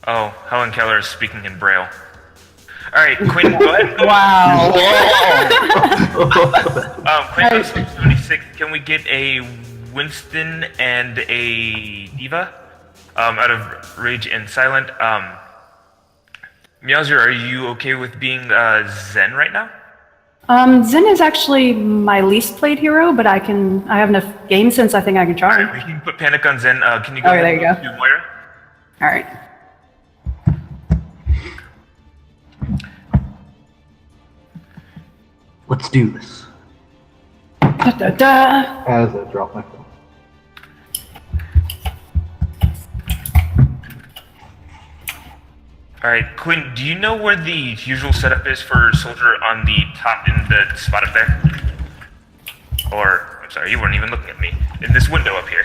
Oh, Helen Keller is speaking in Braille. Alright, Quinn, go ahead. Wow. Quinn goes 76. Can we get a Winston and a Diva? Out of Rage and Silent. Meowser, are you okay with being Zen right now? Zen is actually my least played hero, but I have enough game sense. I think I can try. Alright, we can put Panic on Zen. Can you go Okay, ahead there you and do Moira? All right. Let's do this. Da, da, da. As I drop my phone. Alright, Quinn, do you know where the usual setup is for Soldier on the top in the spot up there? Or, I'm sorry, you weren't even looking at me. In this window up here.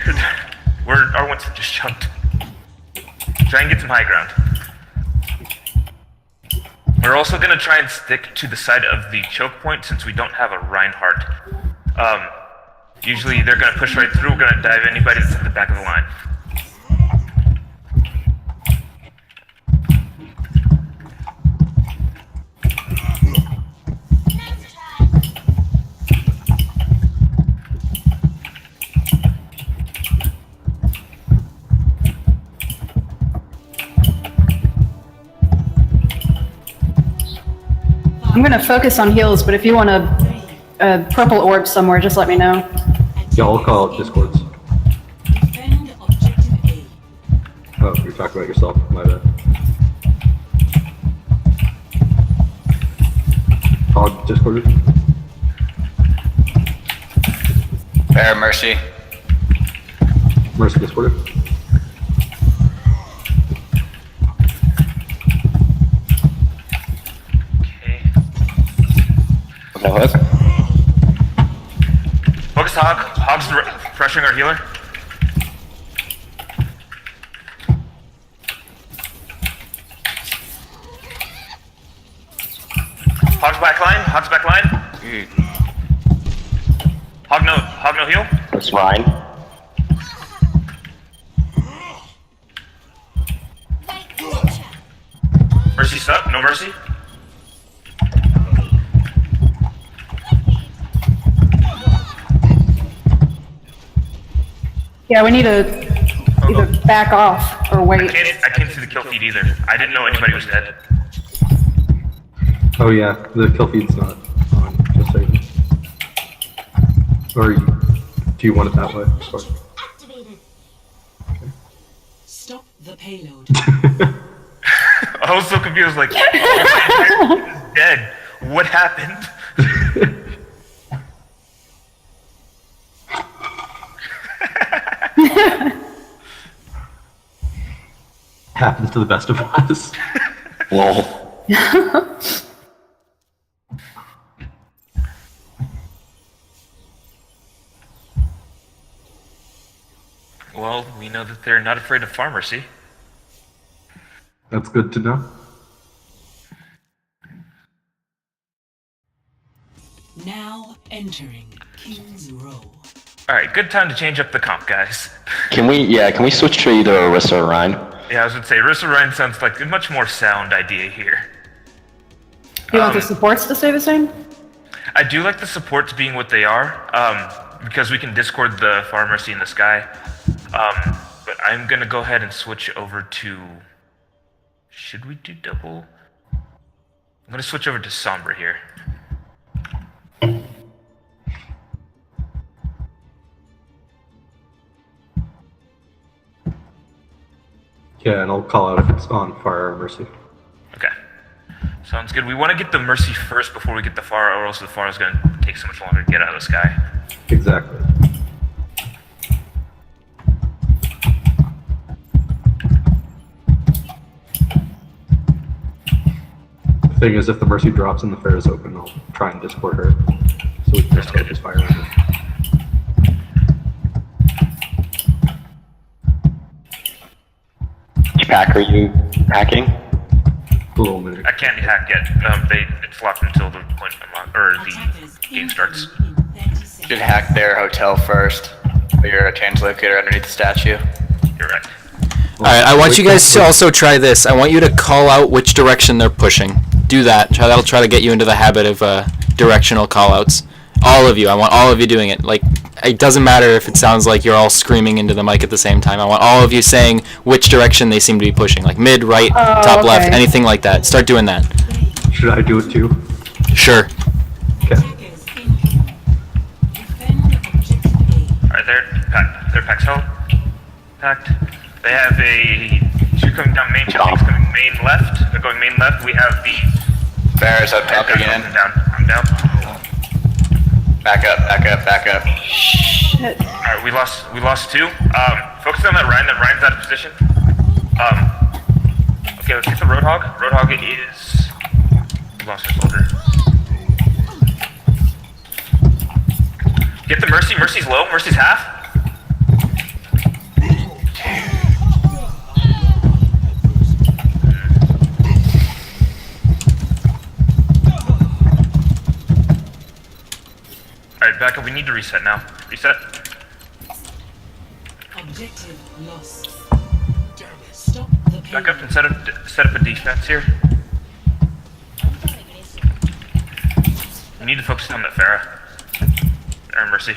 Where our Winston just jumped. Try and get some high ground. We're also gonna try and stick to the side of the choke point since we don't have a Reinhardt. Usually they're gonna push right through, we're gonna dive anybody that's at the back of the line. I'm gonna focus on heals, but if you want a purple orb somewhere, just let me know. Yeah, I'll call out Discords. Defend objective A. Oh, you're talking about yourself. My bad. Call out Discord. Fair Mercy. Mercy Discord. Okay. What? Focus Hog. Hog's pressuring our healer. Hog's back line. Hog's back line. Hog no heal. That's fine. Mercy sub. No mercy. Yeah, we need to either back off or wait. I can't see the kill feed either. I didn't know anybody was dead. Oh yeah, the kill feed's not on, just so you know. Or do you want it that way? Sorry. Stop the payload. I was so confused, like, oh, my entire team is dead. What happened? Happens to the best of us. Lol. Well, we know that they're not afraid of Pharmacy. That's good to know. Now entering King's Row. Alright, good time to change up the comp, guys. Can we switch to either Orisa or Ryan? Yeah, I was gonna say, Rissa Ryan sounds like a much more sound idea here. You want the supports to stay the same? I do like the supports being what they are, because we can discord the Pharmacy in the sky. But I'm gonna go ahead and switch over to... Should we do double? I'm gonna switch over to Sombra here. Yeah, and I'll call out if it's on Fire or Mercy. Okay. Sounds good. We want to get the Mercy first before we get the Far, or else the Far is gonna take so much longer to get out of the sky. Exactly. The thing is, if the Mercy drops and the Fair is open, I'll try and discord her. So we can just focus fire on her. Which pack are you hacking? A little minute. I can't hack yet. It's locked until the point unlock, or the game starts. Should hack their hotel first. Your translocator underneath the statue. You're right. Alright, Alright, I want you guys to also try this. I want you to call out which direction they're pushing. Do that. That'll try to get you into the habit of directional callouts. All of you. I want all of you doing it. Like, it doesn't matter if it sounds like you're all screaming into the mic at the same time. I want all of you saying which direction they seem to be pushing. Like mid, right, top, okay. left, anything like that. Start doing that. Should I do it too? Sure. Okay. Attackers incoming. Defend objective A. Alright, they're packed held. Packed. They have a 2 coming down main, Chelsea's coming main left. They're going main left. We have the... Bears up top again. I'm down. I'm down. Back up, back up, back up. Shit. Alright, we lost 2. Focus on that Ryan. That Ryan's out of position. Okay, let's get the Roadhog. Roadhog is... We lost our soldier. Get the Mercy. Mercy's low. Mercy's half. Alright, back up. We need to reset now. Reset. Objective lost. Stop the payload. Back up and set up a defense here. We need to focus on that Farah. Or Mercy.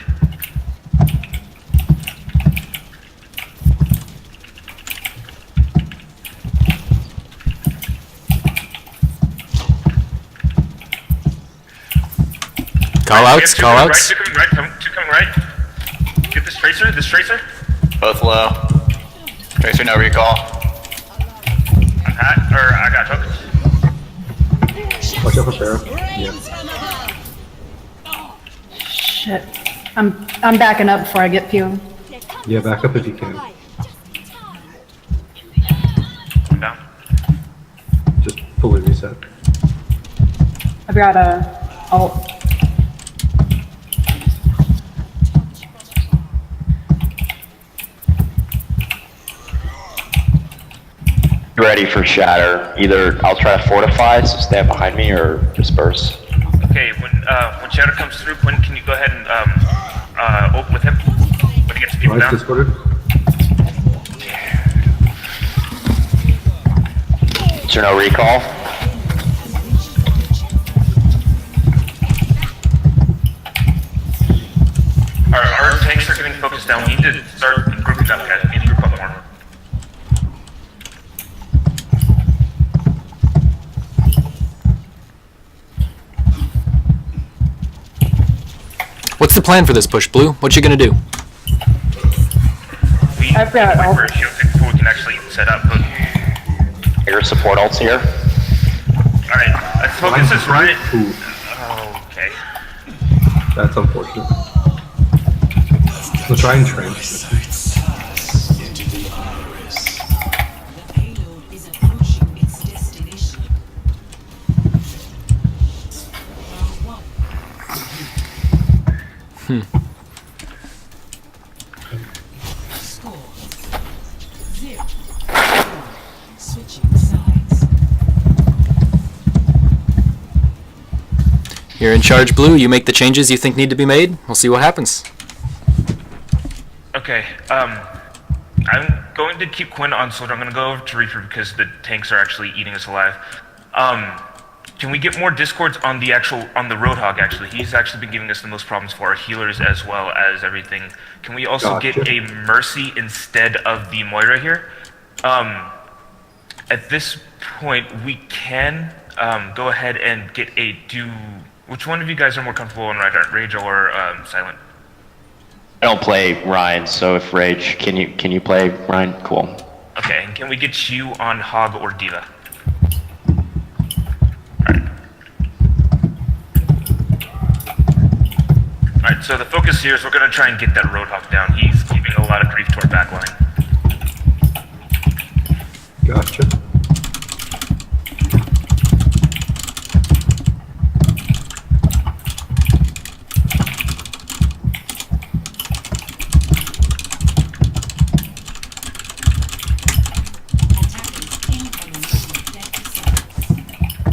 Callouts, callouts. Two coming right, two coming right. Get this tracer, Both low. Tracer, no recall. I'm hat, or I got hooked. Watch out for Farah. Yeah. Shit. I'm backing up before I get PO. Yeah, back up if you can. I'm down. Just fully reset. I've got a ult. Ready for shatter. Either I'll try to fortify, so stand behind me, or disperse. Okay, when Shadow comes through, Quinn, can you go ahead and ult with him when he gets people Rise down? discorded. Is there no recall? Our tanks are getting focused down. We need to start grouping up, guys. We need to group up more. What's the plan for this push, Blue? What you gonna do? We I've got need to wait ult. for a shield before we can actually set up. But Your support ults here. alright, let's focus this right. Ooh, Okay. that's unfortunate. Let's try and trench. The payload is approaching its destination. Round 1. Score 0. Switching sides. You're in charge, Blue. You make the changes you think need to be made. We'll see what happens. Okay, I'm going to keep Quinn on soldier. I'm going to go over to Reaper because the tanks are actually eating us alive. Can we get more discords on the Roadhog, actually? He's actually been giving us the most problems for our healers as well as everything. Can we also get Gotcha. a Mercy instead of the Moira here? At this point, we can go ahead and get a Which one of you guys are more comfortable on Rage or Silent? I don't play Ryan, so if Rage, can you play Ryan? Cool. Okay, and can we get you on Hog or Diva? Alright, so the focus here is we're going to try and get that Roadhog down. He's giving a lot of grief to our backline. Gotcha. Attackers incoming from 30 seconds.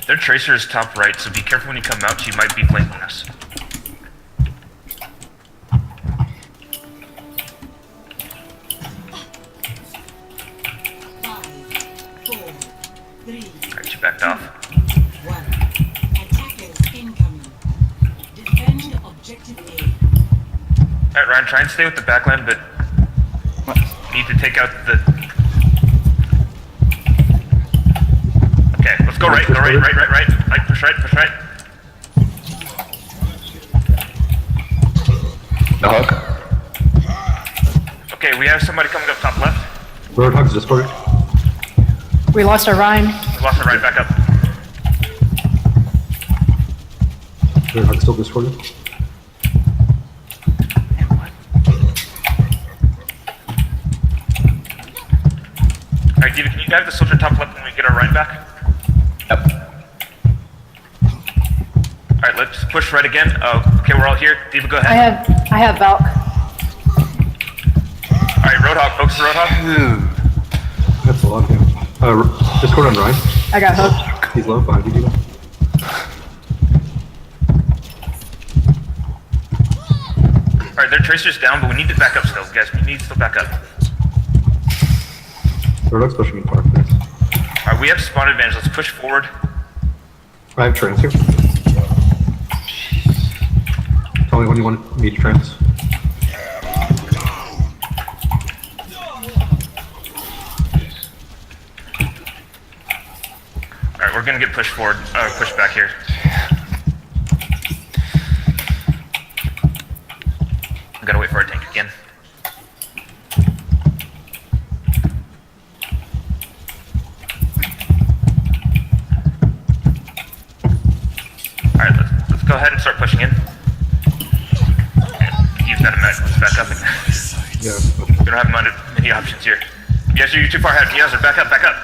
They're Tracer is top right, so be careful when you come out. She might be flanking us. Alright, she backed off. 1. Attackers incoming. Defend objective A. Alright, Ryan, try and stay with the backline, but need to take out the... Okay, let's go right, right. Push right. No hook. Okay, we have somebody coming up top left. Roadhog's discorded. We lost our Rhine. We lost our right, back up. Roadhog's still discorded. Alright, Diva, can you dive the soldier top left when we get our Rhine back? Yep. Alright, let's push right again. Okay, we're all here. Diva, go I ahead. have Valk. Alright, Roadhog, focus the Roadhog. That's a lot of damage. Discord on Ryan. I got hooked. He's low behind you, Diva. Alright, their Tracer's down, but we need to back up still, guys. We need to still back up. Roadhog's pushing me far. Nice. Alright, we have spawn advantage. Let's push forward. I have trans here. Tell me when you want me to trans. Alright, we're gonna get pushed forward, pushed back here. I gotta wait for our tank again. Alright, let's go ahead and start pushing in. Use that a minute, let's back up. Yeah. We don't have many options here. You guys are too far ahead. You guys are back up, back up.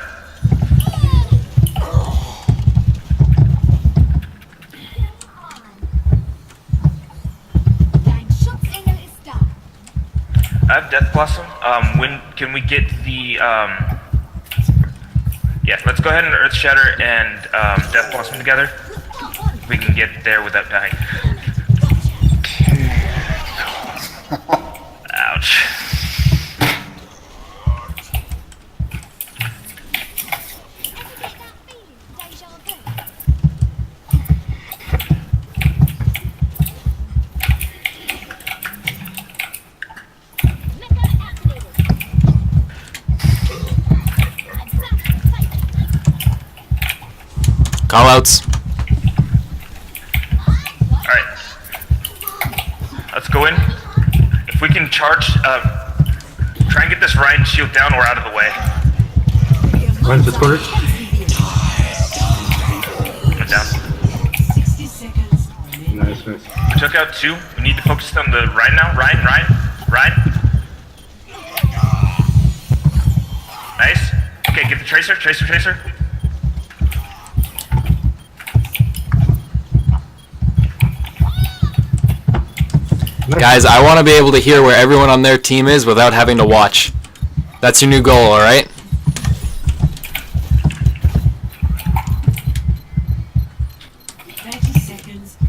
I have Death Blossom. When can we get the yeah, let's go ahead and Earth Shatter and Death Blossom together. We can get there without dying. Ouch. Callouts. Alright. Let's go in. If we can charge, try and get this Ryan shield down or out of the way. Ryan's discorded. Went down. 60 seconds remaining. Nice. We took out two. We need to focus on the Ryan now. Ryan. Nice. Okay, get the Tracer. Nice. Guys, I want to be able to hear where everyone on their team is without having to watch. That's your new goal, alright?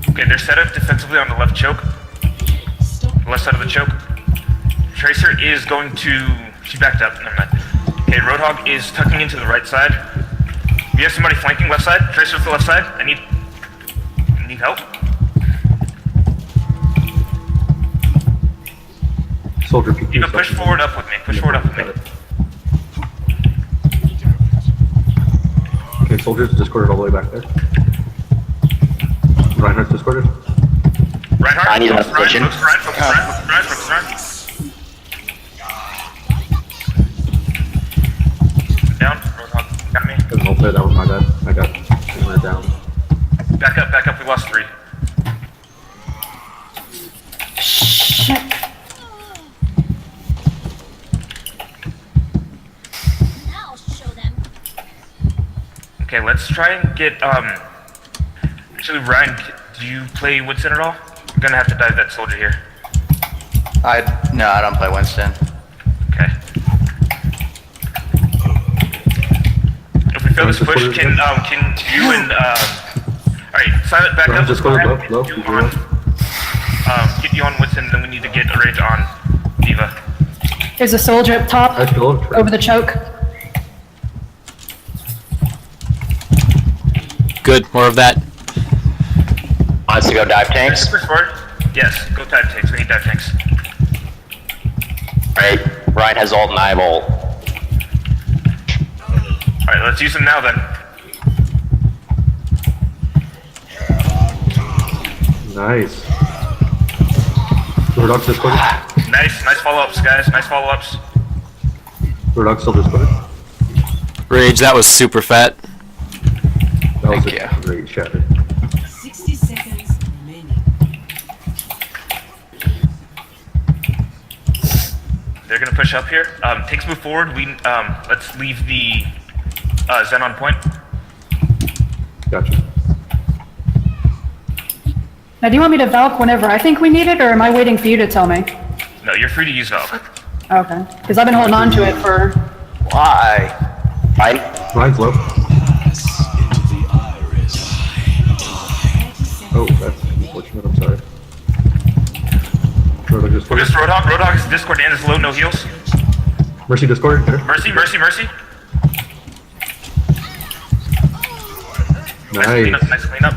Okay, they're set up defensively on the left choke. Left side of the choke. Tracer is going to... She backed up. Never mind. Okay, Roadhog is tucking into the right side. We have somebody flanking left side. Tracer to the left side. I need help. Soldier peek. You can push forward up with me. Push forward up with me. Okay, soldiers discorded all the way back there. Reinhardt's discorded. Reinhardt, I need focus another kitchen. Focus Ryan. Down. Roadhog got me. There's an ult there, that was my bad. I got hammered down. Back up. We lost 3. Shit. Okay, let's try and get, actually, Ryan, do you play Winston at all? We're gonna have to dive that soldier here. No, I don't play Winston. Okay. If we Feel this push. Can you and alright, silent back up. Just go low. You on, get you on Whitson, then we need to get a rage on Diva. There's a soldier up top, I feel it. over the choke. Good, more of that. Wants to go dive tanks? Push forward. Yes, go dive tanks. We need dive tanks. Right. Ryan has ult and I have ult. Alright, let's use them now then. Nice. Roadhog discorded. Nice follow-ups, guys. Nice follow-ups. Roadhog still discorded. Rage, that was super fat. That was Thank a you. great shatter. 60 seconds remaining. They're gonna push up here. Tanks move forward. Let's leave the Zen on point. Gotcha. Now, do you want me to Valk whenever I think we need it, or am I waiting for you to tell me? No, you're free to use Valve. Okay. Because I've been holding on to it for... Why? Ryan? Ryan's low. Oh, that's unfortunate. I'm sorry. Roadhog discorded. Focus Roadhog. Roadhog is Discord and is low, no heals. Mercy discorded. There. Mercy. Nice. Nice cleanup.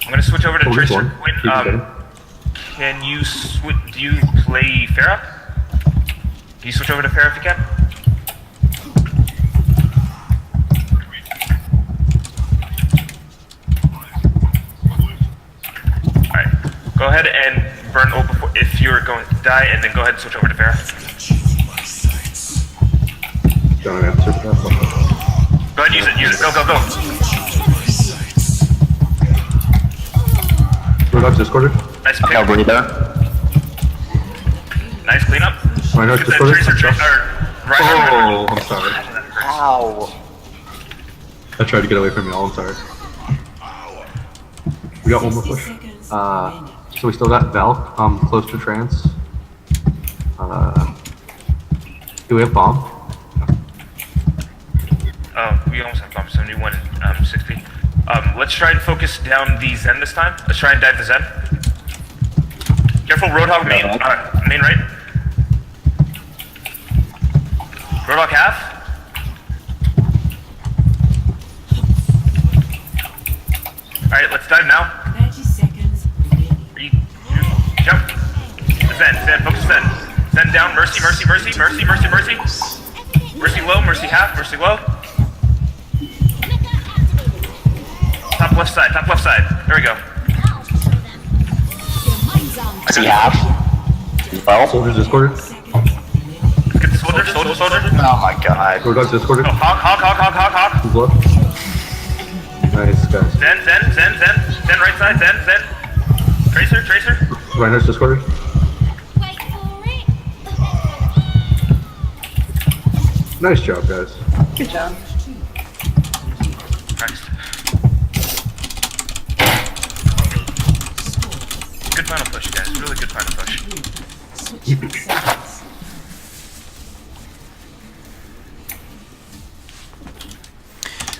I'm gonna switch over to Focus Tracer. one. Quinn, Keep it going. can you do you play Farah? Can you switch over to Farah if you can? Alright. Go ahead and burn ult before if you're going to die, and then go ahead and switch over to Farah. Don't answer that. Go ahead, use it. Go. Roadhog's discorded. Nice pick. No breather. Nice cleanup. Ryan's Get that discorded. Ryan. Oh, I'm sorry. Ow. I tried to get away from y'all. I'm sorry. We got one more 60 push. seconds remaining. So we still got Valk, close to trance. Do we have bomb? We almost have bomb 71 and 60. Let's try and focus down the Zen this time. Let's try and dive the Zen. Careful, Roadhog main right. Roadhog half. Alright, let's dive now. 30 seconds remaining. Jump. Zen, focus Zen. Zen down, Mercy. Mercy low, Mercy half, Mercy low. Top left side. There we go. I see half. Well, Soldier's discorded. Let's get the soldier. Oh my god. Roadhog's discorded. Oh, hawk. Who's low? Nice, guys. Zen, right side, Zen. Tracer. Ryan's discorded. Nice job, guys. Good job. Nice. Good final push, guys. Really good final push. Switching seconds.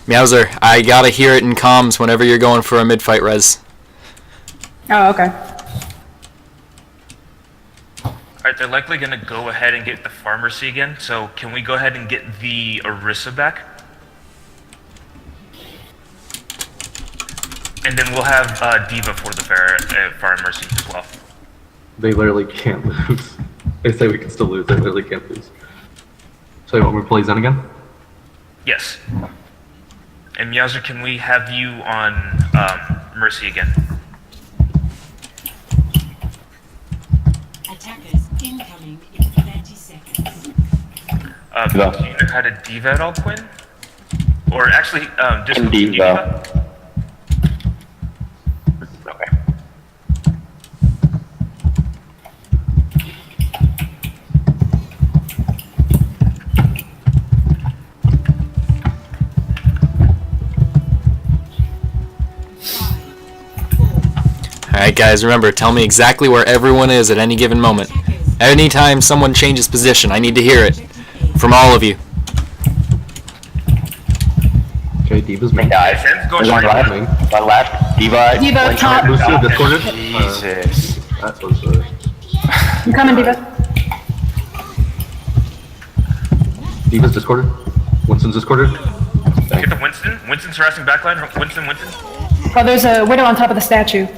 Meowser, I gotta hear it in comms whenever you're going for a mid-fight res. Oh, okay. Alright, they're likely gonna go ahead and get the Pharmacy again, so can we go ahead and get the Orisa back? And then we'll have Diva for the Pharmacy as well. They literally can't lose. They say we can still lose. They literally can't lose. So you want me to play Zen again? Yes. And Meowser, can we have you on Mercy again? Attackers incoming in 30 seconds. Do you know how to Diva at all, Quinn? Or actually, just Can Diva. Okay. Alright guys, remember, tell me exactly where everyone is at any given moment. Anytime someone changes position, I need to hear it. From all of you. Okay, Okay, Diva's They main. died. Sen's going One straight. left. One left. Diva. Diva, one top. Lucio discorded. Jesus. That was I'm coming, Diva. Diva's discorded. Winston's discorded. Get the Winston. Winston's harassing backline. Winston. Oh, there's a widow on top of the statue.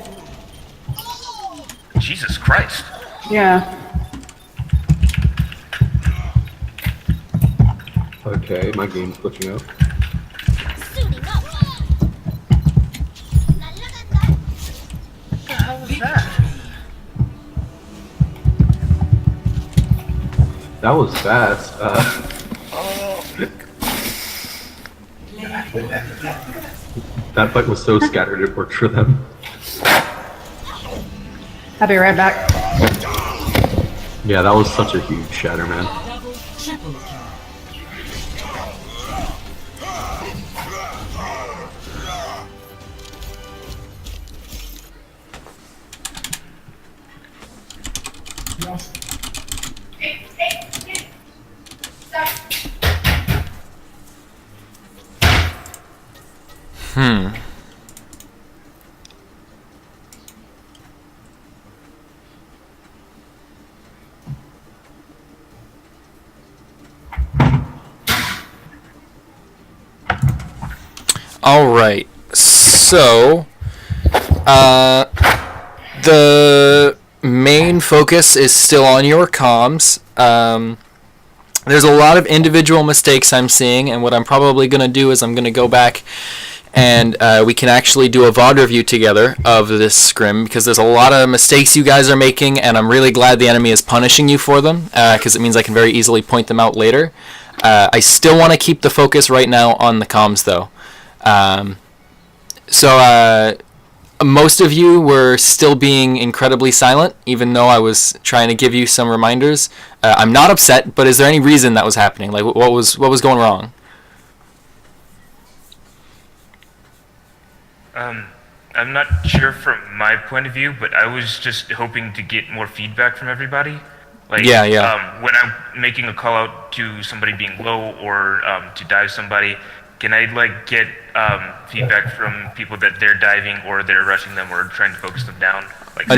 Jesus Christ. Yeah. Okay, my game's glitching out. How was that? That was fast. That fight was so scattered it worked for them. I'll be right back. Yeah, that was such a huge shatter, man. Double, triple kill. All right. So, the main focus is still on your comms. There's a lot of individual mistakes I'm seeing, and what I'm probably going to do is I'm going to go back and we can actually do a VOD review together of this scrim, because there's a lot of mistakes you guys are making, and I'm really glad the enemy is punishing you for them, because it means I can very easily point them out later. I still want to keep the focus right now on the comms, though. Most of you were still being incredibly silent, even though I was trying to give you some reminders. I'm not upset, but is there any reason that was happening? Like, what was going wrong? I'm not sure from my point of view, but I was just hoping to get more feedback from everybody. Like, Yeah. When I'm making a call out to somebody being low or to dive somebody, can I like get feedback from people that they're diving or they're rushing them or trying to focus them down? Like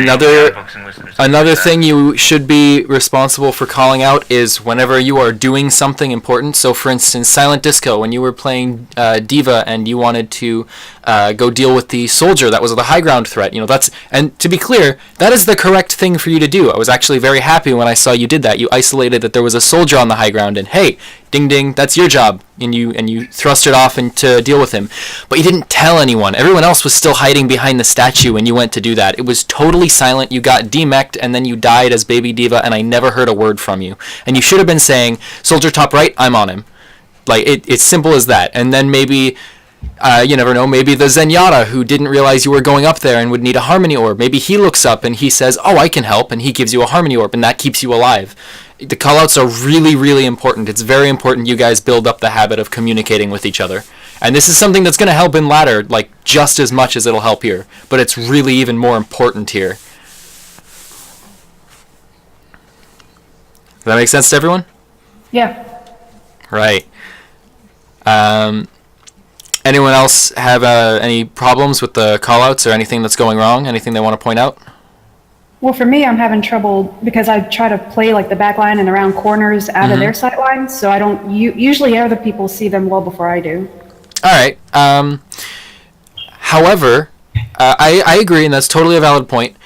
Another thing you should be responsible for calling out is whenever you are doing something important. So, for instance, Silent Disco, when you were playing Diva and you wanted to go deal with the soldier that was the high ground threat. And to be clear, that is the correct thing for you to do. I was actually very happy when I saw you did that. You isolated that there was a soldier on the high ground, and hey, ding ding, that's your job. And you thrust it off and to deal with him. But you didn't tell anyone. Everyone else was still hiding behind the statue when you went to do that. It was totally silent. You got demeched and then you died as Baby Diva, and I never heard a word from you. And you should have been saying, soldier top right, I'm on him. Like, it's simple as that. And then maybe, you never know, maybe the Zenyatta who didn't realize you were going up there and would need a harmony orb. Maybe he looks up and he says, oh, I can help, and he gives you a harmony orb, and that keeps you alive. The callouts are really, really important. It's very important you guys build up the habit of communicating with each other. And this is something that's going to help in ladder, like, just as much as it'll help here. But it's really even more important here. Does that make sense to everyone? Yeah. Right. Anyone else have any problems with the callouts or anything that's going wrong? Anything they want to point out? Well, for me, I'm having trouble because I try to play like the back line and around corners out of their sight lines, so I don't usually other people see them well before I do. All right. However, I agree, and that's totally a valid point.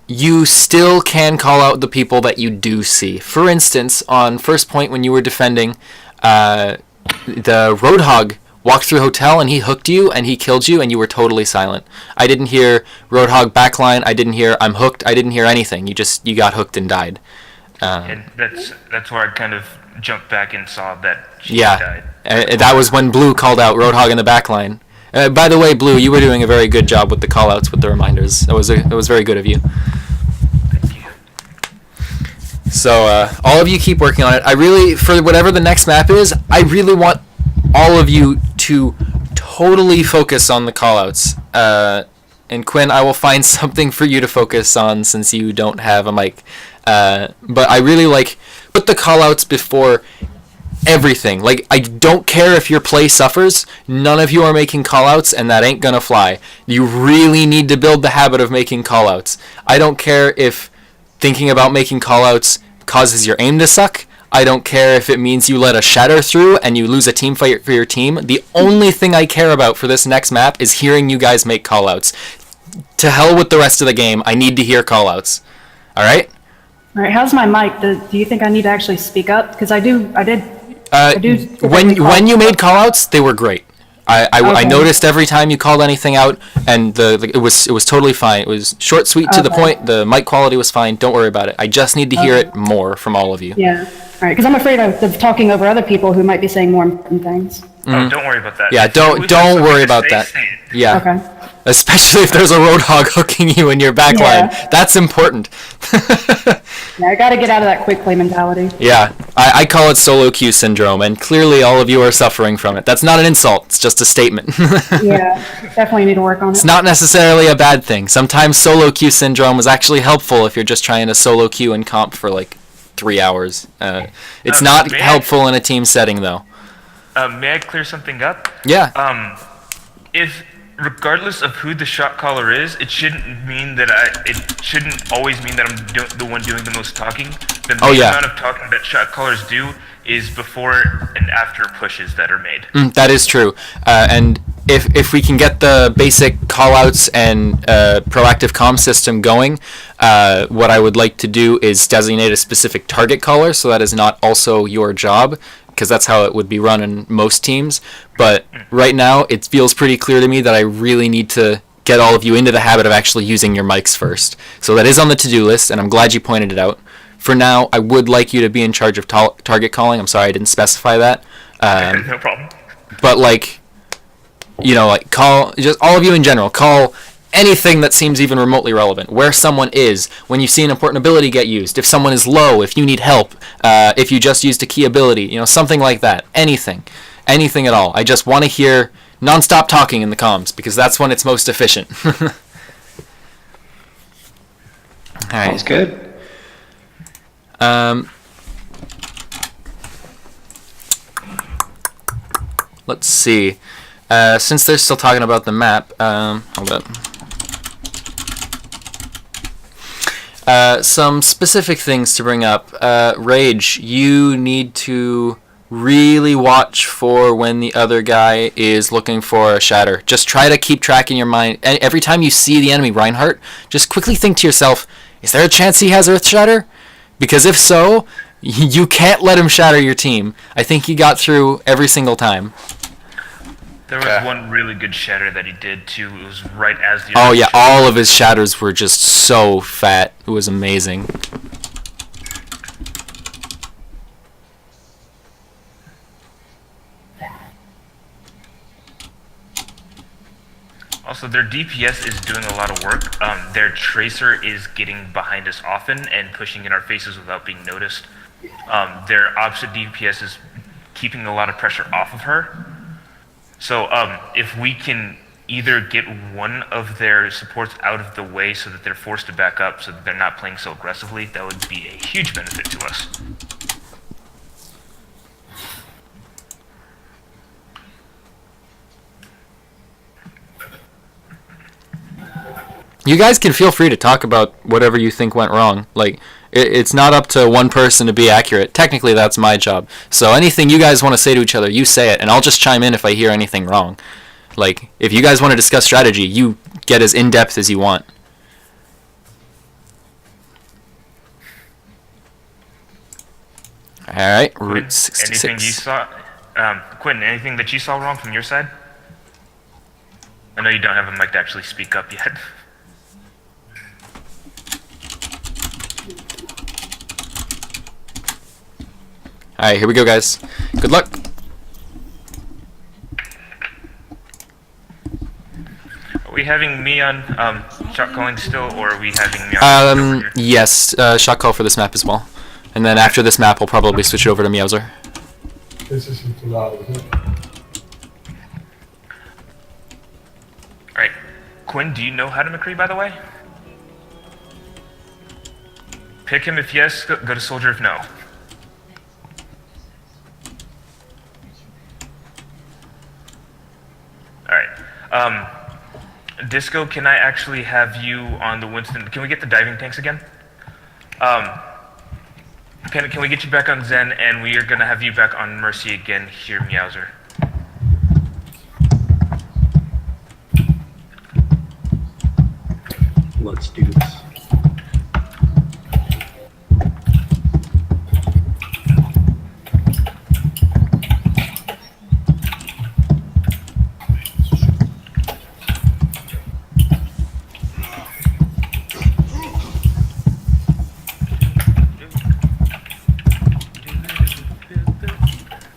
You still can call out the people that you do see. For instance, on first point when you were defending, the Roadhog walked through hotel and he hooked you and he killed you and you were totally silent. I didn't hear Roadhog backline. I didn't hear I'm hooked. I didn't hear anything. You got hooked and died. And that's where I kind of jumped back and saw that she Yeah, died. that was when Blue called out Roadhog in the backline. By the way, Blue, you were doing a very good job with the callouts with the reminders. That was very good of you. Thank you. So all of you keep working on it. I really, for whatever the next map is, I really want all of you to totally focus on the callouts. And Quinn, I will find something for you to focus on since you don't have a mic. But I really put the callouts before everything. Like, I don't care if your play suffers. None of you are making callouts, and that ain't gonna fly. You really need to build the habit of making callouts. I don't care if thinking about making callouts causes your aim to suck. I don't care if it means you let a shatter through and you lose a team fight for your team. The only thing I care about for this next map is hearing you guys make callouts. To hell with the rest of the game. I need to hear callouts. All right? All right, how's my mic? Do you think I need to actually speak up? Because I did. When you made callouts, they were great. I Okay. noticed every time you called anything out, and it was totally fine. It was short, sweet, to the Okay. point. The mic quality was fine. Don't worry about it. I just need to hear it more from all of you. Yeah. All right, because I'm afraid of talking over other people who might be saying more important things. Oh, don't worry about that. Yeah, If you don't have don't something worry to about say, that. say it. Yeah. Okay. Especially if there's a roadhog hooking you in your back line. Yeah. That's important. Yeah, I got to get out of that quick play mentality. Yeah, I call it solo queue syndrome, and clearly all of you are suffering from it. That's not an insult, it's just a statement. Yeah, definitely need to work on it. It's not necessarily a bad thing. Sometimes solo queue syndrome is actually helpful if you're just trying to solo queue and comp for like 3 hours. It's not may I- helpful in a team setting, though. May I clear something up? Yeah. If regardless of who the shot caller is, it shouldn't mean that it shouldn't always mean that I'm the one doing the most talking. The main yeah. amount of talking that shot callers do is before and after pushes that are made. That is true. And if we can get the basic callouts and proactive comm system going, what I would like to do is designate a specific target caller, so that is not also your job, because that's how it would be run in most teams. But right now, it feels pretty clear to me that I really need to get all of you into the habit of actually using your mics first. So that is on the to-do list, and I'm glad you pointed it out. For now, I would like you to be in charge of target calling. I'm sorry I didn't specify that. No problem. But call, just all of you in general, call anything that seems even remotely relevant. Where someone is, when you see an important ability get used, if someone is low, if you need help, if you just used a key ability, something like that. Anything at all. I just want to hear non-stop talking in the comms, because that's when it's most efficient. All right. Sounds good. Let's see. Since they're still talking about the map, hold up. Some specific things to bring up. Rage, you need to really watch for when the other guy is looking for a shatter. Just try to keep track in your mind. Every time you see the enemy Reinhardt, just quickly think to yourself, is there a chance he has Earth Shatter? Because if so, you can't let him shatter your team. I think he got through every single time. There was one really good shatter that he did too. It was right as the. Oh yeah, all of his shatters were just so fat. It was amazing. Also, their DPS is doing a lot of work. Their tracer is getting behind us often and pushing in our faces without being noticed. Their opposite DPS is keeping a lot of pressure off of her. So if we can either get one of their supports out of the way so that they're forced to back up so that they're not playing so aggressively, that would be a huge benefit to us. You guys can feel free to talk about whatever you think went wrong. Like, it's not up to one person to be accurate. Technically, that's my job. So anything you guys want to say to each other, you say it, and I'll just chime in if I hear anything wrong. Like, if you guys want to discuss strategy, you get as in-depth as you want. Alright, Route 66. Anything you saw, Quentin, anything that you saw wrong from your side? I know you don't have a mic to actually speak up yet. Alright, here we go, guys. Good luck. Are we having me on shot calling still, or are we having me on over here? Yes, shot call for this map as well. And then after this map, we'll probably switch it over to Meowser. This isn't too loud, is it? Alright. Quinn, do you know how to McCree, by the way? Pick him if yes, go to soldier if no. Disco, can I actually have you on the Winston? Can we get the diving tanks again? Can we get you back on Zen, and we are gonna have you back on Mercy again here, Meowser. Let's do this.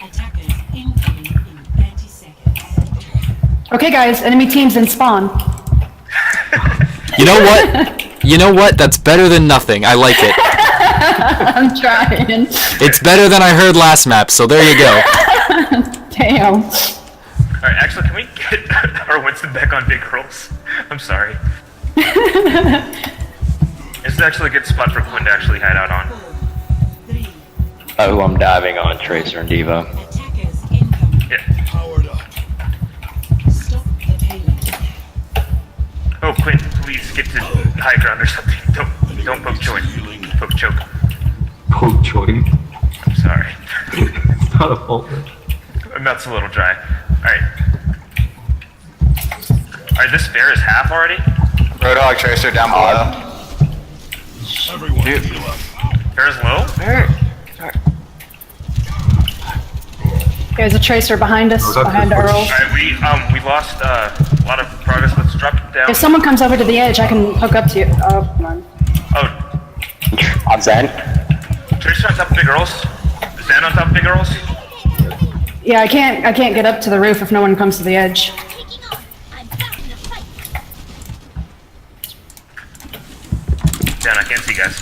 Attackers incoming in 30 seconds. Okay, guys, enemy teams in spawn. You know what? You know what? That's better than nothing. I like it. I'm trying. It's better than I heard last map, so there you go. Damn. Alright, actually, can we get our Winston back on big rolls? I'm sorry. This is actually a good spot for Quinn to actually hide out on. 3. Oh, I'm diving on Tracer and Diva. Attackers incoming. Yeah. Stop the payload. Oh, Quinn, please get to high ground or something. Don't poke joint. Poke choke. Poke joint. I'm sorry. It's not a fault. That's a little dry. Alright. Alright, this fair is half already? Roadhog Tracer down below. Fair is low? There's a tracer behind us, Oh, that's behind good. our roll. Alright, we lost a lot of progress. Let's drop it down. If someone comes over to the edge, I can hook up to you. Oh, come on. Oh, On Zen? Tracer on top of big girls. Zen on top of big girls. Yeah, I can't get up to the roof if no one comes to the edge. Zen, I can't see you guys.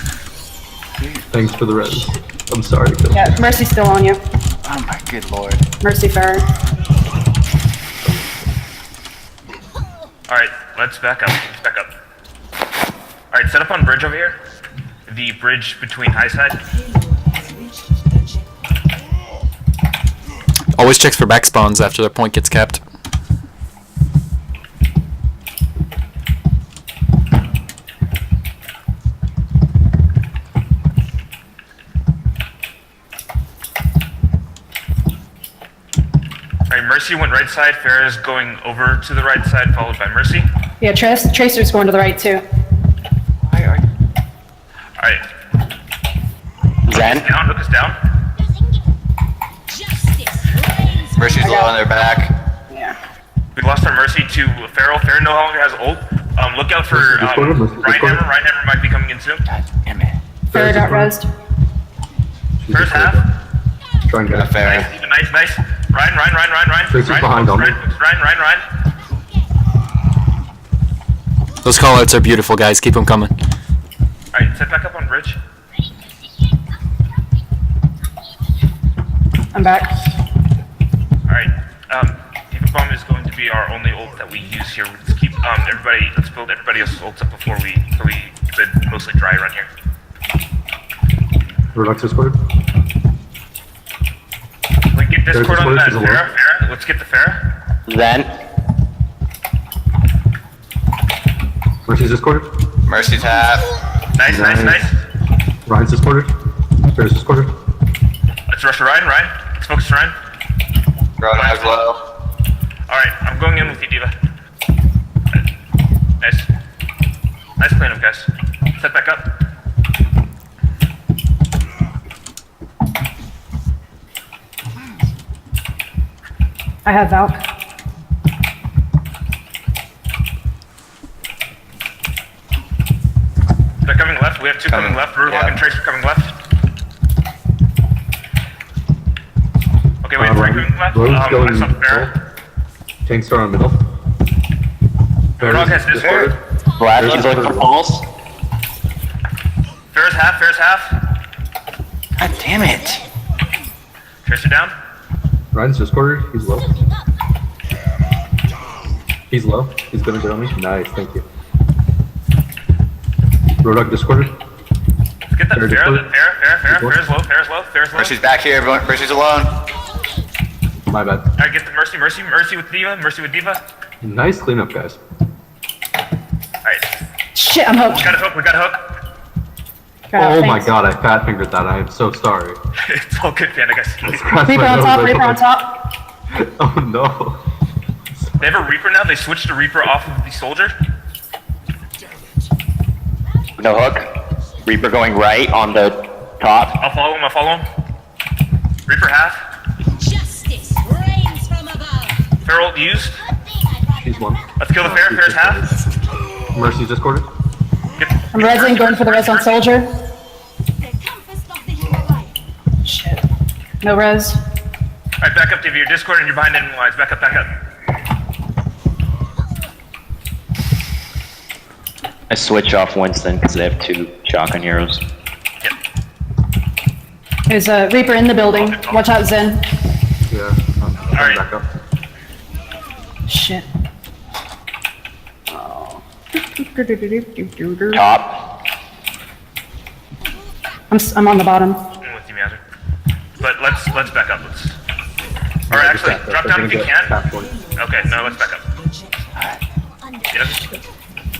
Thanks for the res. I'm sorry. Phil. Yeah, Mercy's still on you. Oh my good lord. Mercy Farrer. Alright, let's back up. Let's back up. Alright, set up on bridge over here. The bridge between high side. Payload has reached the checkpoint. Always checks for back spawns after their point gets capped. Alright, Mercy went right side. Farrah is going over to the right side, followed by Mercy. Yeah, Tracer's going to the right too. Why are you? Alright, Zen? down, hook us down. Mercy's low on their back. Yeah. We lost our Mercy to Farrell. Farrell no longer has ult. Look out for right hammer. Right hammer might be coming in soon. God damn it. Farrer got rezzed. She's First just half. Try and get Not it. fair. Nice. Ryan. Tracer's behind on me. Ryan. Those callouts are beautiful, guys. Keep them coming. Alright, set back up on bridge. I'm back. Alright, Diva Bomb is going to be our only ult that we use here. Let's keep, let's build everybody else's ults up before we keep it mostly dry run here. Redux Discord. Can we get Discord on that Discord is Farrah? Let's get the Farrah. Zen? Mercy's Discord. Mercy's half. Nice. Ryan's Discord. Farrah's Discord. Let's rush to Ryan. Let's focus to Ryan. Roadhog's low. Alright, I'm going in with you, Diva. Nice cleanup, guys. Set back up. I have Valk. They're coming left. We have two coming left. Roadhog yeah. and Tracer coming left. Okay, we have three coming left. Road's going I saw Farrah. Tanks are on middle. Roadhog has Discord. Black, he's looking for balls. Farrah's half. God damn it. Tracer down. Ryan's Discord. He's low. He's low. He's gonna get on me. Nice, thank you. Roadhog Discord. Let's get that Farrah Farrah. Discord. Farrah's low. Mercy's back here, everyone. Mercy's alone. My bad. Alright, get the Mercy with Diva. Nice cleanup, guys. Alright. Shit, I'm hooked. We got a hook, we got a hook. Crap, Oh my thanks. god, I fat fingered that. I am so sorry. It's all good, Panda, guys. Scratched Reaper my on nose, top, I Reaper on thought- top. Oh no. They have a Reaper now, they switched to Reaper off of the Soldier. No hook. Reaper going right on the top. I'll follow him, I'll follow him. Reaper half. Justice reigns from above. Feral used. She's one. Let's kill the Fair, Fair's half. Mercy's discorded. I'm resing, going for the res on soldier. The compass of the human life. Shit. No res. Alright, back up, Davey. You're Discord and you're behind enemy lines. Back up, back up. I switch off Winston because they have 2 shotgun heroes. Yep. There's a Reaper in the building. Watch out, Zen. Yeah, I'm Alright. back up. Shit. Oh. Top. I'm on the bottom. I'm with you, Meander. But let's back up. Let's. Or actually, Just back up. drop They're down if you gonna can. get Kaplan. Okay, no, let's back up. Yeah,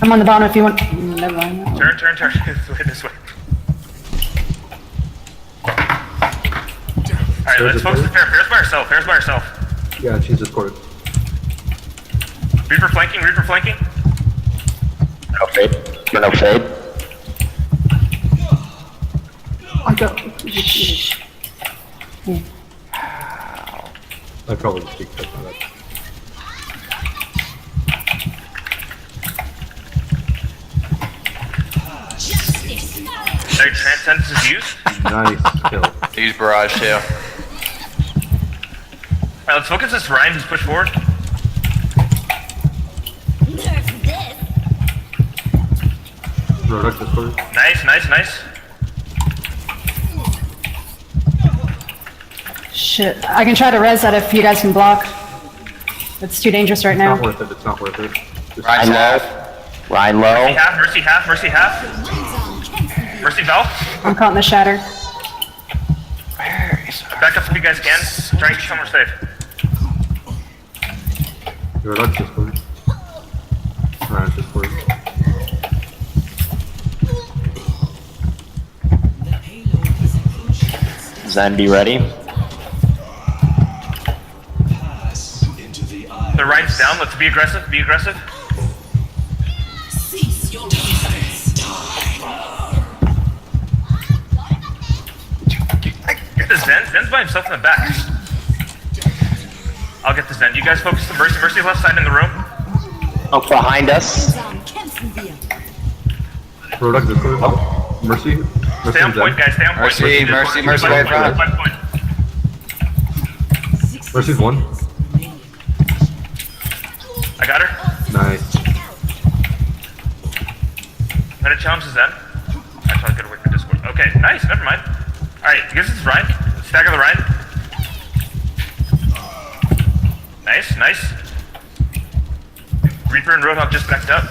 I'm on the bottom if you want. Never mind. turn. This way. Alright, let's focus the Fair. Fair's by herself. Fair's by herself. Yeah, she's discorded. Reaper flanking. Reaper flanking. No fade. No fade. I got. I probably just picked up on that. Justice. Their transcendence is used. Nice kill. Use barrage too. Alright, let's focus this Ryan who's pushed forward. Nerf this. Roadhog discorded. Nice. Shit. I can try to res that if you guys can block. It's too dangerous right Not now. worth it. It's not worth it. Just Ryan's Ryan half. low. Ryan Mercy low. half. Mercy half. Mercy half. Mercy Val. I'm caught in the shatter. Where is Back up if you guys can. Try and get somewhere safe. Roadhog discorded. Ryan's discorded. Zen, be ready. The Ryan's down. Let's be aggressive. Be aggressive. Cease your resistance. Get the Zen. Zen's by himself in the back. I'll get the Zen. You guys focus the Mercy. Mercy left side in the room. Oh, behind us. Kämpfen wir. Roadhog discorded. Oh. Mercy. Mercy Stay on and point, Zen. guys. Stay on point. Mercy, Mercy, Mercy by right point, front. by point. Mercy's one. I got her. Nice. I'm gonna challenge the Zen. Actually, I'll get away from Discord. Okay, nice. Never mind. Alright, I guess this is Ryan. Stagger the Ryan. Nice. Reaper and Roadhog just backed up.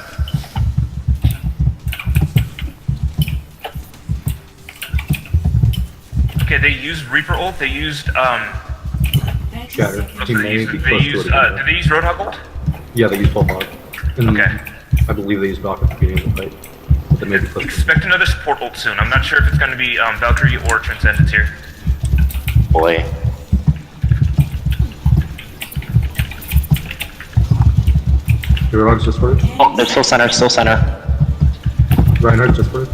Okay, they used Reaper ult. They used Shatter. He may be They close used to it. did they use Roadhog ult? Yeah, they used Bullhog. And Okay. I believe they used Valk at the beginning of the fight. But they may be close to it. Expect another support ult soon. I'm not sure if it's gonna be Valkyrie or Transcendence here. Boy. Roadhog's discorded. Oh, they're still center. Still center. Reinhardt's discorded.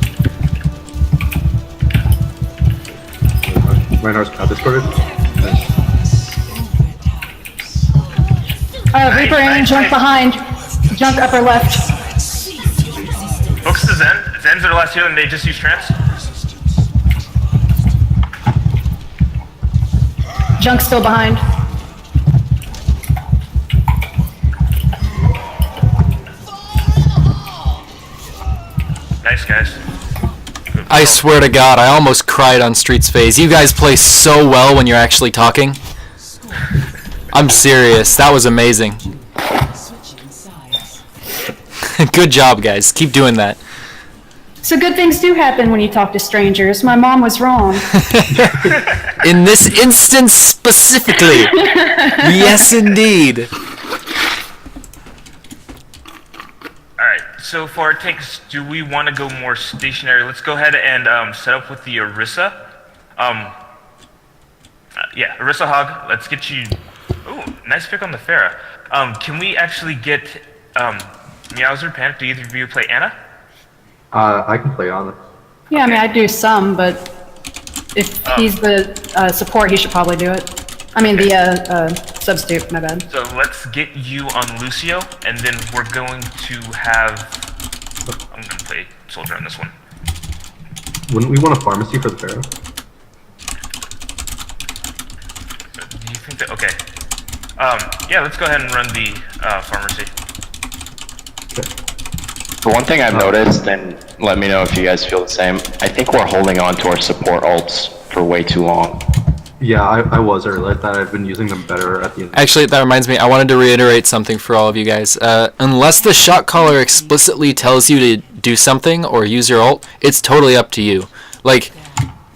Reinhardt's not discorded. Nice. Reaper and junk behind. Junk upper left. Focus the Zen. Zen's their last heal and they just use trance. Junk still behind. Nice, guys. I swear to God, I almost cried on Street's Phase. You guys play so well when you're actually talking. I'm serious. That was amazing. Switching sides. Good job, guys. Keep doing that. So good things do happen when you talk to strangers. My mom was wrong. In this instance specifically. Yes, indeed. so far it takes. Do we want to go more stationary? Let's go ahead and set up with the Orisa. Yeah, Orisa Hog. Let's get you. Ooh, nice pick on the Pharah. Can we actually get Meowser, Panic? Do either of you play Anna? I can play on it. Yeah, I mean, I do some, but if he's the support, he should probably do it. I mean, the substitute, my bad. So let's get you on Lucio, and then we're going to have. I'm gonna play Soldier on this one. Wouldn't we want a pharmacy for the Pharaoh? Do you think that? Okay. Yeah, let's go ahead and run the pharmacy. Okay. The one thing I've noticed, and let me know if you guys feel the same, I think we're holding on to our support ults for way too long. Yeah, I was earlier. I thought I've been using them better at the end. Actually, that reminds me, I wanted to reiterate something for all of you guys. Unless the shot caller explicitly tells you to do something or use your ult, it's totally up to you. Like,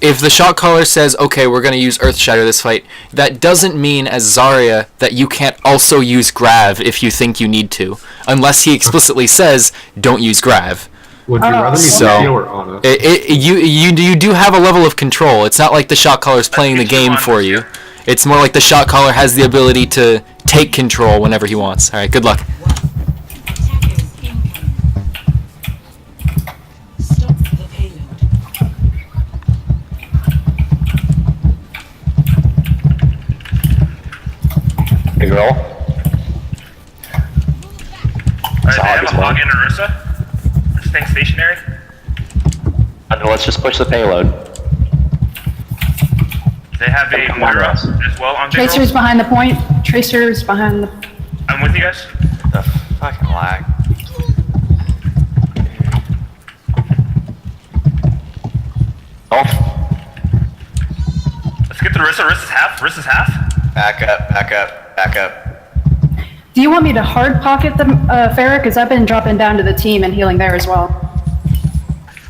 if the shot caller says, okay, we're going to use Earth Shatter this fight, that doesn't mean, as Zarya, that you can't also use Grav if you think you need to. Unless he explicitly says, don't use Grav. Would you rather me So- Lucio or Ana? You do have a level of control. It's not like the shot caller's playing the get you game on for this you. here. It's more like the shot caller has the ability to take control whenever he wants. Alright, good luck. Attackers incoming. Stop the payload. Big roll. Alright, they Hog have is a Hog one. and Orisa. Staying stationary. And then let's just push the payload. They have a Come on, Moira Ross. as well on big Tracer's rolls. behind the point. Tracer's behind the... I'm with you guys. The fucking lag. Oh, Let's get the Orisa. Orisa's half. Orisa's half. Back up, back up, back up. Do you want me to hard pocket the Pharah? Because I've been dropping down to the team and healing there as well.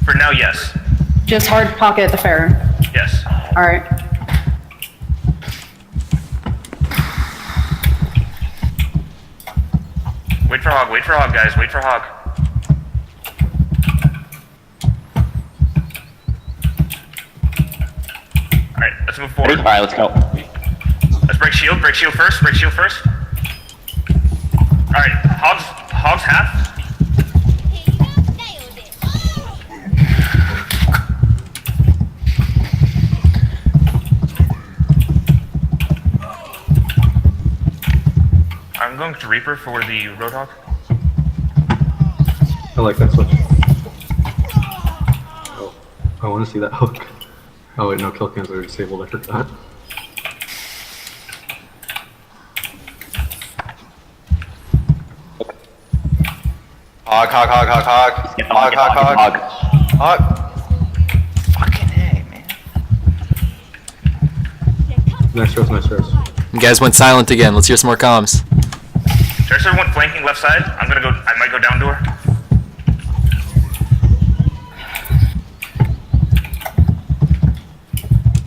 For now, yes. Just hard pocket the Pharah. Yes. Alright. Wait for Hog. Wait for Hog, guys. Wait for Hog. Alright, let's move forward. alright, let's go. Let's break shield. Break shield first. Break shield first. Alright, Hog's half. I'm going to Reaper for the Roadhog. I like that switch. Oh, I want to see that hook. Oh wait, no, kill cams are disabled. I forgot. Hog, hog, hog, hog, hog. Hog, hog, hog. Hog. Fucking A, man. Nice throws, nice throws. You guys went silent again. Let's hear some more comms. Tracer went flanking left side. I might go down to her.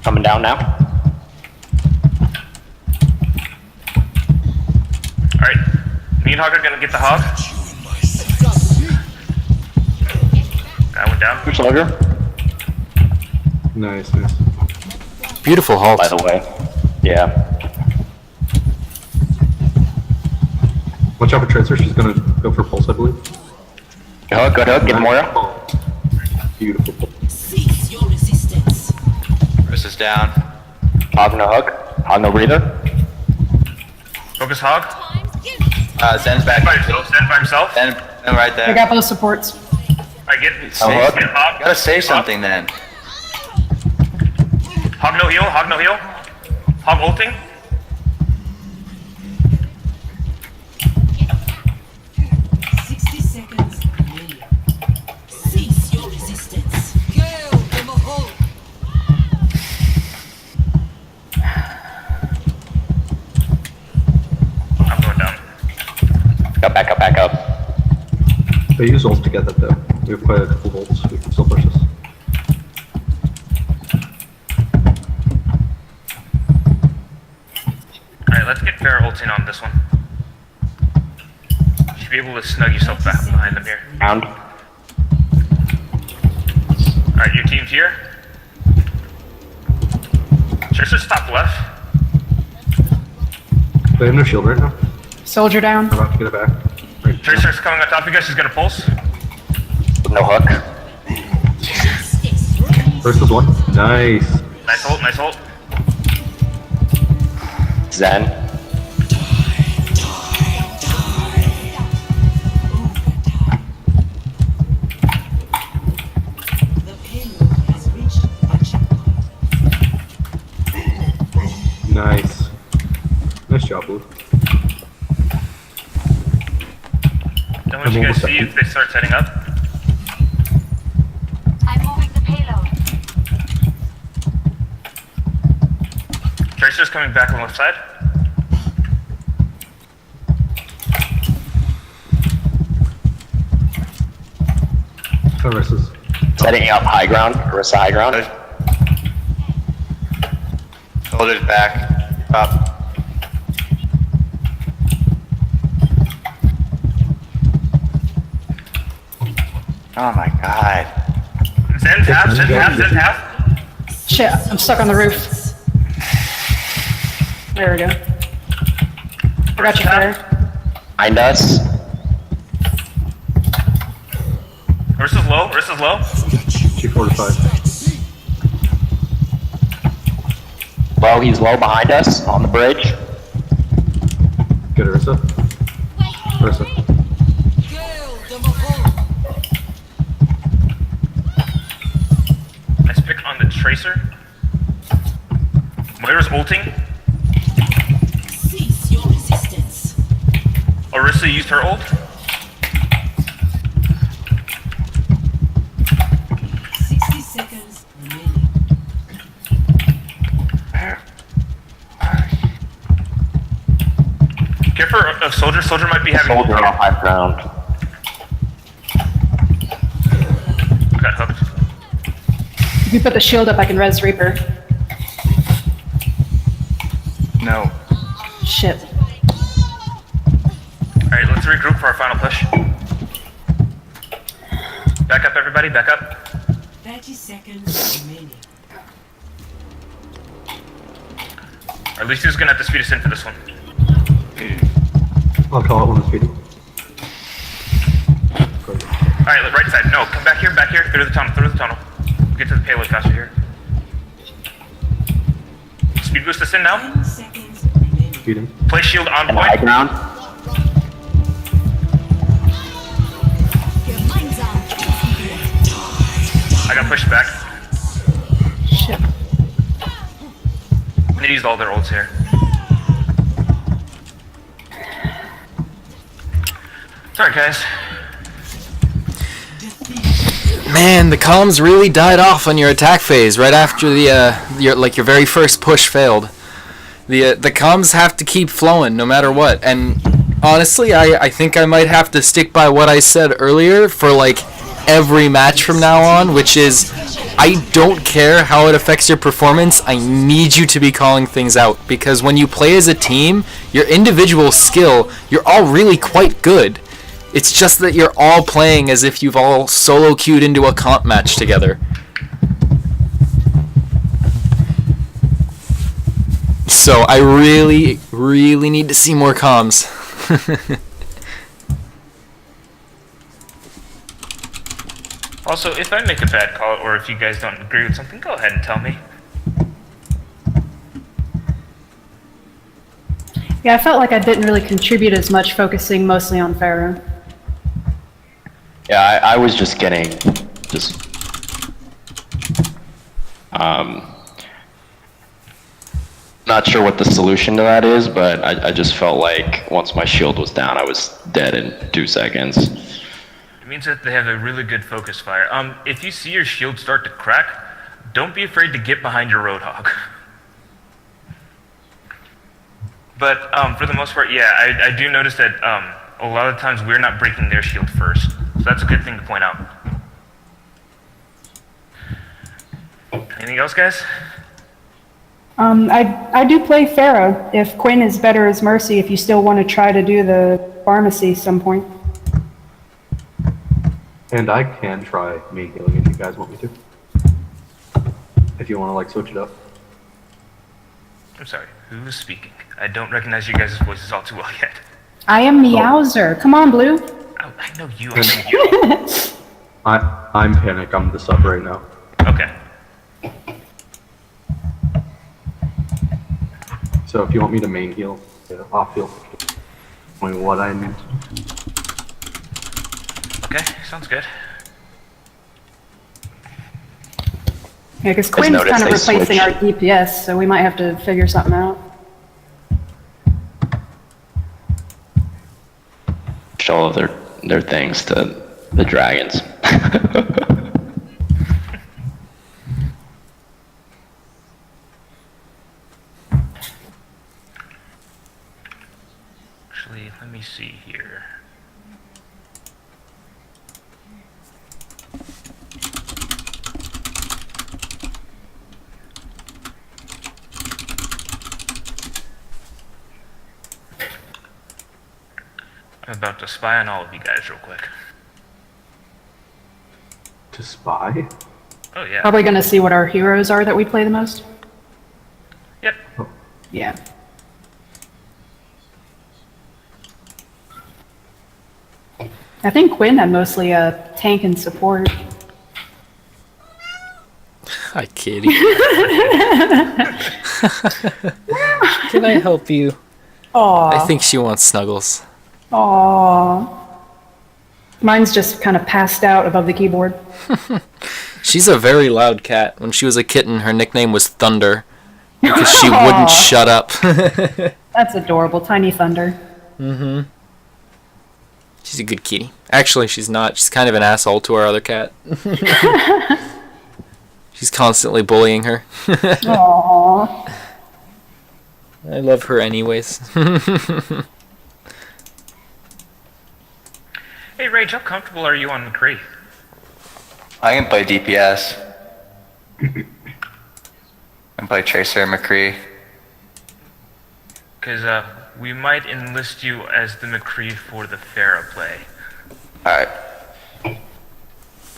Coming down now. Alright. Me and Hog are gonna get the Hog. That went down. Push Logger, Nice, nice. Beautiful halt. by the way. Yeah. Watch out for Tracer, she's gonna go for pulse, I believe. Good hook, good hook, get Moira. Oh, beautiful. Cease your resistance. Wrist is down. Hog no hook. Hog no breather. Focus Hog. Zen's back. By himself. Zen by himself. Zen right I there. got both supports. I get hook. get Hog. Gotta say something then. Hog no heal. Hog no heal. Hog ulting. Cease your resistance. I'm going down. Back up, back up. They use ults together though. We have quite a couple of ults, we can still push this. Alright, let's get Pharah ulting on this one. Should be able to snug yourself back behind them here. Round. Alright, your team's here. Tracer's top left. They have no shield right now. Soldier down. I'm about to get it back. Right. Tracer's coming on top of you guys, she's gonna pulse. With no hook. First is one. Nice. Nice ult, nice ult. Zen. The payload has reached a checkpoint. Nice. Nice job, Blue. Don't want you guys see if they start setting up. I'm moving the payload. Tracer's coming back on the left side. Orisa's. Setting up high ground. Orisa high ground. Soldier's back. Up. Oh my god. Zen's half, Zen's half, Zen's half. Shit, I'm stuck on the roof. There we go. I got you, Fire. Behind us. Orisa's low, Orisa's low. G45. Low, he's low behind us on the bridge. Get Orisa. Orisa. Nice pick on the Tracer. Moira's ulting. Cease your resistance. Orisa used her ult. 60 seconds remaining. Careful of Soldier, Soldier might be having Soldier off high ground. I got hooked. If you put the shield up, I can res Reaper. No. Shit. Alright, let's regroup for our final push. Back up, everybody, back up. 30 seconds remaining. Or Lucy's gonna have to speed us into this one. I'll call it when it's feeding. Alright, right side. No, come back here, through the tunnel. Get to the payload faster here. Speed boost us in now. 10 seconds remaining. Feeding. Place shield on And high point. ground. I got pushed back. Shit. They used all their ults here. Sorry, guys. Man, the comms really died off on your attack phase right after the your very first push failed. The comms have to keep flowing no matter what. And honestly, I think I might have to stick by what I said earlier for like every match from now on, which is I don't care how it affects your performance. I need you to be calling things out, because when you play as a team, your individual skill, you're all really quite good. It's just that you're all playing as if you've all solo queued into a comp match together. So I really, really need to see more comms. Also, if I make a bad call, or if you guys don't agree with something, go ahead and tell me. Yeah, I felt like I didn't really contribute as much, focusing mostly on Pharaoh. Yeah, I was just getting, not sure what the solution to that is, but I just felt like once my shield was down, I was dead in 2 seconds. It means that they have a really good focus fire. If you see your shield start to crack, don't be afraid to get behind your Roadhog. But for the most part, yeah, I do notice that a lot of times we're not breaking their shield first. So that's a good thing to point out. Anything else, guys? I do play Pharaoh. If Quinn is better as Mercy, if you still want to try to do the pharmacy some point. And I can try main healing if you guys want me to. If you want to like switch it up. I'm sorry, who is speaking? I don't recognize you guys' voices all too well yet. I am Meowser. Come on, Blue. Oh, I know you, I know you. I'm Panic, I'm the sub right now. Okay. So if you want me to main heal, yeah, off heal. Only what I need. Okay, sounds good. Yeah, because Quinn's noticed kind of they replacing our switched. DPS, so we might have to figure something out. Show all of their things to the dragons. Actually, let me see here. I'm about to spy on all of you guys real quick. To spy? Oh yeah. Probably gonna see what our heroes are that we play the most. Yep. Yeah. I think Quinn had mostly a tank and support. Hi, kitty. Can I help you? Aww. I think she wants snuggles. Aww. Mine's just kind of passed out above the keyboard. She's a very loud cat. When she was a kitten, her nickname was Thunder because she wouldn't Aw. shut up. That's adorable. Tiny Thunder. She's a good kitty. Actually, she's not. She's kind of an asshole to our other cat. She's constantly bullying her. Aww. I love her anyways. Hey Rage, how comfortable are you on McCree? I can play DPS. I can play Tracer, McCree. Because we might enlist you as the McCree for the Pharah play. Alright.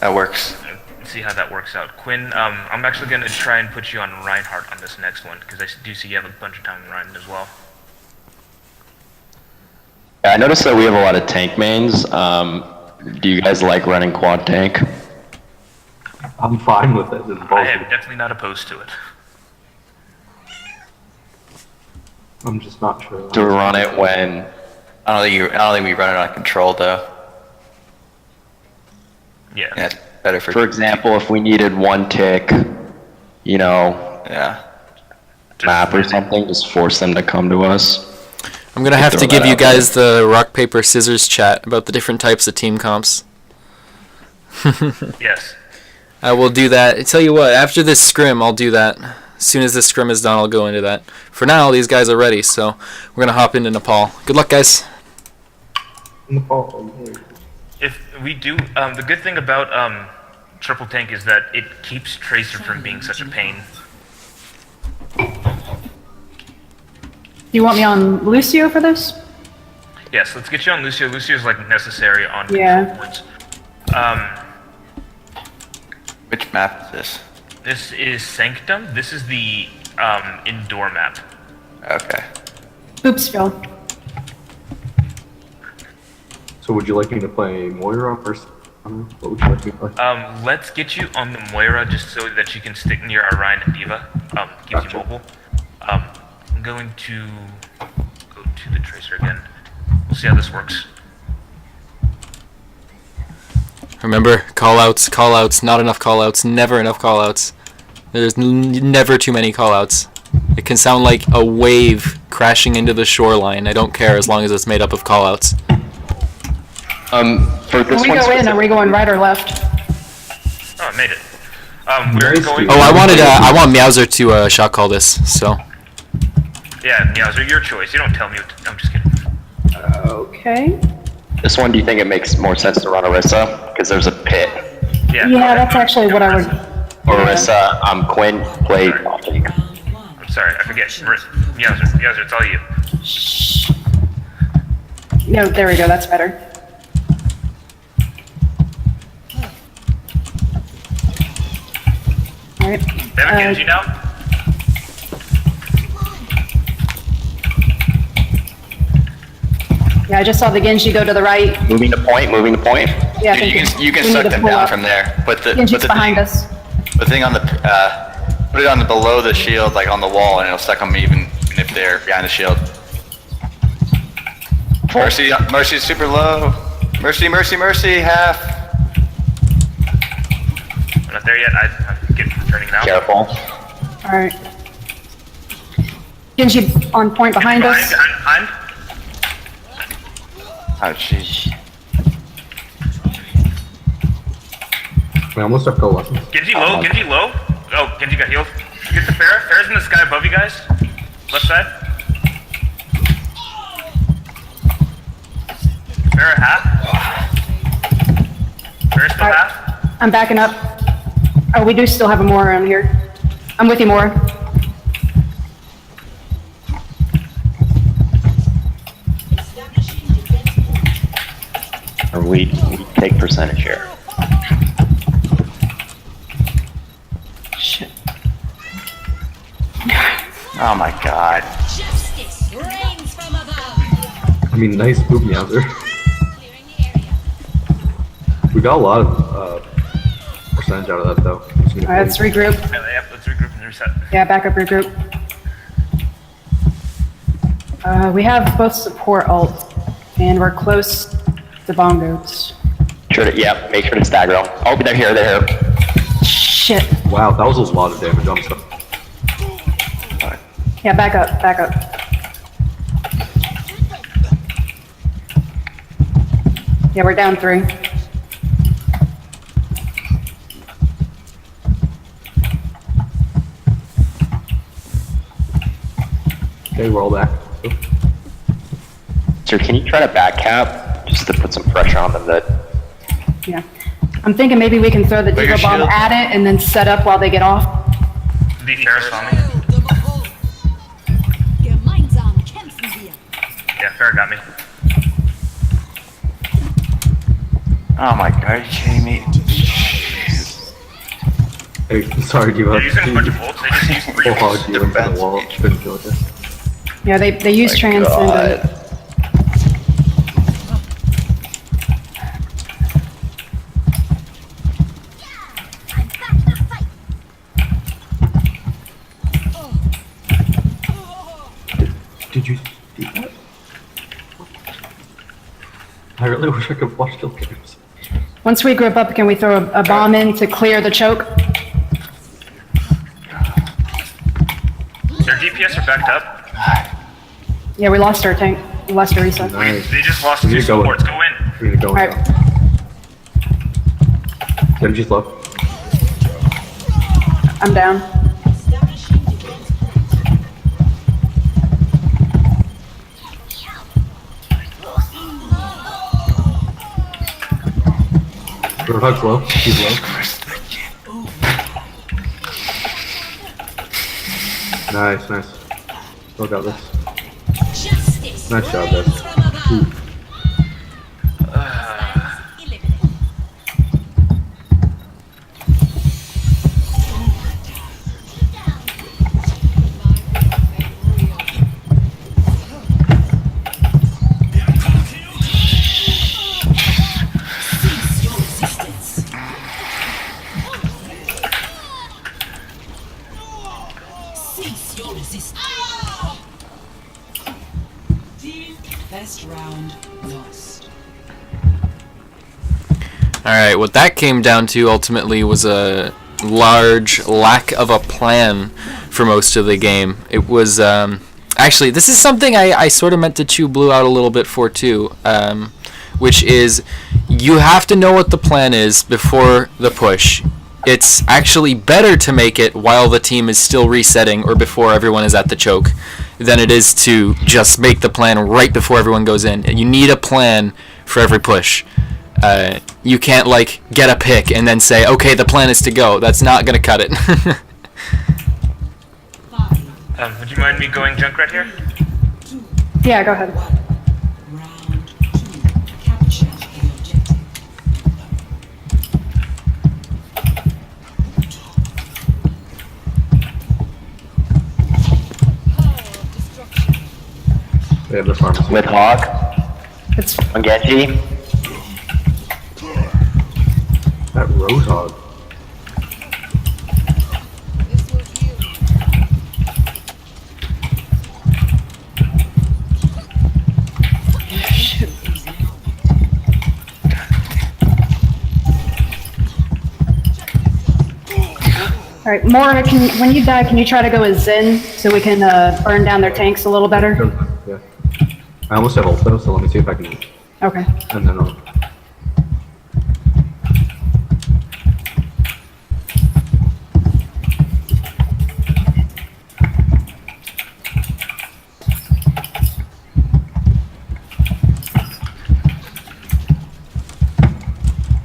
That works. See how that works out. Quinn, I'm actually going to try and put you on Reinhardt on this next one, because I do see you have a bunch of time in Reinhardt as well. Yeah, I noticed that we have a lot of tank mains. Do you guys like running quad tank? I'm fine with it. It's I both. am definitely not opposed to it. I'm just not sure. To run it when I don't think we run it on control though. Yeah. Yeah, it's better for example, if we needed one tick, you know, Yeah. map or something, just force them to come to us. I'm gonna have to throw give that you out there. guys the rock paper scissors chat about the different types of team comps. Yes. I will do that. I tell you what, after this scrim, I'll do that. As soon as this scrim is done, I'll go into that. For now, these guys are ready, so we're gonna hop into Nepal. Good luck, guys. If we do, the good thing about triple tank is that it keeps Tracer from being such a pain. Do you want me on Lucio for this? Yes, let's get you on Lucio. Lucio's like necessary on Yeah. control points. Which map is this? This is Sanctum. This is the indoor map. Okay. Oops, Phil. So would you like me to play Moira or something? What would you like me to play? Let's get you on the Moira just so that you can stick near Orion and Diva. Keeps Gotcha. you mobile. I'm going to go to the Tracer again. We'll see how this works. Remember, callouts, not enough callouts, never enough callouts. There's never too many callouts. It can sound like a wave crashing into the shoreline. I don't care as long as it's made up of callouts. For this When we one go in, are we going right or left? Oh, I made it. We're Nice, going. dude. Oh, I want Meowser to shot call this, so. Yeah, Meowser, your choice. You don't tell me. I'm just kidding. Okay. This one, do you think it makes more sense to run Orisa? Because there's a pit. Yeah. Yeah, that's actually what I would... Orisa, Quinn played. I'm sorry, I forget. Meowser, it's all you. No, there we go, that's better. Alright. They have a Genji now? Yeah, I just saw the Genji go to the right. Moving to point, moving to point. Yeah, Dude, you can we need suck to them pull down up. from there. Put the Genji's behind thing, us. the thing on the put it on the below the shield, like on the wall, and it'll suck them even if they're behind the shield. Mercy's super low. Mercy, half. I'm not there yet. I'm turning now. Careful. Alright. Genji on point behind us. Behind. Oh jeez. We almost have coalescence. Genji low, Genji low. Oh, Genji got healed. Get the Pharah. Pharah's in the sky above you guys. Left side. Pharah half. Pharah's still half. I'm backing up. Oh, we do still have a Mora around here. I'm with you, Mora. Or we take percentage here. Shit. Oh my god. Justice reigns from above. I mean, nice boot me out there. Clearing the area. We got a lot of percentage out of that though. Just gonna Alright, let's regroup. Yeah, let's regroup and reset. Yeah, back up, regroup. We have both support ult, and we're close to bongos. Yeah, make sure to stagger them. Oh, they're here, Shit. Wow, that was a lot of damage on stuff. Yeah, back up, back up. Yeah, we're down 3. Okay, we're all back. Sir, can you try to back cap just to put some pressure on them that Yeah. I'm thinking maybe we can throw the Bigger Diva Bomb shield. at it and then set up while they get off. The Pharah saw me. Gemeinsam kämpfen wir. Yeah, Pharah got me. Oh my god, are you kidding me? Hey, sorry, do you They're have using a bunch of ults. They just used 3 full hog ults. you into the wall? Couldn't kill it. Yeah, they use Transcendent. God. Did you see that? I really wish I could watch kill cams. Once we group up, can we throw a bomb in to clear the choke? Their DPS are backed up. Yeah, we lost our tank. We lost our reset. Nice. They just lost We 2 need to go in. supports. Go in. We need to go in Alright. now. Genji's low. I'm down. Establishing defense point. Roadhog's low. He's low. Nice, nice. Still got this. Justice Nice job, reigns guys. from above. Eliminate. Cease your resistance. Cease your resistance. Best round lost. Alright, what that came down to ultimately was a large lack of a plan for most of the game. It was, actually, this is something I sort of meant to chew Blue out a little bit for too, which is you have to know what the plan is before the push. It's actually better to make it while the team is still resetting or before everyone is at the choke than it is to just make the plan right before everyone goes in. You need a plan for every push. You can't like get a pick and then say, okay, the plan is to go. That's not gonna cut it. Would you mind me going Junkrat here? Yeah, go ahead. Round 2. Capture the objective. They have the pharmacy. With Hog. It's On Genji. That Roadhog. all right. Mora, when you die, can you try to go with Zen so we can burn down their tanks a little better? Yeah. I almost have ult though, so let me see if I can. Okay. And then I'll.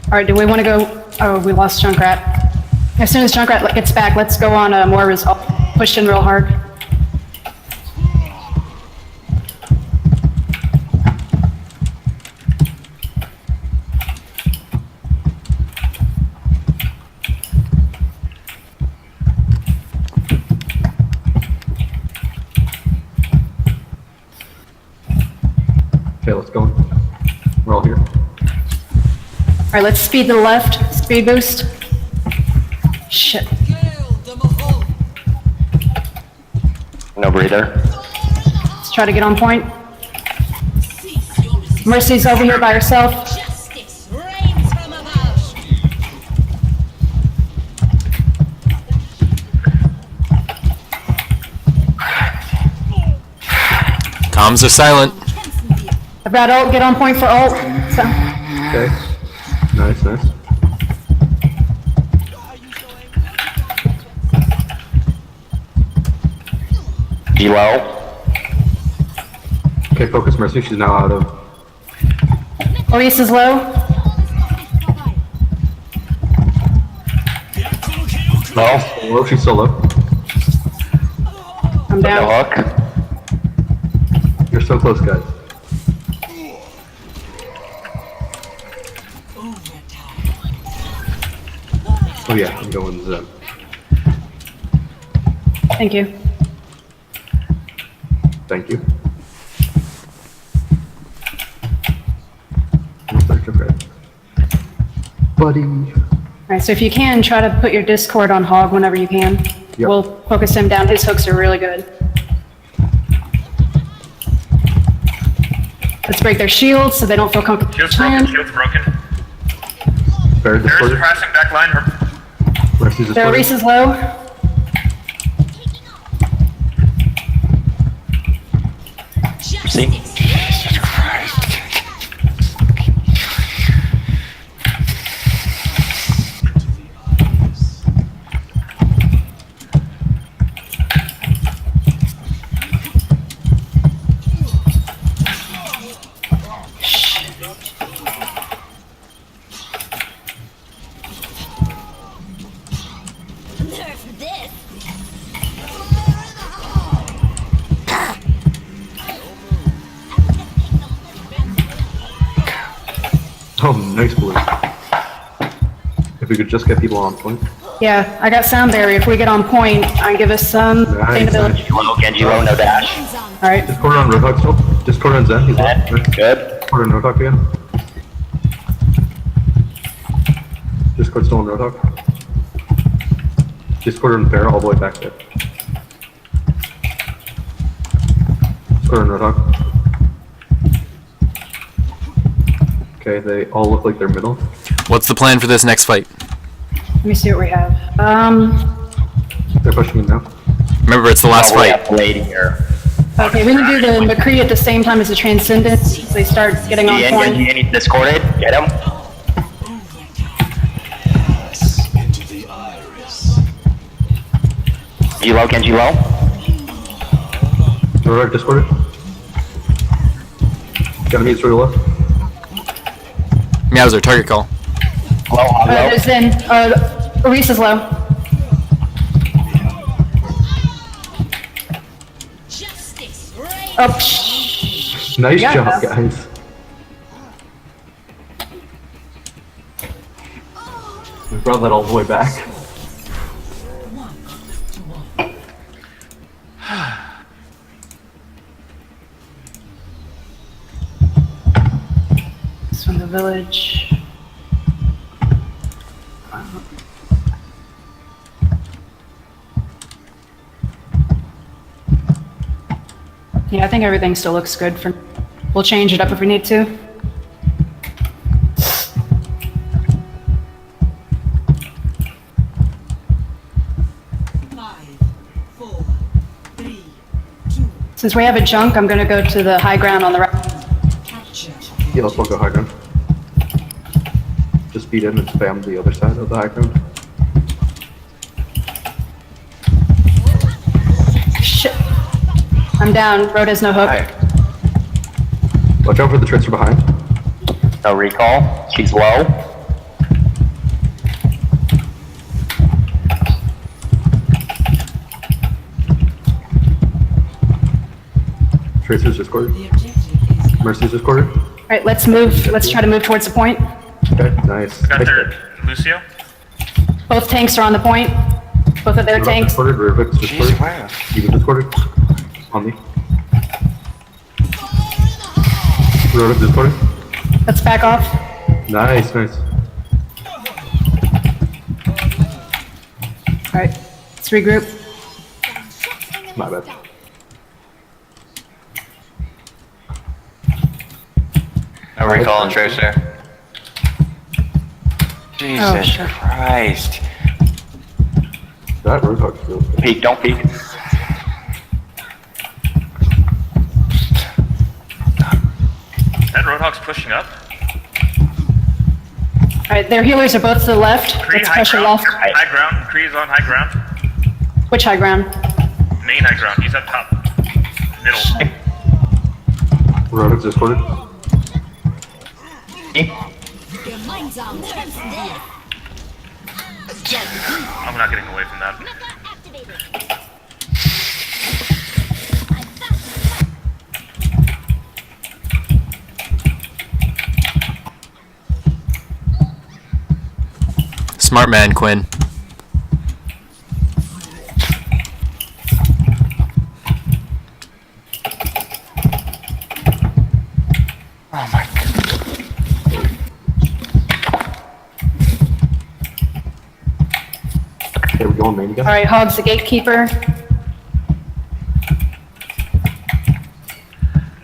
All right. Do we want to go? Oh, we lost Junkrat. As soon as Junkrat gets back, let's go on Mora's ult. Push in real hard. Okay, let's go. We're all here. All right. Let's speed to the left. Speed boost. Shit. No breather. Let's try to get on point. Mercy's over here by herself. Justice reigns from above. Comms are silent. I've got ult. Get on point for ult. So, Okay. Nice, nice. G-Low. Okay, focus Mercy. She's now out of. Maurice is low. Low. Oh, she's still low. I'm No down. hook. You're so close, guys. Oh yeah, I'm going Zen. Thank you. Thank you. Where's that Junkrat? Buddy. All right, so if you can, try to put your Discord on Hog whenever you can. Yep. We'll focus him down. His hooks are really good. Let's break their shields so they don't feel comfortable. Shield's broken. Shield's broken. Fair There's discord. harassing back line. Mercy's So discord. Reese is low. See? Jesus Christ. Nerf this. Oh, nice blue. If we could just get people on point. Yeah, I got sound barrier. If we get on point, I give us some Nice, sustainability. Low, Genji low, no dash. All right. Discord on Roadhog still. Discord on Zen. He's low. Zen, Nice. good. Discord on Roadhog again. Discord still on Roadhog. Discord on Fair all the way back there. Discord on Roadhog. Okay, they all look like they're middle. What's the plan for this next fight? Let me see what we have. They're pushing in now. Remember, it's the last Oh, we fight. have Blade here. Okay, we can do the McCree at the same time as the Transcendence. So they start getting on Genji, point. Genji, discorded. Get him. G-Low, Genji low. Roadhog discorded. Enemy is really low. Meowser, target call. Low, hog low. There's Zen. Reese is low. Justice reigns. Oh, shh. Nice Yeah, job, that's- guys. We brought that all the way back. village. Yeah, I think everything still looks good for, we'll change it up if we need to. Five, four, three, two, Since we have a junk, I'm gonna go to the high ground on the right. capture. Yeah, let's all go high ground. Just speed in and spam the other side of the high ground. Shit. I'm down. Road has no hook. Alright. Watch out for the tracer behind. No recall. She's low. Tracer's discorded. The objective is Mercy's discorded. All right, let's move. Let's try to move towards the point. Okay, nice. Got Nice their pick. Lucio. Both tanks are on the point. Both of their Rudolph's tanks. discorded. Rubik's Jeez, discorded. wow. Even discorded. On me. Rudolph's discorded. Let's back off. Nice, nice. All right, let's regroup. My bad. No recall and tracer. Jesus shit. Christ. That Roadhog's real good. Peek, don't peek. That Roadhog's pushing up. All right, their healers are both to the left. Kree Let's high pressure ground. left. High ground. Kree's on high ground. Which high ground? Main high ground. He's up top. Middle. Roadhog's discorded. I'm not getting away from that. Smart man, Quinn. Oh my god. Okay, we're going main again. All right, Hog's the gatekeeper.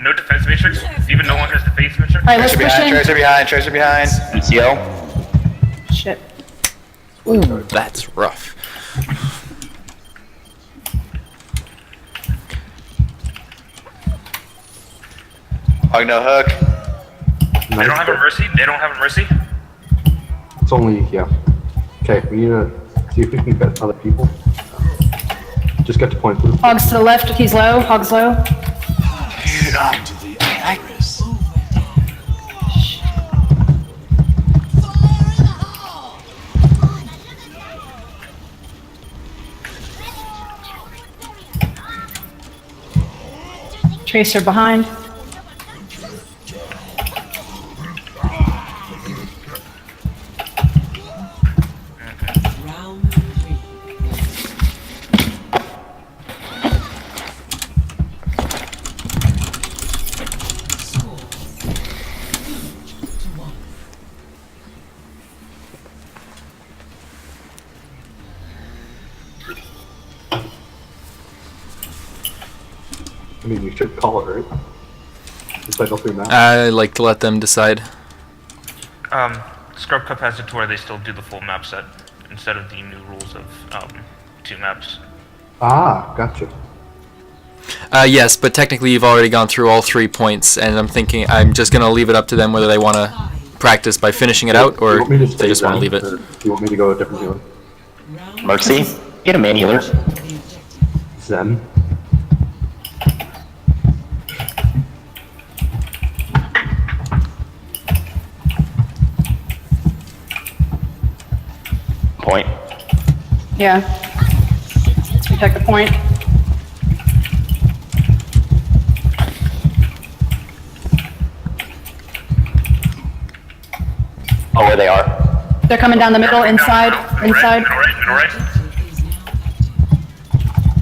No defense matrix. Even no one has defense matrix. All right, let's Tracer push behind, in. tracer behind, tracer behind. ECO. Shit. Ooh, that's rough. Hog no hook. They don't have a mercy. They don't have a mercy. It's only, yeah. Okay, we need to see if we can get other people. Just get to point blue. Hog's to the left. He's low. Hog's low. Dude, Tracer behind. Round three. Score 2-1. I mean, we should call it, right? Just like all three maps. I like to let them decide. Scrub Cup has it to where they still do the full map set instead of the new rules of 2 maps. Ah, gotcha. Yes, but technically you've already gone through all 3 points, and I'm thinking I'm just gonna leave it up to them whether they want to practice by finishing it out Do you or want me to if they stay just want to Zen, leave it. or Do you want me to go a different healer? Round Mercy. Get a man healer. the objective. Zen? Point. Yeah. Let's protect the point. Oh, where they are. They're coming down the middle, inside, inside. Middle right, middle right. Objective is now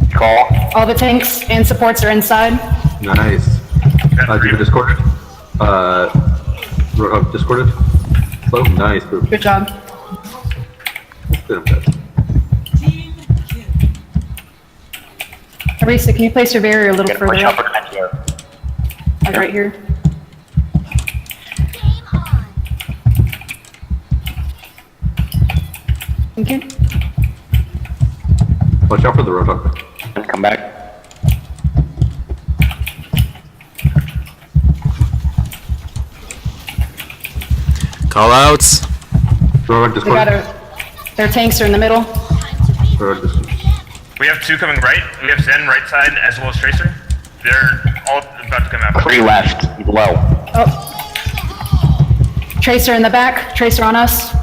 active. Call. All the tanks and supports are inside. Nice. Got Do you three. have a Discord? Roadhog discorded. Slow, nice. Boop. Good job. Good, I'm dead. Team kill. Arisa, can you place your barrier a little Gonna further push up? up again here. Like right here. Okay. Watch out for the Roadhog. And come back. Call outs. Roadhog They got discorded. their tanks are in the middle. Roadhog discorded. We have 2 coming right. We have Zen right side as well as Tracer. They're all about to come out. 3 left, below. Oh. Tracer in the back. Tracer on us.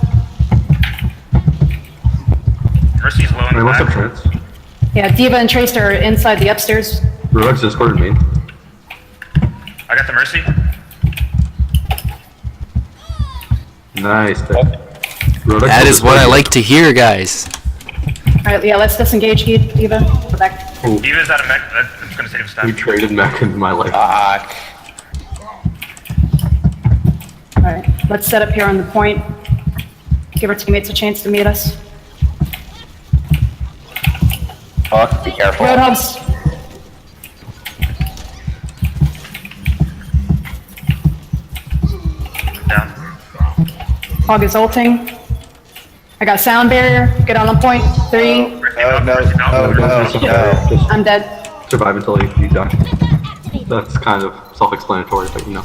Mercy's low in Wait, the what's up, back. Trance? Yeah, Diva and Tracer are inside the upstairs. Roadhog's discorded main. I got the Mercy. Nice. Roadhog's That is what I discorded. like to hear, guys. Alright, yeah, let's disengage Diva. Go back. Oh, Diva's out of mech. That's gonna save us we time. traded mech into my life. Fuck. Alright, let's set up here on the point. Give our teammates a chance to meet us. Fuck, be careful. Roadhogs. Down. Hog is ulting. I got sound barrier. Get on the point. 3. Mercy No, up, no, Mercy down. no, no. Just I'm dead. survive until you die. That's kind of self-explanatory, but you know.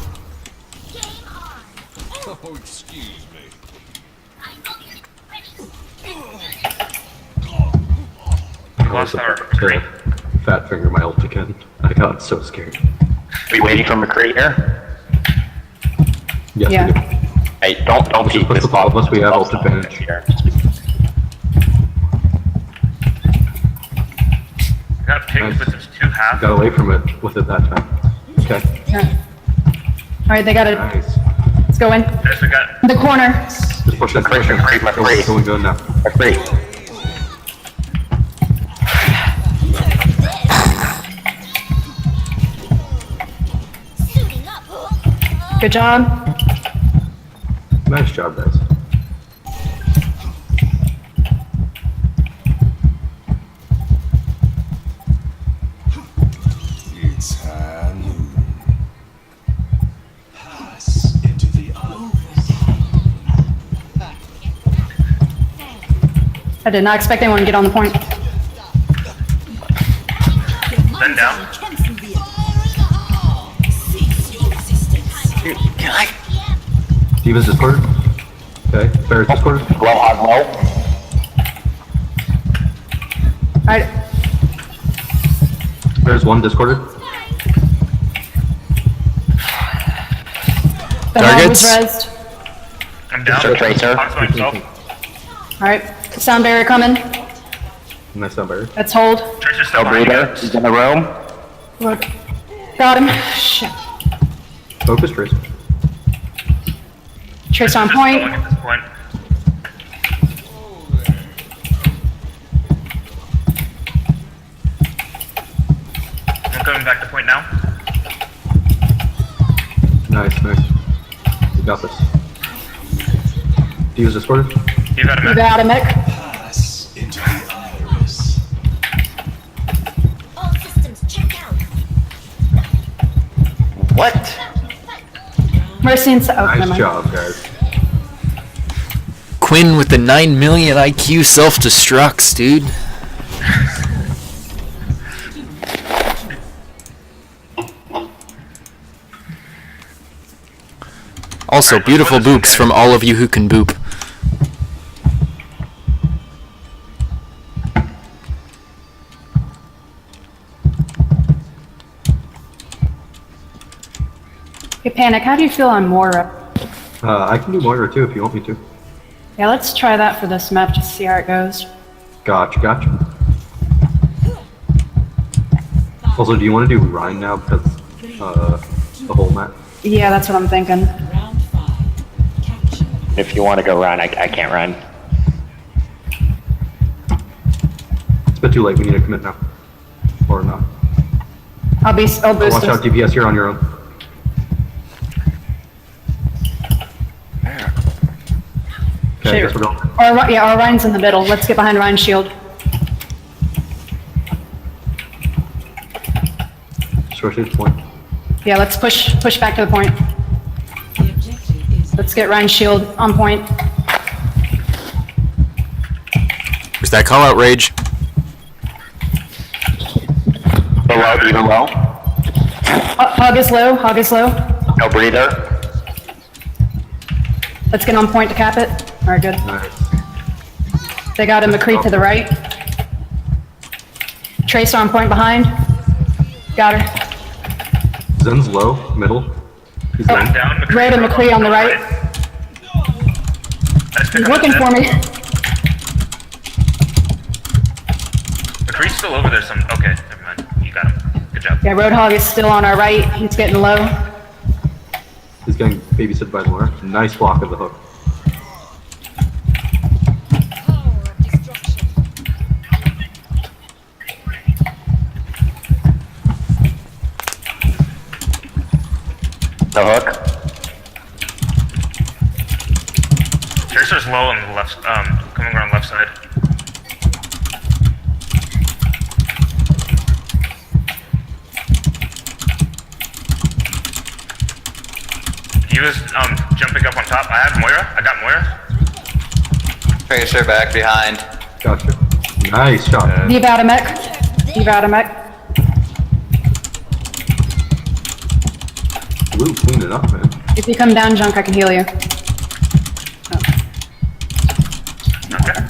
We I was lost our about to fat finger my ult again. I got so scared. Are you waiting for McCree here? Yes, Yeah. we do. Hey, don't peek put this the ball, unless we have ult advantage. Here. Got picked, but there's 2 half. Got away from it with it that time. Okay, Alright, they got it. nice. Let's go in. Yes, we got. The corner. Just push it. McCree. Going good now. McCree. Good job. Nice job, guys. It's high noon. Pass into the iris. I did not expect anyone to get on the point. Zen down. Diva's discorded. Okay, Bear's discorded. Low, hog low. Alright, Bear's 1 discorded. the hog was Targets? rezzed. I'm down. Tracer. Hog's by himself. Alright, sound barrier coming. Nice down, Bear. Let's hold. Tracer's still No behind breather. you. He's in the room. Look. Got him. Shit. Focus, Trace. Trace on Just point. going at this point. I'm coming back to point now. Nice, nice. We got this. Diva's discorded. You've got a Diva mech. out of mech. Pass into the iris. All systems check out. What? Mercy and... Oh, never Nice mind. job, guys. Quinn with the 9 million IQ self-destructs, dude. Also, beautiful boops from all of you who can boop. Hey, Panic, how do you feel on Moira? I can do Moira too if you want me to. Yeah, let's try that for this map, just see how it goes. Gotcha, gotcha. Also, do you want to do Rhine now because the whole map? Yeah, that's what I'm thinking. Round 5. Capture. If you want to go run, I can't run. It's a bit too late. We need to commit now, or not. I'll boost Watch us. out, DPS here on your own. Okay, I guess we're going. Or Ryan's in the middle. Let's get behind Ryan's shield. Just rotate to point. Yeah, let's push back to the point. The objective is Let's get Ryan's shield on point. Where's that call out, Rage? Below, even low. Hog is low. Hog is low. No breather. Let's get on point to cap it. All right, good. Nice. They got a McCree to the right. Tracer on point behind. Got her. Zen's low, middle. He's I'm down. down. Road and McCree on the right. Nice pick He's on looking Zen. for me. McCree's still over there. Okay, never mind. You got him. Good job. Yeah, Roadhog is still on our right. He's getting low. He's getting babysit by Laura. Nice block of the hook. The hook. Tracer's low on the left, coming around left side. He was, jumping up on top. I have Moira. I got Moira. Tracer back behind. Gotcha. Nice shot. Diva out of mech. Diva out of mech. Blue cleaned it up, man. If you come down, Junk, I can heal you. Okay.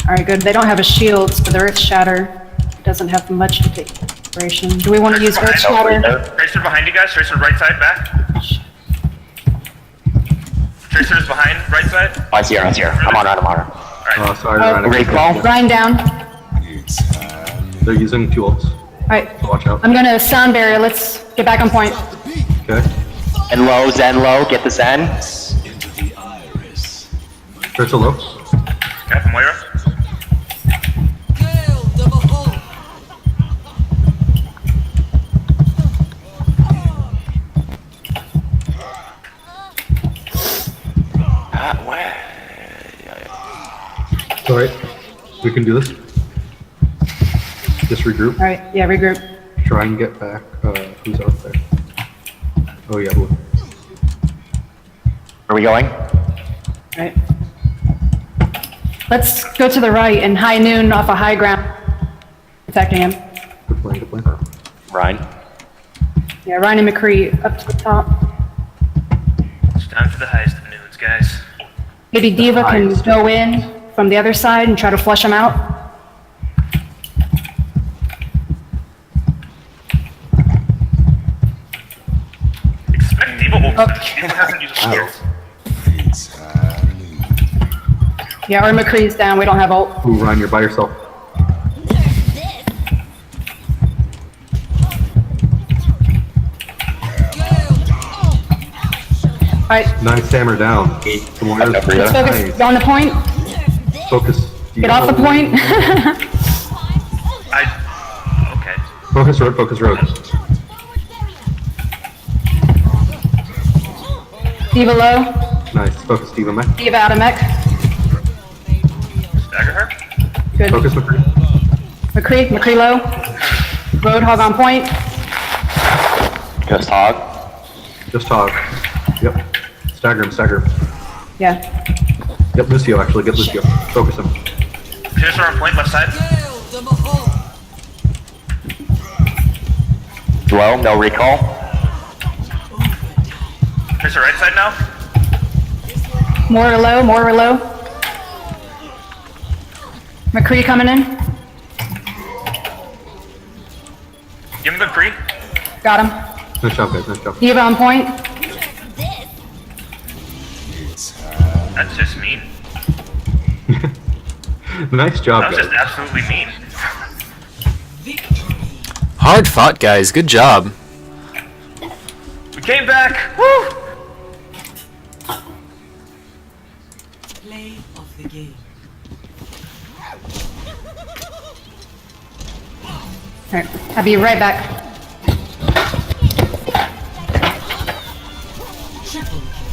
All right, good. They don't have a shield, but the Earth Shatter doesn't have much to take inspiration. Do we want to use Earth Shatter? Tracer behind you guys. Tracer right side back. Tracer's behind right side. Oh, I see her, I see her. I'm on her, I'm on her. Alright. Sorry, Ryan. Recall. Ryan down. It's time. They're using two ults. All right, Watch out. I'm gonna sound barrier. Let's get back on point. Okay. And low, Zen low, get the Zen. Into the iris. There's a low. Got Moira. It's alright. We can do this. Just regroup. All right, yeah, regroup. Try and get back. Who's out there? Oh yeah, blue. Are we going? All right. Let's go to the right and high noon off a high ground. Protecting him. Good plan, good plan. Ryan. Yeah, Ryan and McCree up to the top. It's time for the highest of noons, guys. Maybe Diva can highest. go in from the other side and try to flush him out. Expect Diva ult. Diva hasn't used skills. It's time. Yeah, or McCree's down. We don't have ult. Ooh, Ryan, you're by yourself. All right, Nice hammer down. Come on, Let's let's focus on the point. Focus. Get off the point. Okay. Focus road, focus road. Diva low. Nice. Focus Diva mech. Diva out of mech. Stagger her. Good. Focus McCree. McCree low. Roadhog on point. Just hog. Just hog. Yep. Stagger him, stagger him. Yeah. Get Lucio, actually. Get Lucio. Focus him. Tracer on point left side. Low, no recall. Tracer right side now. More low, more low. McCree coming in. Give him the pre. Got him. Nice job, guys. Nice job. Diva on point. It's time. That's just mean. Nice job, That was just guys. absolutely mean. Hard fought, guys. Good job. We came back. Woo! play of the game. All right, I'll be right back. Triple kill.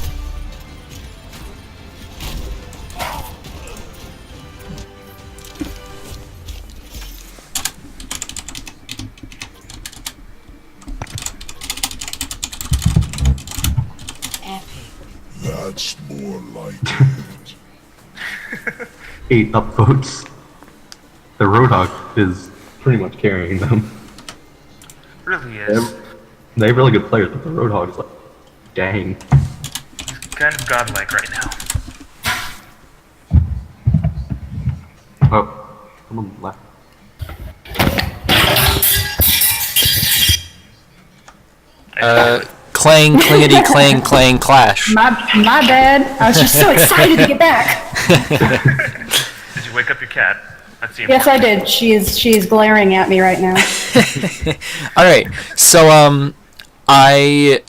more like 8 upvotes. The Roadhog is pretty much carrying them. Really is. They have really good players, but the Roadhog is like, dang. Kind of godlike right now. Oh, someone left. Clang, clingety, clang, clang, clash. My bad. I was just so excited to get back. Did you wake up your cat? Let's see. Yes, I did. She's glaring at me right now. All right, so I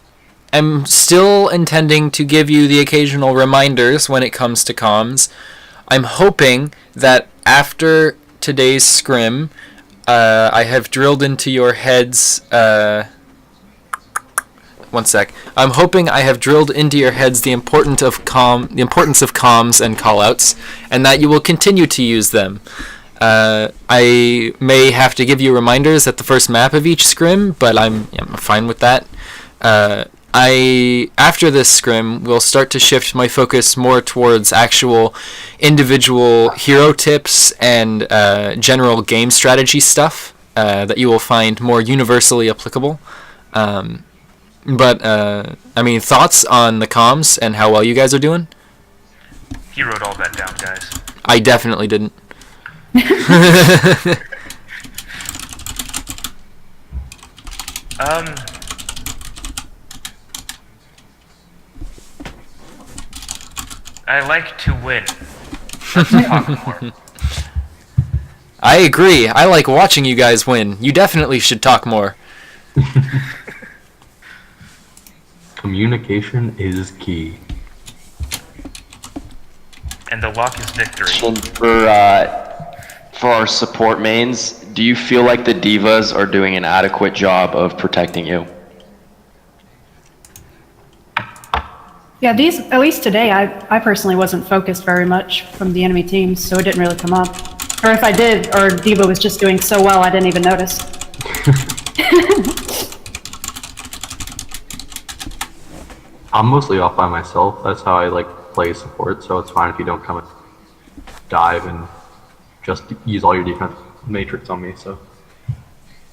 am still intending to give you the occasional reminders when it comes to comms. I'm hoping that after today's scrim, I have drilled into your heads. One sec. I'm hoping I have drilled into your heads the importance of comms and callouts, and that you will continue to use them. I may have to give you reminders at the first map of each scrim, but I'm fine with that. After this scrim, will start to shift my focus more towards actual individual hero tips and general game strategy stuff that you will find more universally applicable. But I mean, thoughts on the comms and how well you guys are doing? He wrote all that down, guys. I definitely didn't. I like to win. Let's talk more. I agree. I like watching you guys win. You definitely should talk more. Communication is key. And the lock is victory. For our support mains, do you feel like the divas are doing an adequate job of protecting you? Yeah, at least today, I personally wasn't focused very much from the enemy teams, so it didn't really come up. Or if I did, or Diva was just doing so well, I didn't even notice. I'm mostly off by myself. That's how I like play support, so it's fine if you don't come and dive and just use all your defense matrix on me, so.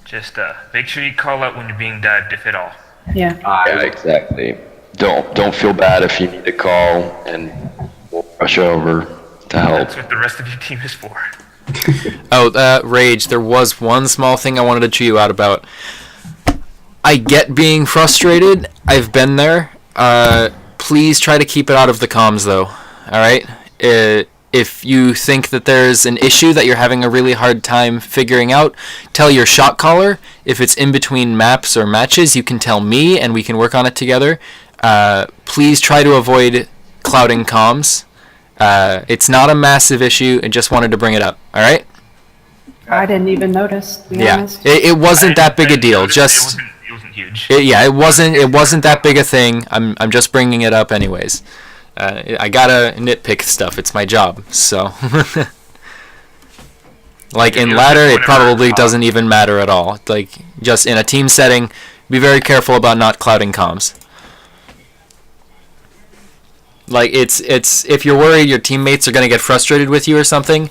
Just make sure you call out when you're being dived, if at all. Yeah. Yeah, exactly. Don't feel bad if you need to call, and we'll rush over to help. That's what the rest of your team is for. Oh, Rage, there was one small thing I wanted to chew you out about. I get being frustrated. I've been there. Please try to keep it out of the comms, though. Alright? If you think that there's an issue that you're having a really hard time figuring out, tell your shot caller. If it's in between maps or matches, you can tell me, and we can work on it together. Please try to avoid clouding comms. It's not a massive issue. I just wanted to bring it up. All right? I didn't even notice, to be Yeah, honest. it wasn't that big a deal. It wasn't huge. It wasn't that big a thing. I'm just bringing it up anyways. I gotta nitpick stuff. It's my job. So, like in ladder, it probably doesn't even matter at all. Like just in a team setting, be very careful about not clouding comms. Like it's if you're worried your teammates are gonna get frustrated with you or something,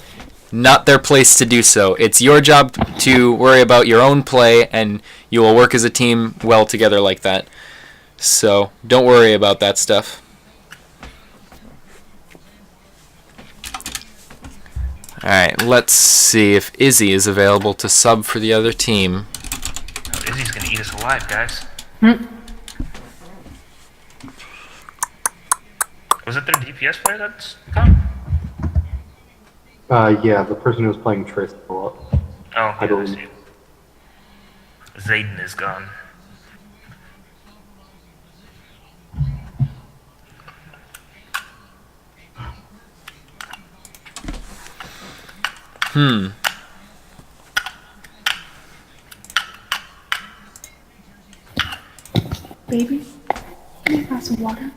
not their place to do so. It's your job to worry about your own play, and you will work as a team well together like that. So don't worry about that stuff. Alright, let's see if Izzy is available to sub for the other team. Oh, Izzy's gonna eat us alive, guys. Was it their DPS player that's gone? Yeah, the person who was playing Trace a lot. Oh, yeah, I believe. see. Zayden is gone. Baby, can you have some water?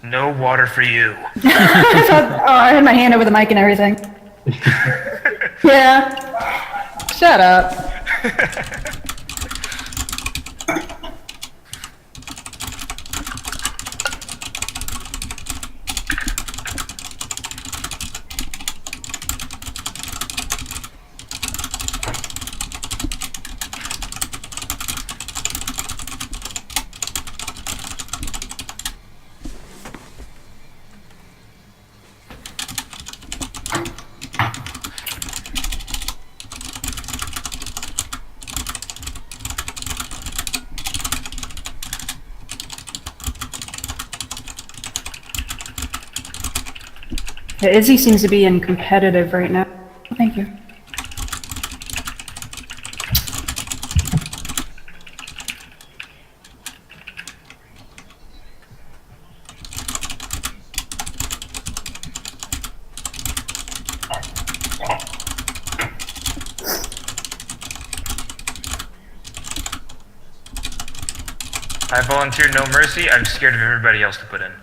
No water for you. I had my hand over the mic and everything. Yeah. Shut up. Yeah, Izzy seems to be in competitive right now. Thank you. I volunteer no mercy. I'm scared of everybody else to put in.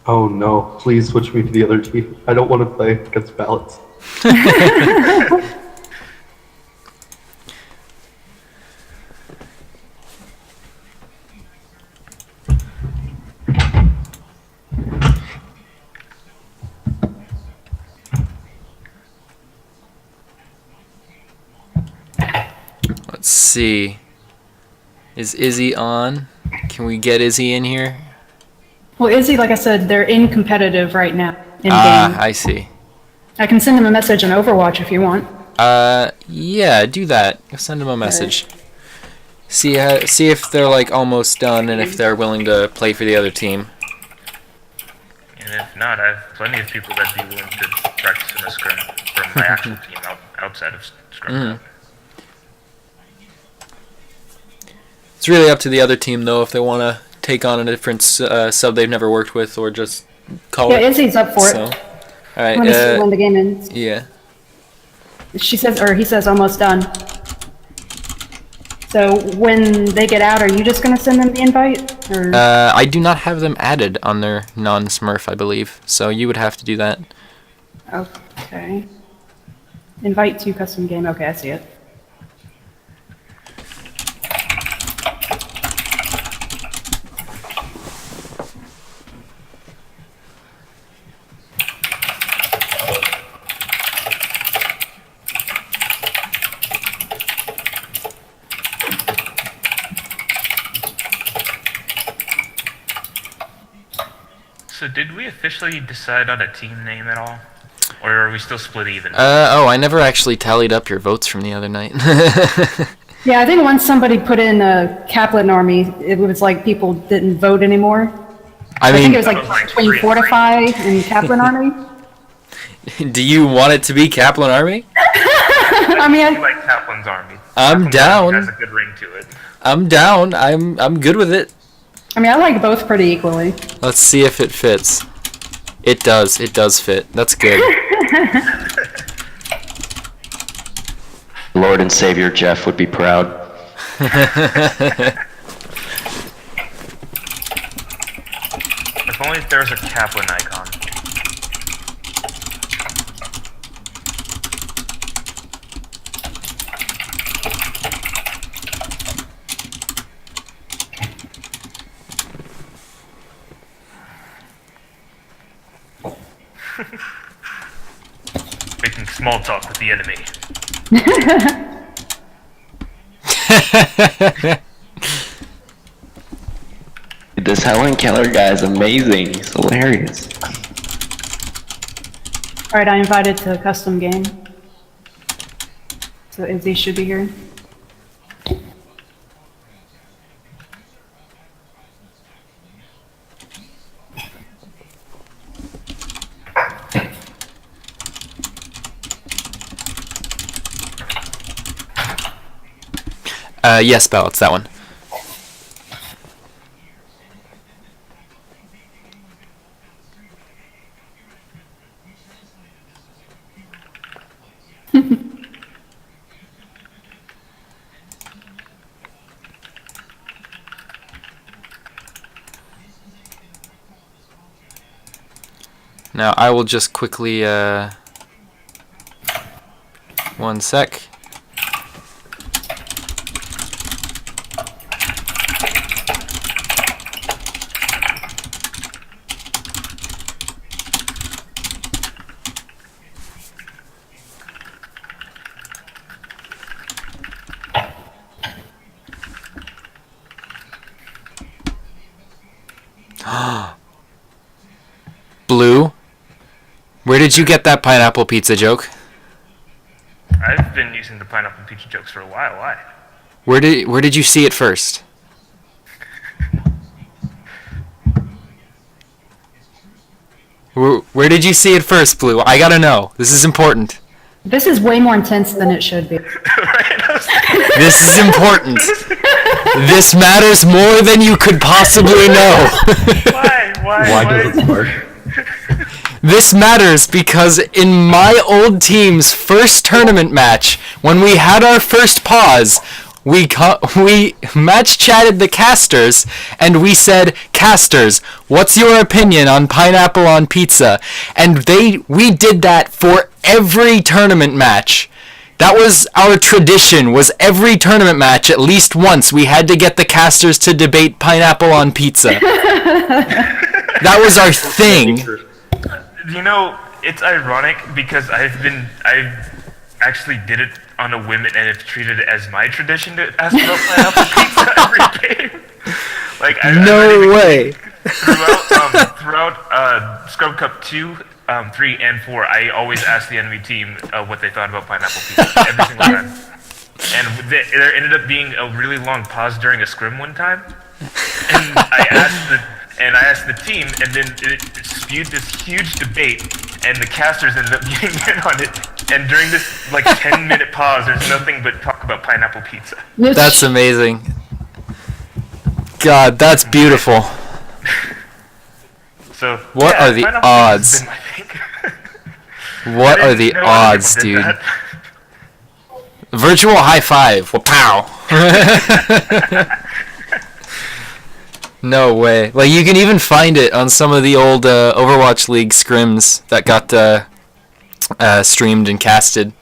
Oh no, please switch me to the other team. I don't want to play against ballots. Let's see. Is Izzy on? Can we get Izzy in here? Well, Izzy, like I said, they're in competitive right now, in Ah, game. I see. I can send them a message on Overwatch if you want. Yeah, do that. Send them a message. See if they're like almost done and if they're willing to play for the other team. And if not, I have plenty of people that'd be willing to practice in a scrim from my actual team outside of scrim. It's really up to the other team though if they want to take on a different sub they've never worked with or just call Yeah, it. Izzy's up for it. So, all right. Let me see when the game ends. Yeah. She says, or he says, almost done. So when they get out, are you just gonna send them the invite? Or? I do not have them added on their non-Smurf, I believe. So you would have to do that. Okay. Invite to custom game. Okay, I see it. So did we officially decide on a team name at all? Or are we still split even? Oh, I never actually tallied up your votes from the other night. Yeah, I think once somebody put in a Kaplan army, it was like people didn't vote anymore. I I think mean, it was like between Fortify and Kaplan army. do you want it to be Kaplan Army? I mean, I like Kaplan's army. I'm Kaplan's down. army has a good ring to it. I'm down. I'm good with it. I like both pretty equally. Let's see if it fits. It does. It does fit. That's good. Lord and Savior Jeff would be proud. If only there was a Kaplan icon. Making small talk with the enemy. This Helen Keller guy is amazing. He's hilarious. Alright, I invited to a custom game. So Izzy should be here. Yes, Belle, it's that one. Now I will just quickly, one sec. Blue, where did you get that pineapple pizza joke? I've been using the pineapple pizza jokes for a while. Why? Where did you see it first? Where did you see it first, Blue? I gotta know. This is important. This is way more intense than it should be. This is important. This matters more than you could possibly know. Why does it work? This matters because in my old team's first tournament match, when we had our first pause, we match chatted the casters, and we said, "Casters, what's your opinion on pineapple on pizza?" And we did that for every tournament match. That was our tradition, was every tournament match, at least once, we had to get the casters to debate pineapple on pizza. That was our thing. You know, it's ironic because I actually did it on a whim and have treated it as my tradition to ask about pineapple pizza every game. Like, No way. Throughout Scrub Cup 2, 3, and 4, I always asked the enemy team what they thought about pineapple pizza every single time. And there ended up being a really long pause during a scrim one time, and I asked the team, and then it spewed this huge debate, and the casters ended up getting in on it. And during this 10-minute pause, there's nothing but talk about pineapple pizza. That's amazing. God, that's beautiful. So What are the pineapple odds? pizza's been my thing. What I are didn't the know other odds, people did dude? that. Virtual high five. Well, pow. No way. Like, you can even find it on some of the old Overwatch League scrims that got streamed and casted.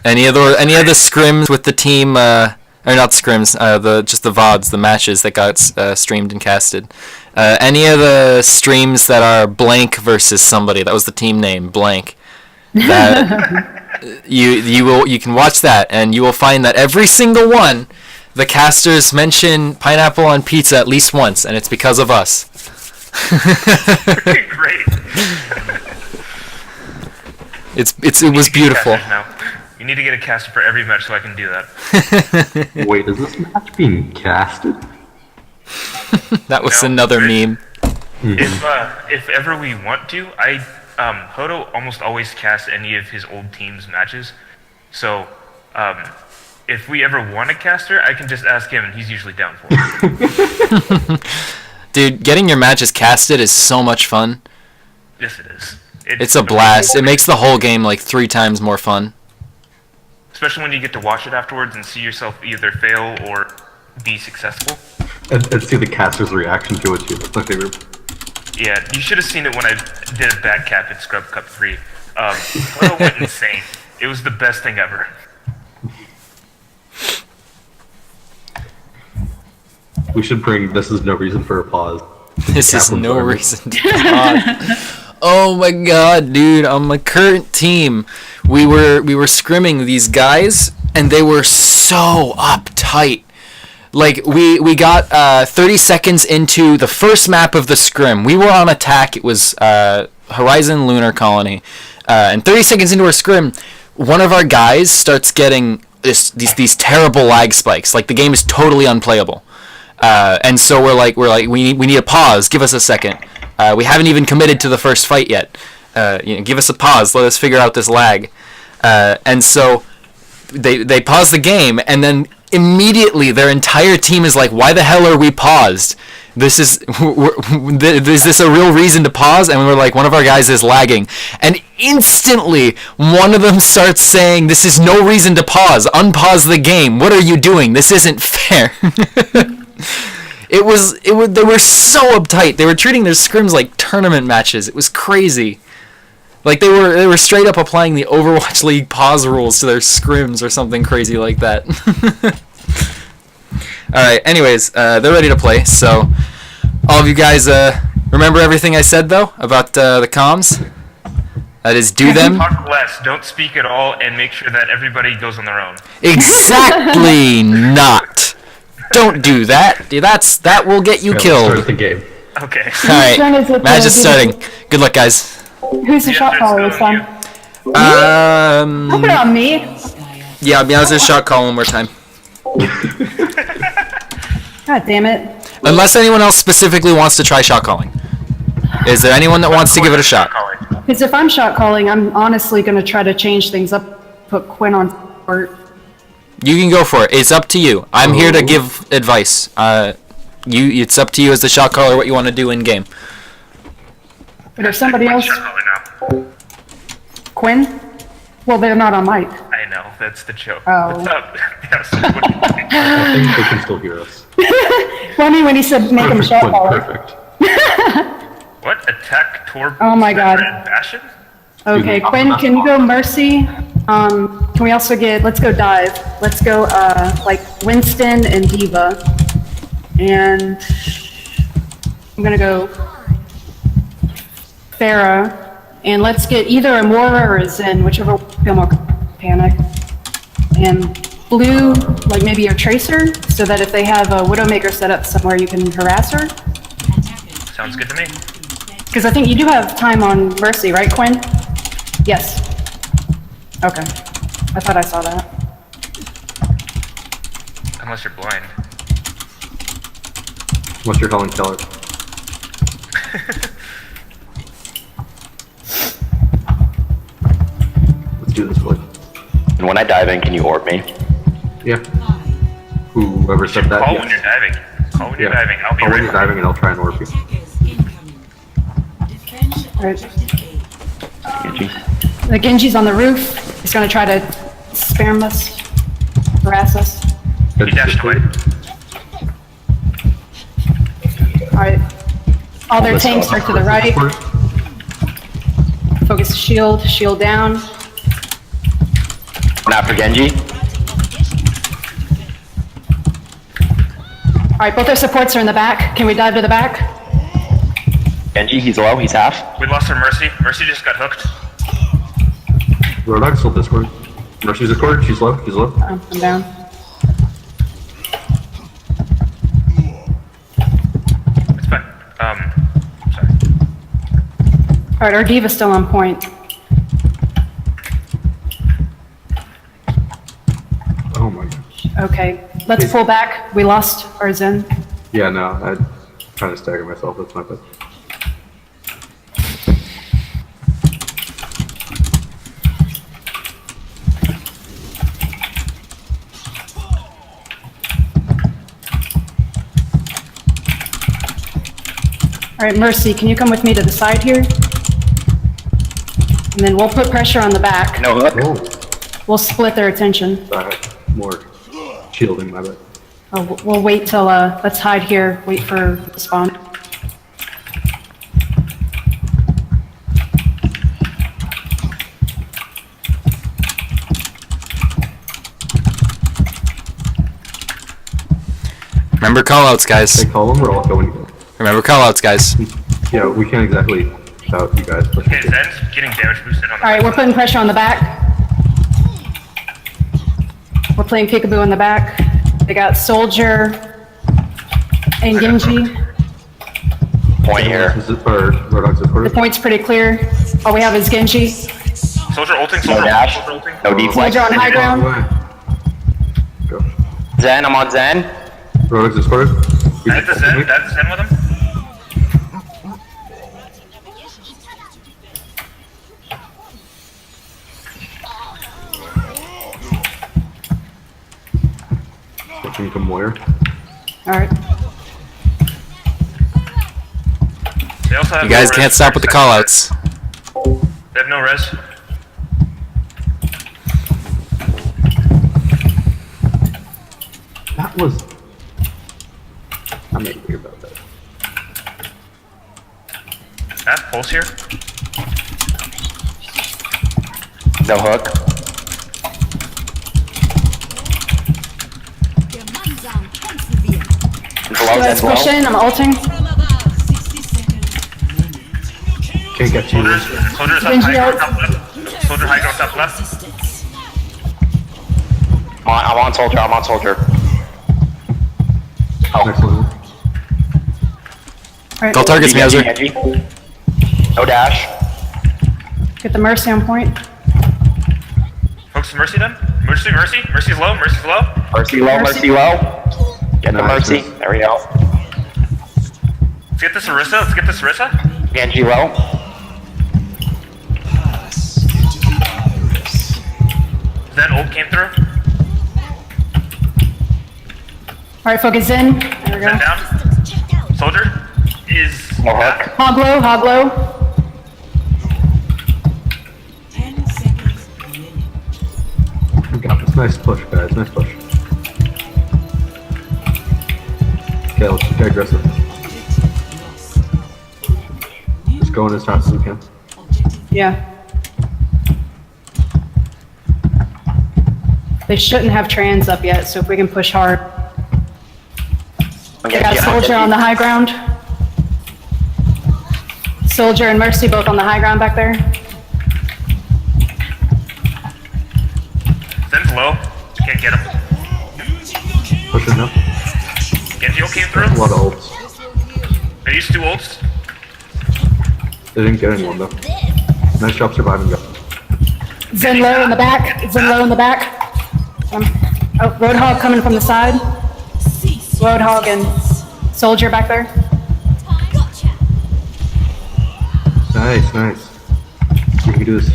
Any of the scrims with the team, or not scrims, just the VODs, the matches that got streamed and casted. Any of the streams that are blank versus somebody, that was the team name, blank. That you can watch that, and you will find that every single one, the casters mention pineapple on pizza at least once, and it's because of us. Great. It was beautiful. Now. You need to get a caster for every match so I can do that. Wait, is this match being casted? That was No, another Rich. meme. If ever we want to, Hodo almost always casts any of his old team's matches. So, if we ever want a caster, I can just ask him, and he's usually down for it. Dude, getting your matches casted is so much fun. Yes, it is. It's a blast. It makes the whole game like 3 times more fun. Especially when you get to watch it afterwards and see yourself either fail or be successful. And see the caster's reaction to it too. That's my favorite. Yeah, you should have seen it when I did a back cap at Scrub Cup 3. Hodo went insane. It was the best thing ever. We should bring This Is No Reason for a Pause. This is Kaplan's no army. reason to pause. Oh my god, dude, on my current team, we were scrimming these guys, and they were so uptight. Like, we got 30 seconds into the first map of the scrim. We were on attack. It was Horizon Lunar Colony. And 30 seconds into our scrim, one of our guys starts getting these terrible lag spikes. Like, the game is totally unplayable. And so we're like, we need a pause. Give us a second. We haven't even committed to the first fight yet. Give us a pause. Let us figure out this lag. And so they pause the game, and then immediately their entire team is like, "Why the hell are we paused? Is this a real reason to pause?" And we're like, one of our guys is lagging, and instantly one of them starts saying, "This is no reason to pause. Unpause the game. What are you doing? This isn't fair." They were so uptight. They were treating their scrims like tournament matches. It was crazy. Like, they were straight up applying the Overwatch League pause rules to their scrims or something crazy like that. Alright, anyways, they're ready to play, so all of you guys remember everything I said, though, about the comms? That is, do them. Talk less, don't speak at all, and make sure that everybody goes on their own. Exactly not. Don't do that. That will get you Start killed. the game. Okay. Alright, turn is it match to is do- starting. Good luck, guys. Who's the Yeah, shot there's caller no this time? Put it on me. Yeah, I'll be honest, just shot call one more time. God damn it. Unless anyone else specifically wants to try shot calling. Is there anyone that wants to give it a shot? Because if I'm shot calling, I'm honestly going to try to change things up, put Quinn on support. You can go for it. It's up to you. I'm here to give advice. It's up to you as the shot caller what you want to do in game. But if somebody else, Now. Quinn, well, they're not on mic. I know, that's the joke. Oh. What's up? Yes, what do you think? I think they can still hear us. Well, I mean, when he said make him Perfect, shot Quinn, caller. perfect. What? Attack Torb? Oh my God. Bastion? Okay, Quinn, can you go Mercy? Can we also get, let's go Dive. Let's go, like, Winston and Diva. And I'm gonna go Farah. And let's get either a Mora or a Zen, whichever will feel more panic. And Blue, like maybe your Tracer, so that if they have a Widowmaker set up somewhere, you can harass her. Sounds good to me. Because I think you do have time on Mercy, right, Quinn? Yes. Okay. I thought I saw that. Unless you're blind. Unless you're calling Keller. Let's do this, boy. And when I dive in, can you orb me? Yeah. Whoever said that, Call yes. when you're diving. Call when you're Yeah. diving. I'll be Call when right you're behind diving and I'll try and orb you. Attackers incoming. Defend Right. objective A. Genji? The Genji's on the roof. He's gonna try to spam us, harass us. you. He dashed away. Alright. All their tanks are to the right. Focus shield, shield down. One after Genji. Alright, both our supports are in the back. Can we dive to the back? Genji, he's low, he's half. We lost our Mercy. Mercy just got hooked. Rodog's still Discord. Mercy's Discord, she's low, she's low. Oh, I'm down. It's fine. Sorry. Alright, our Diva's still on point. Oh my gosh. Okay, let's pull back. We lost our Zen. Yeah, no, I'm trying to stagger myself, that's my bad. Alright, Mercy, can you come with me to the side here? And then we'll put pressure on the back. No hook. Oh, We'll split their attention. sorry. More shielding, my bad. Oh, we'll wait till, let's hide here, wait for the spawn. Remember callouts, guys. They call them, we're all going together. Remember callouts, guys. Yeah, we can't exactly shout you guys, but Okay, Zen's getting damage boosted on the Alright, we're putting pressure on the back. We're playing peekaboo in the back. They got Soldier and Genji. Point here. Or Rodog's The Discord. point's pretty clear. All we have is Genji. Soldier ulting, No soldier dash. ulting, soldier ulting. No deflex. Soldier on high ground. Go. Zen, I'm on Zen. Rodog's Discord. That's the Zen, that's the Zen with him. Switching to Moyer. Alright. They also have You guys no can't res. stop with the callouts. They have no res. That was... I'm angry about that. I have pulse here. No hook. Below Let's Zen push low. in, I'm ulting. 60 seconds. Can't get you. Soldier's up Genji high ground out. top left. Soldier high ground top left. Resistance. I'm on soldier, I'm on soldier. Oh, Excellent. Alright, Call targets, Genji, Meowser. Genji. No dash. get the Mercy on point. Focus Mercy then. Mercy's low, Mercy's low. Mercy low, Mercy. Mercy low. Get the Nice. Mercy. There we go. Let's get this Orisa, let's get this Orisa. Genji low. Pass into the iris. That ult came through. Alright, focus in. There we go. Send down. Soldier is. No hook. Hog low, hog low. 10 seconds remaining. We got this. Nice push, guys. Nice push. Okay, let's get aggressive. Just go in as fast as we can. Yeah. They shouldn't have trans up yet, so if we can push hard. They got a soldier on the high ground. Soldier and Mercy both on the high ground back there. Zen's low. Can't get him. Push it now. Genji ult came A through. lot of ults. They used 2 ults. They didn't get anyone though. Nice job surviving, guys. Zen low in the back. Zen low in the back. Oh, Roadhog coming from the side. Roadhog and Soldier back there. Nice, nice. We can do this.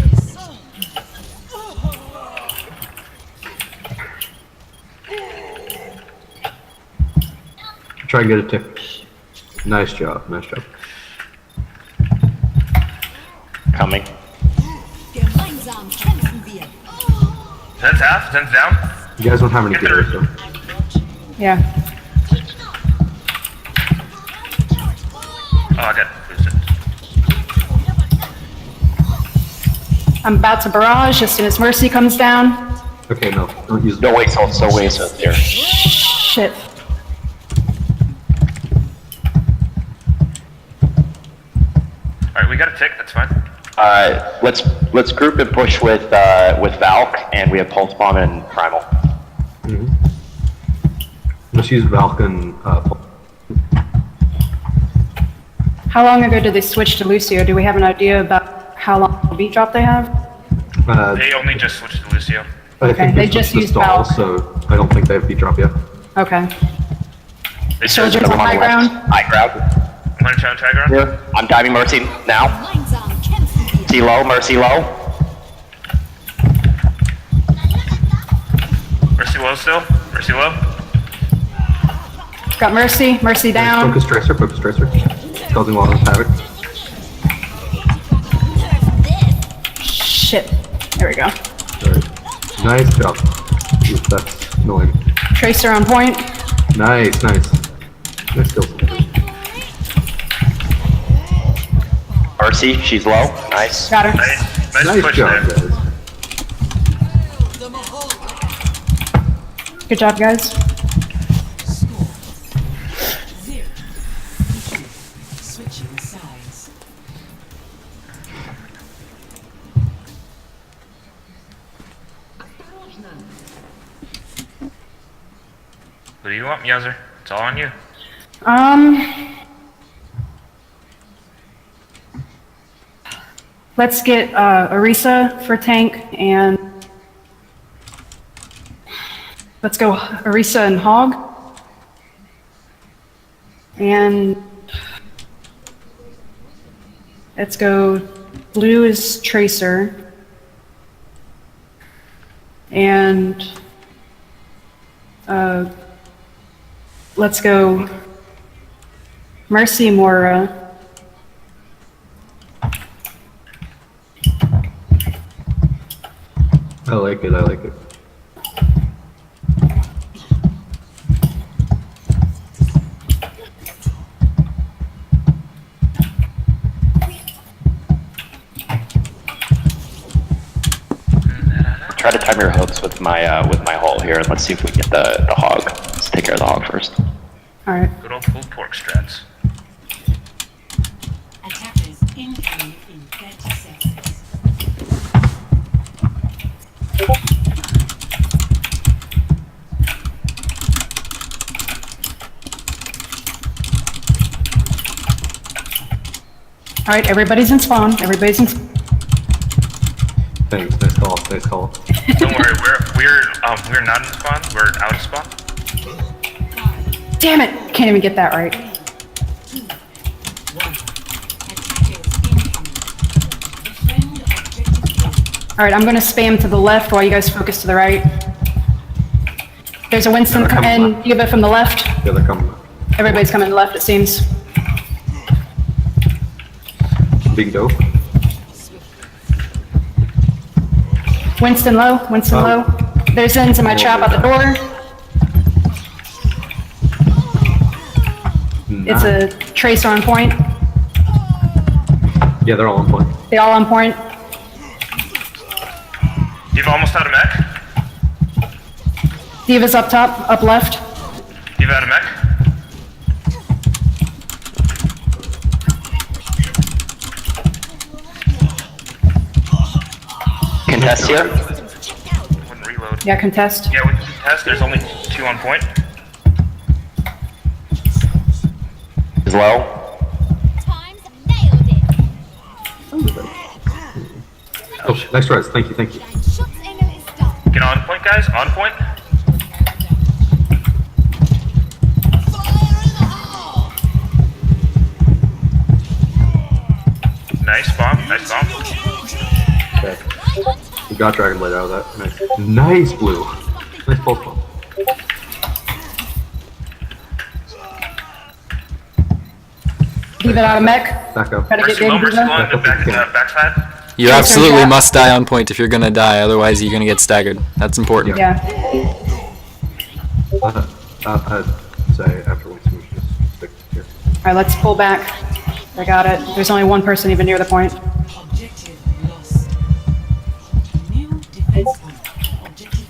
Try and get a tick. Nice job, nice job. Coming. Gemeinsam kämpfen wir. Zen's half. Zen's down. You guys don't have any Get gears there. though. Yeah. Oh, I got boosted. I'm about to barrage as soon as Mercy comes down. Okay, no, don't use No waste ult, no waste ult here. Shit. Alright, we got a tick. That's fine. Let's group and push with Valk, and we have Pulse Bomb and Primal. Just use Valk and How long ago did they switch to Lucio? Do we have an idea about how long of a beat drop they have? They only just switched to Lucio. I Okay, think they this just was used the stall, Valk. so I don't think they have beat drop yet. Okay. They Soldiers switched on to high ground. High ground. I'm gonna try and tag around. Here. I'm diving Mercy now. Gemeinsam kämpfen wir. Mercy low, Mercy low. Mercy low still. Mercy low. Got Mercy. Mercy down. Focus tracer, focus tracer. Causing a lot of havoc. Shit. There we go. Alright. Nice job. Ooh, that's annoying. Tracer on point. Nice, nice. Nice kills. Mercy, she's low. Nice. Got her. Nice Nice push job, there. guys. Good job, guys. Switching sides. What do you want, Mjolnir? It's all on you. Let's get Orisa for tank, and let's go Orisa and Hog. And let's go Blue is Tracer. And let's go Mercy Mora. I like it, I like it. Try to time your hooks with my hull here, and let's see if we get the hog. Let's take care of the hog first. All right. Good old pulled pork strats. Attackers incoming in 30 seconds. All right, everybody's in spawn. Everybody's in. Thanks, nice call, nice call. Don't worry, we're not in spawn. We're out of spawn. Damn it! Can't even get that right. Alright, I'm gonna spam to the left while you guys focus to the right. There's a Winston Yeah, they're coming and Diva from the left. Yeah, they're coming. Everybody's coming to the left, it seems. Being dope. Winston low, Winston Oh. low. There's Zin's in my trap at the door. It's a tracer on point. Yeah, they're all on point. They all on point. Diva almost out of mech. Diva's up top, up left. Diva out of mech. Contest here. Wouldn't reload. Yeah, contest. Yeah, we can test. There's only 2 on point. Is low. Times nailed it. Oh, nice res. Thank you, thank you. Shots in and it's done. Get on point, guys. On point. Nice bomb. Nice bomb. Okay. We got Dragon Blade out of that. Nice. Nice blue. Nice pulse bomb. Diva out of mech. Back up. Try to get Mercy low. big Mercy low Diva. on the backside. You Tracer absolutely trap. must die on point if you're gonna die, otherwise you're gonna get staggered. That's important. Yeah. I'd say after Winston, we should just stick here. Alright, let's pull back. I got it. There's only one person even near the point. Objective lost. New defense point. Objective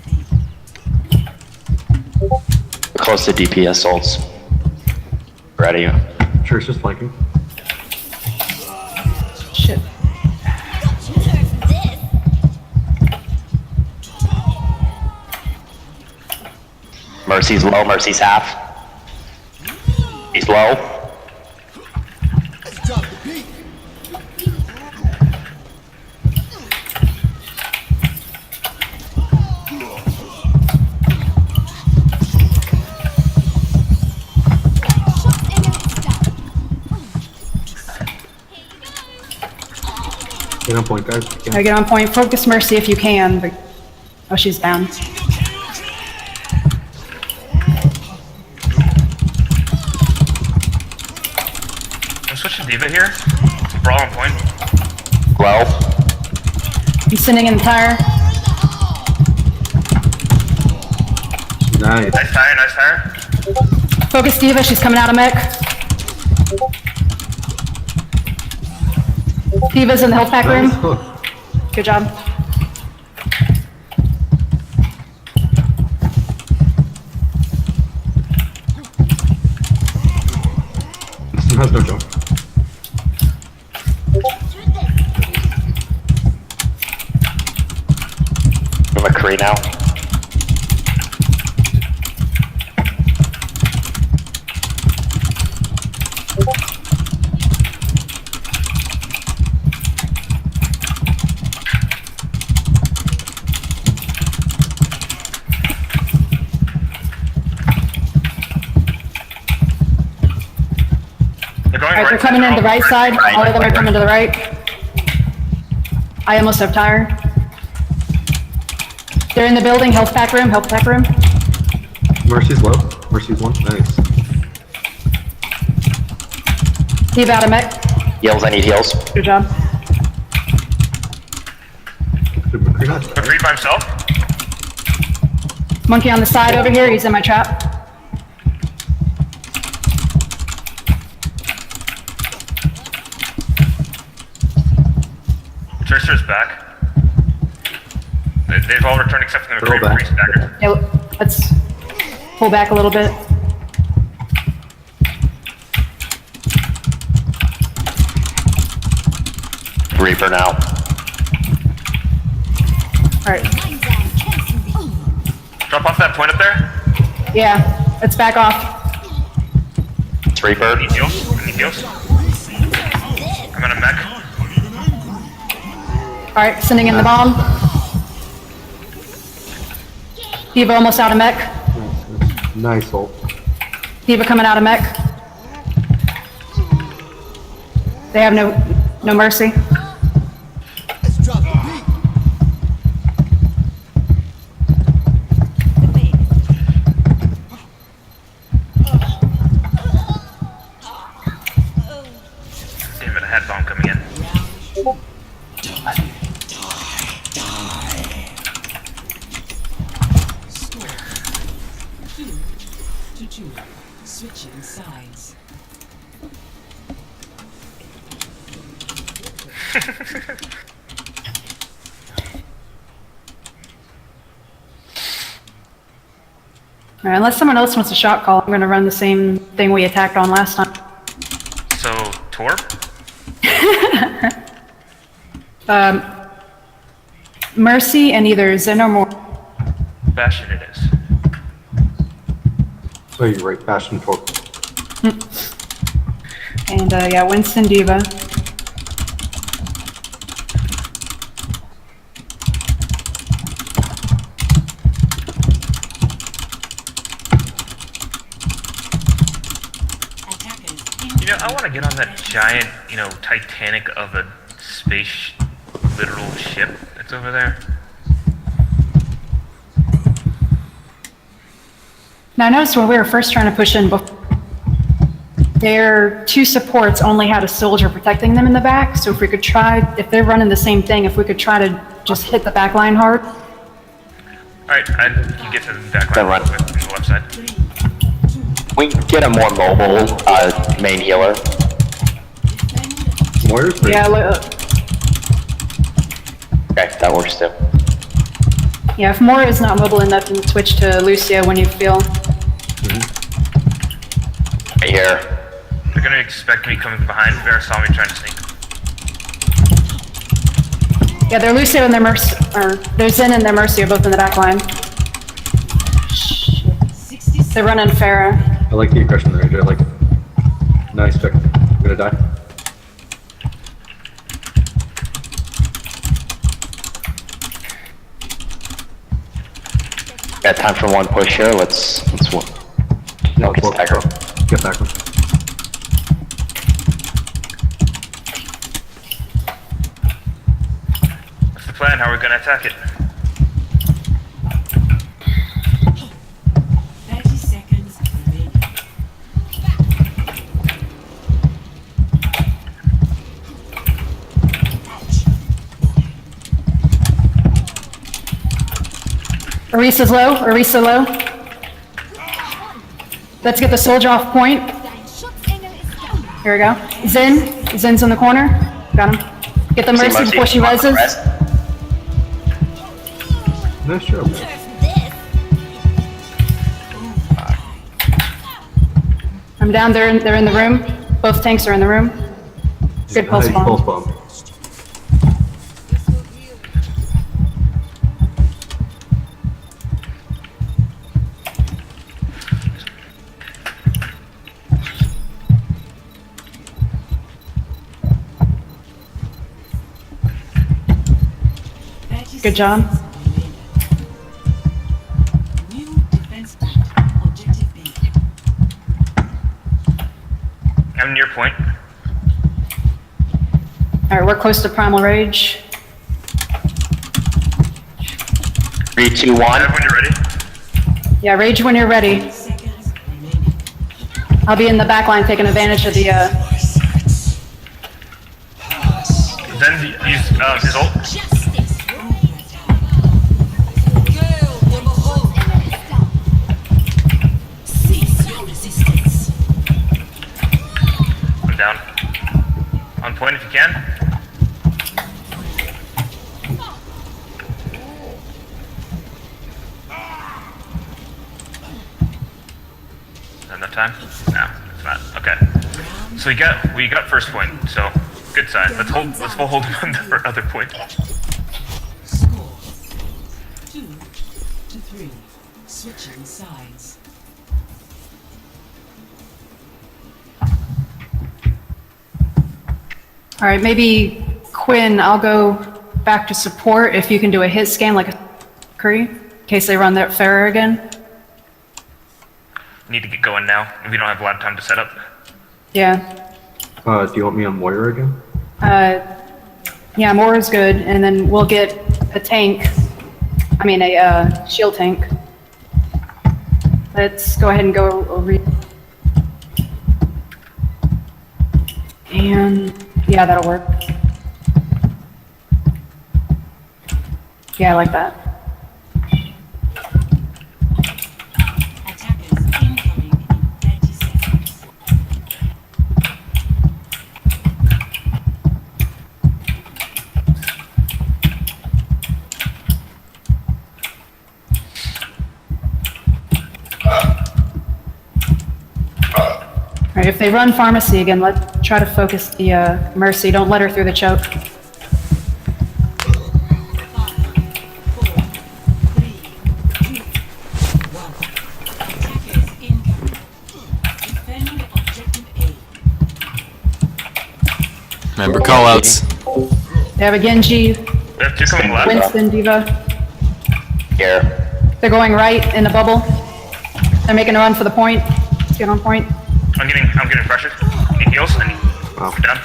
B. Close to DPS ults. Ready. Sure, it's just flanking. Shit. Mercy's low, Mercy's half. He's low. Get on point, guys. Gotta get on point. Focus Mercy if you can. But... Oh, she's down. I'm switching Diva here. We're all on point. Low. I'm sending in the tire. Nice. Nice tire. Nice tire. Focus Diva, she's coming out of mech. Diva's in the health pack room. Nice hook. Good job. Winston has no jump. We have McCree now. They're going Alright, they're right. coming in the right side. All of them are coming to the right. I almost have tire. They're in the building, health pack room, health pack room. Mercy's low. Mercy's one. Nice. Diva out of mech. Heals, I need heals. Good job. Did McCree not die? McCree by himself. Monkey on the side over here, he's in my trap. Tracer's back. They've all returned except for the They're all McCree. back. McCree's staggered. Yeah, let's pull back a little bit. Reaper now. Alright, Drop off that point up there. yeah, let's back off. It's Reaper. Need heals. I need heals. I'm in a mech. Alright, sending in the bomb. Diva almost out of mech. Nice ult. Diva coming out of mech. They have no mercy. a head bomb coming in. Score 2-2. Switching sides. All right, unless someone else wants a shot call, I'm gonna run the same thing we attacked on last time. So, Torb? Mercy and either Zen or Moore. Bastion it is. Oh, you're right, Bastion Torp. And yeah, Winston Diva. Attackers You know, I want to get on that giant, Titanic of a space literal ship that's over there. Now I noticed when we were first trying to push in, their two supports only had a soldier protecting them in the back, so if we could try, if they're running the same thing, if we could try to just hit the back line hard. Alright, I can get to the back Then line run. real quick from the left side. We can get a more mobile main healer. Warriors? Pretty- Yeah, Okay, that works too. yeah, if Moore is not mobile enough, then switch to Lucia when you feel. Right here. They're gonna expect me coming behind. Vera saw me trying to sneak. Yeah, their Lucio and their Mercy, or their Zen and their Mercy are both in the back line. 60 They're running Farah. I like the aggression range, I like it. Nice check. I'm gonna die. Got time for one push here. Let's no, get stagger. Get back. What's the plan? How are we gonna attack it? 30 seconds remaining. Arisa's low, Arisa low. Let's get the soldier off point. Dein Schutzengel ist da. Here we go. Zen's in the corner. Got him. Get the See Mercy before she come on, reses. rest. Nice job. Nerf this. I'm down there. They're in the room. Both tanks are in the room. Good pulse Nice bomb. pulse bomb. Good job. New defense point. Objective B. I'm near point. All right, we're close to Primal Rage. 3, 2, 1. Have when you're ready. Yeah, Rage when you're ready. Seconds remaining. I'll be in the back line taking advantage of the, Then use his ult. Justice. Schutzengel ist da. Cease your resistance. I'm down. On point if you can. Not enough time? No, it's not. Okay. So we got first point, so good sign. Let's hold him on the other point. Score 2-3. Switching sides. all right, maybe Quinn, I'll go back to support if you can do a hit scan like a Curry, in case they run that Farah again. Need to get going now. We don't have a lot of time to set up. Yeah. Do you want me on Warrior again? Yeah, more is good, and then we'll get a tank. I mean, a shield tank. Let's go ahead and go over. And Yeah, that'll work. Yeah, I like that. Attackers incoming in 30 seconds. All right, if they run pharmacy again, let's try to focus the Mercy. Don't let her through the choke. 5, 4, 3, 2, 1. Attackers incoming. Defend objective A. Remember callouts. They have a Genji, We have 2 coming left. Winston, Diva. Here. They're going right in the bubble. They're making a run for the point. Let's get on point. I'm getting pressured. Need heals. I need. Wow. We're down.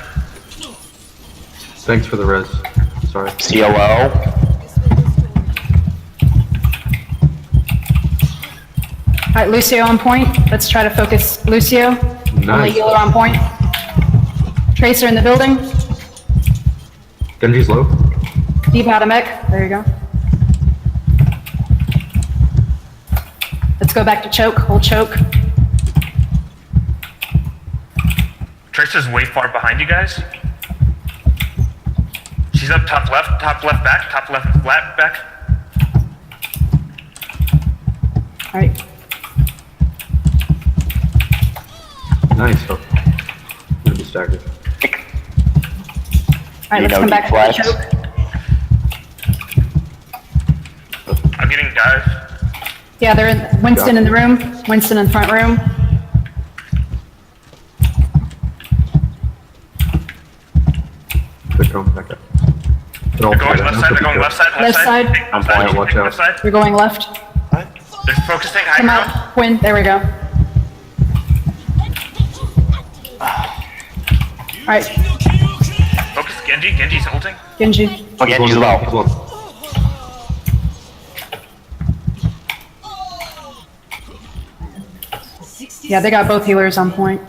Thanks for the res. Sorry. CLO. All right, Lucio on point. Let's try to focus Lucio. Only Nice. healer on point. Tracer in the building. Genji's low. Deep out of mech. There you go. Let's go back to choke. Hold choke. Tracer's way far behind you guys. She's up top left back, top left flat back. All right. Nice. Oh. I'm gonna be staggered. All right, You let's know come back to deflect. the choke. I'm getting dived. Yeah, they're in Winston in the room. Winston in the front room. They're coming back up. They're going left side, they're going left side, Left side. I'm fine, watch out. Left side. We're going left. They're focusing high Come ground. out. Quinn. There we go. All right, Focus Genji. Genji's ulting. Genji. Oh, yeah, he's low. He's low. Yeah, they got both healers on point.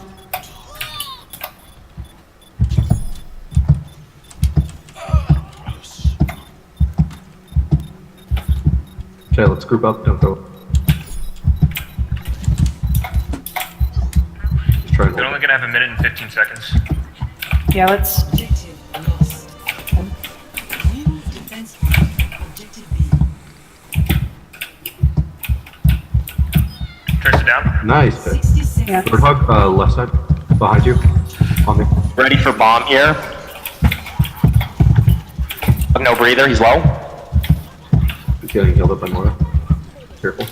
Okay, let's group up. Don't go. Just try and They're hold only it. gonna have a minute and 15 seconds. Yeah, let's. Objective lost. New defense point. Objective B. Tracer down. Nice. Pick. 60 seconds. Yeah. Roadhog, left side, behind you, on me. Ready for bomb here. No breather, he's low. He's getting healed up by Mora. Careful.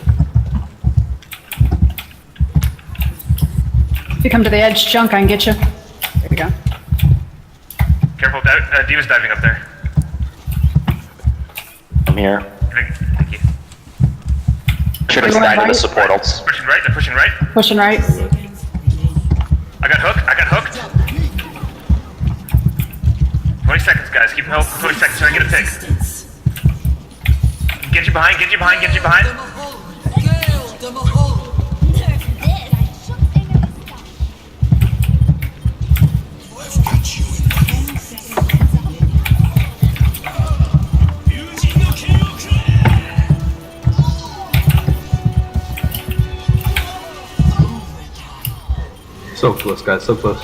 If you come to the edge, Junk, I can get you. There we go. Careful, Diva's diving up there. I'm here. Thank you. Should have Everyone died in the right? support ults. Pushing right, they're pushing right. Pushing right. Seconds remaining. I got hooked. 20 seconds, guys. Keep help. 20 seconds, try and get a pick. Distance. Genji behind. Nerf this. I shot enemy stuff. I've got you in my 10 seconds remaining. So close, guys, so close.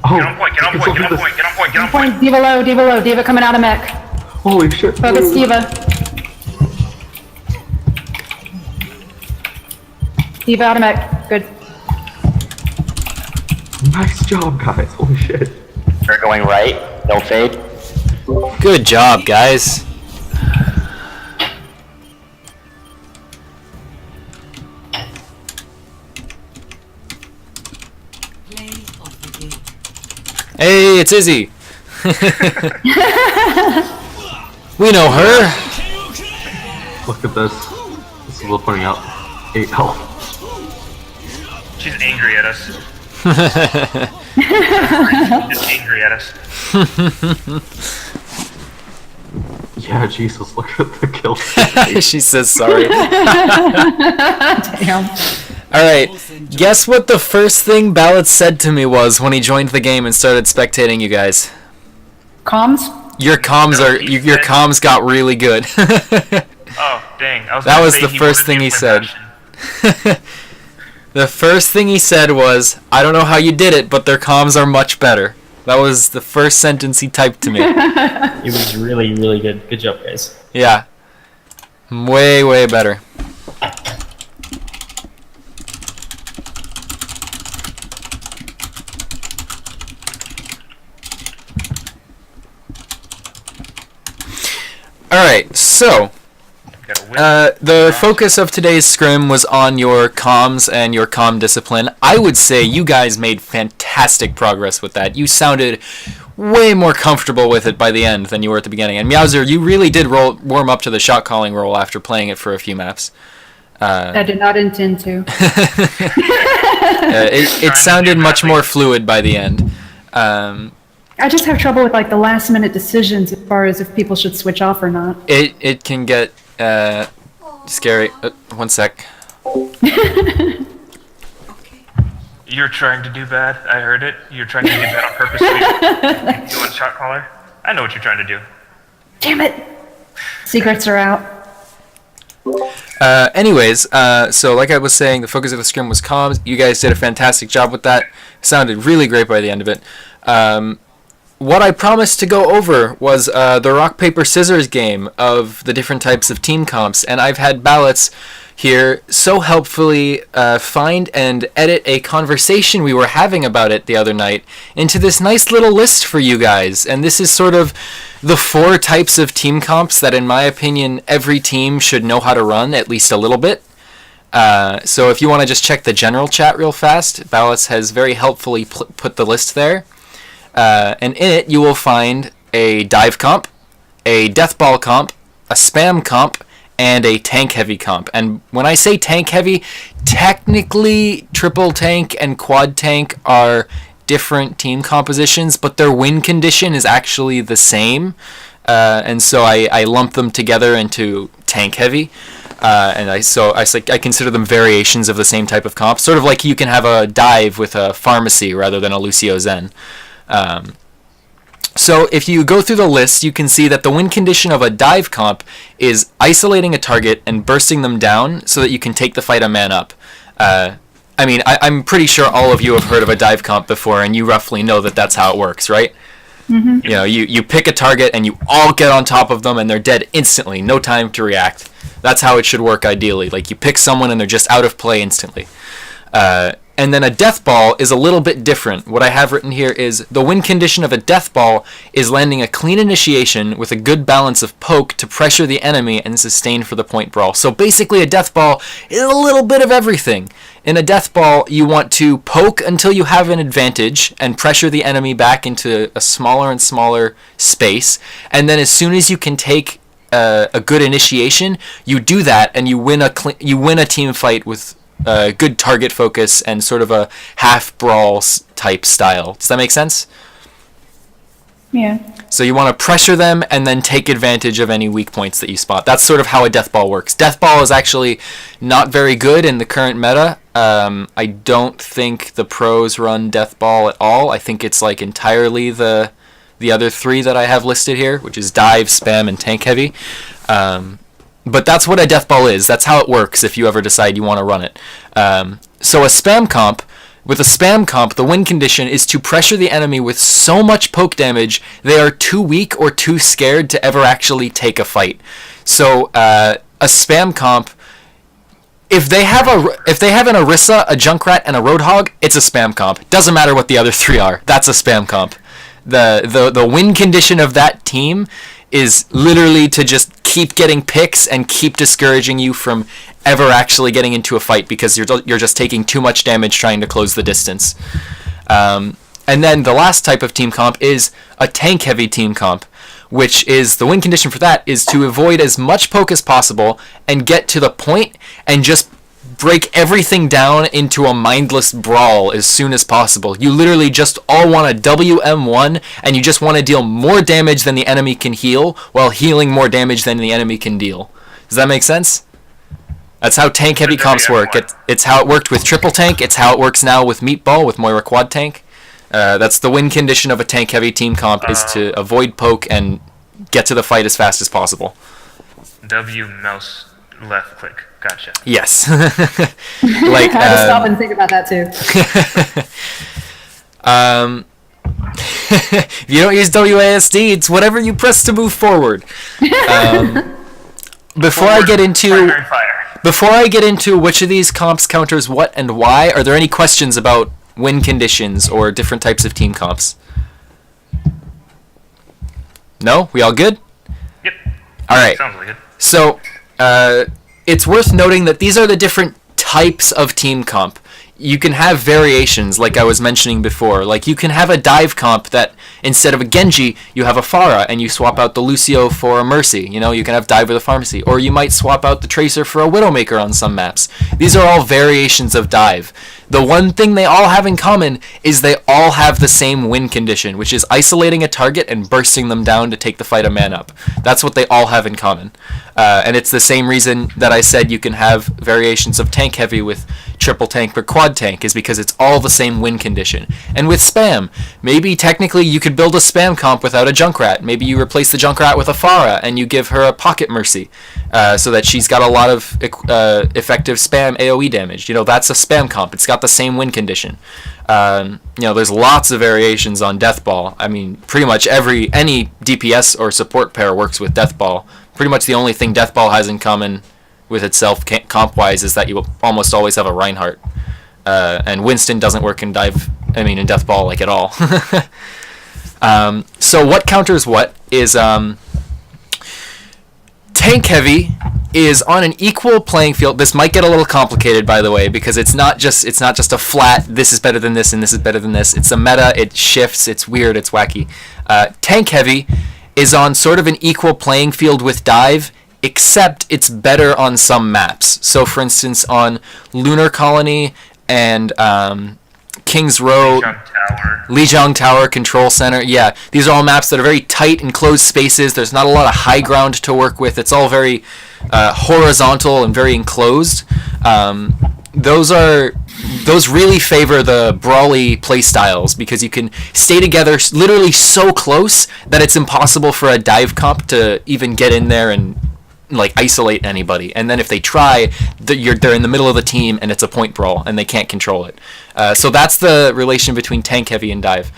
Oh, Get on point, get on we can point, still get do on point, this. get on point, get on point. Point. Diva low. Diva low. Diva coming out of mech. Holy shit. Focus Diva. Diva out of mech. Good. Nice job, guys. Holy shit. They're going right. No fade. Good job, guys. Play of the game. Hey, it's Izzy. We know her. Look at this. This is what pointing out 8 health. She's angry at us. Just angry at us. Yeah, Jesus, look at the kill. She says sorry. Damn. Alright, guess what the first thing Ballot said to me was when he joined the game and started spectating you guys? Comms? Your comms got really good. Oh, dang. That gonna was say the he first wanted thing he new said. production. The first thing he said was, "I don't know how you did it, but their comms are much better." That was the first sentence he typed to me. It was really, really good. Good job, guys. Yeah. Way, way better. Alright, so Gotta win. the focus of today's scrim was on your comms and your comm discipline. I would say you guys made fantastic progress with that. You sounded way more comfortable with it by the end than you were at the beginning. And Meowser, you really did warm up to the shot calling role after playing it for a few maps. I did not intend to. It sounded much more fluid by the end. I just have trouble with like the last minute decisions as far as if people should switch off or not. It can get scary. One sec. You're trying to do bad. I heard it. You're trying to do bad on purpose. You want shot caller? I know what you're trying to do. Damn it! Secrets are out. Anyways, so like I was saying, the focus of the scrim was comms. You guys did a fantastic job with that. Sounded really great by the end of it. What I promised to go over was the rock, paper, scissors game of the different types of team comps, and I've had ballots here so helpfully find and edit a conversation we were having about it the other night into this nice little list for you guys. And this is sort of the 4 types of team comps that, in my opinion, every team should know how to run at least a little bit. So if you want to just check the general chat real fast, Ballots has very helpfully put the list there. And in it, you will find a dive comp, a death ball comp, a spam comp, and a tank heavy comp. And when I say tank heavy, technically triple tank and quad tank are different team compositions, but their win condition is actually the same. And so I lump them together into tank heavy. And I consider them variations of the same type of comp. Sort of like you can have a dive with a pharmacy rather than a Lucio Zen. So if you go through the list, you can see that the win condition of a dive comp is isolating a target and bursting them down so that you can take the fight a man up. I'm pretty sure all of you have heard of a dive comp before, and you roughly know that that's how it works, right? Mm-hmm. You know, you pick a target and you all get on top of them and they're dead instantly, no time to react. That's how it should work ideally. Like, you pick someone and they're just out of play instantly. And then a death ball is a little bit different. What I have written here is the win condition of a death ball is landing a clean initiation with a good balance of poke to pressure the enemy and sustain for the point brawl. So basically a death ball is a little bit of everything. In a death ball, you want to poke until you have an advantage and pressure the enemy back into a smaller and smaller space. And then as soon as you can take a good initiation, you do that and you win a team fight with good target focus and sort of a half brawl type style. Does that make sense? Yeah. So you want to pressure them and then take advantage of any weak points that you spot. That's sort of how a death ball works. Death ball is actually not very good in the current meta. I don't think the pros run death ball at all. I think it's like entirely the other 3 that I have listed here, which is dive, spam, and tank heavy. But that's what a death ball is. That's how it works if you ever decide you want to run it. So a spam comp, with a spam comp, the win condition is to pressure the enemy with so much poke damage they are too weak or too scared to ever actually take a fight. So a spam comp, if they have an Orisa, a Junkrat, and a Roadhog, it's a spam comp. Doesn't matter what the other 3 are. That's a spam comp. The win condition of that team is literally to just keep getting picks and keep discouraging you from ever actually getting into a fight because you're just taking too much damage trying to close the distance. And then the last type of team comp is a tank heavy team comp, which is the win condition for that is to avoid as much poke as possible and get to the point and just break everything down into a mindless brawl as soon as possible. You literally just all want a WM1 and you just want to deal more damage than the enemy can heal while healing more damage than the enemy can deal. Does that make sense? That's how tank heavy comps work. It's how it worked with triple tank. It's how it works now with Meatball with Moira quad tank. That's the win condition of a tank-heavy team comp, is to avoid poke and get to the fight as fast as possible. W mouse left click. Gotcha. Yes. I had to stop and think about that too. If you don't use WASD, it's whatever you press to move forward. Before I get into Primary fire. Before I get into which of these comps counters what and why, are there any questions about win conditions or different types of team comps? No? We all good? Yep. All right. Sounds like it. So, it's worth noting that these are the different types of team comp. You can have variations, like I was mentioning before. Like, you can have a dive comp that, instead of a Genji, you have a Pharah, and you swap out the Lucio for a Mercy. You know, you can have dive with a Pharmacy. Or you might swap out the Tracer for a Widowmaker on some maps. These are all variations of dive. The one thing they all have in common is they all have the same win condition, which is isolating a target and bursting them down to take the fight a man up. That's what they all have in common. And it's the same reason that I said you can have variations of tank heavy with triple tank or quad tank, is because it's all the same win condition. And with spam, maybe technically you could build a spam comp without a Junkrat. Maybe you replace the Junkrat with a Pharah and you give her a Pocket Mercy, so that she's got a lot of effective spam AoE damage. You know, that's a spam comp. It's got the same win condition. You know, there's lots of variations on Deathball. I mean, pretty much any DPS or support pair works with Deathball. Pretty much the only thing Deathball has in common with itself comp-wise is that you almost always have a Reinhardt. And Winston doesn't work in Deathball like at all. So what counters what is tank heavy is on an equal playing field. This might get a little complicated, by the way, because it's not just a flat this is better than this and this is better than this. It's a meta, it shifts, it's weird, it's wacky. Tank heavy is on sort of an equal playing field with dive, except it's better on some maps. So for instance, on Lunar Colony and King's Row, Lijiang Tower, Control Center, yeah, these are all maps that are very tight, enclosed spaces. There's not a lot of high ground to work with. It's all very horizontal and very enclosed. Those really favor the brawly playstyles, because you can stay together literally so close that it's impossible for a dive comp to even get in there and like isolate anybody. And then if they try, they're in the middle of the team and it's a point brawl and they can't control it. So that's the relation between tank heavy and dive.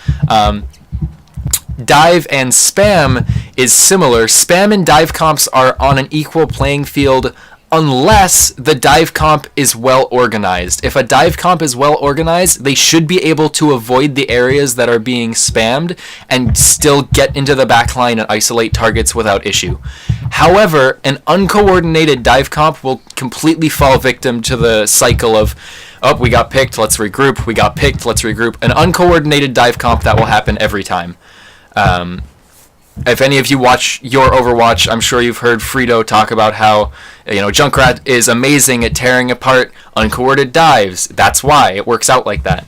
Dive and spam is similar. Spam and dive comps are on an equal playing field unless the dive comp is well organized. If a dive comp is well organized, they should be able to avoid the areas that are being spammed and still get into the backline and isolate targets without issue. However, an uncoordinated dive comp will completely fall victim to the cycle of, oh, we got picked, let's regroup, we got picked, let's regroup. An uncoordinated dive comp, that will happen every time. If any of you watch your Overwatch, I'm sure you've heard Frito talk about how, Junkrat is amazing at tearing apart uncoordinated dives. That's why it works out like that.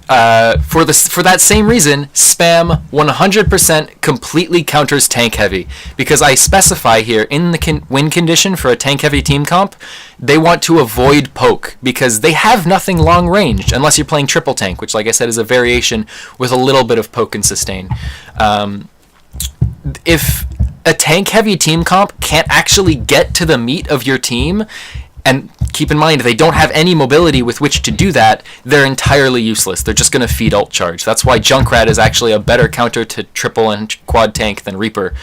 For that same reason, spam 100% completely counters tank heavy, because I specify here in the win condition for a tank heavy team comp, they want to avoid poke because they have nothing long ranged unless you're playing triple tank, which, like I said, is a variation with a little bit of poke and sustain. If a tank heavy team comp can't actually get to the meat of your team, and keep in mind, they don't have any mobility with which to do that, they're entirely useless. They're just going to feed ult charge. That's why Junkrat is actually a better counter to triple and quad tank than Reaper.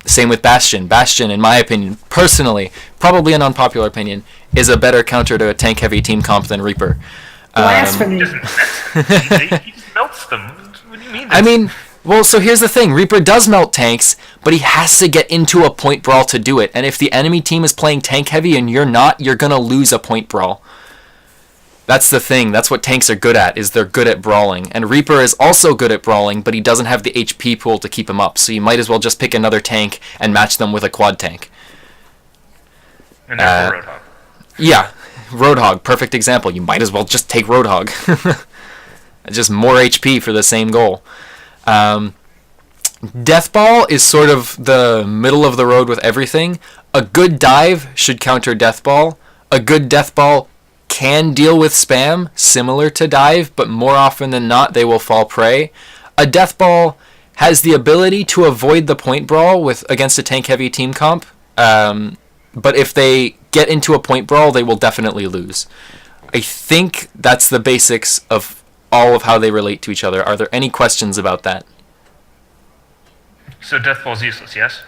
Same with Bastion. Bastion, in my opinion, personally, probably an unpopular opinion, is a better counter to a tank heavy team comp than Reaper. Blasphemy. He just melts them. What do you mean? I mean, well, so here's the thing. Reaper does melt tanks, but he has to get into a point brawl to do it. And if the enemy team is playing tank heavy and you're not, you're going to lose a point brawl. That's the thing. That's what tanks are good at, is they're good at brawling. And Reaper is also good at brawling, but he doesn't have the HP pool to keep him up. So you might as well just pick another tank and match them with a quad tank. And therefore Roadhog. Yeah, Roadhog, perfect example. You might as well just take Roadhog. Just more HP for the same goal. Deathball is sort of the middle of the road with everything. A good dive should counter Deathball. A good Deathball can deal with spam, similar to dive, but more often than not, they will fall prey. A death ball has the ability to avoid the point brawl against a tank-heavy team comp, but if they get into a point brawl, they will definitely lose. I think that's the basics of all of how they relate to each other. Are there any questions about that? So Death Ball's useless, yes?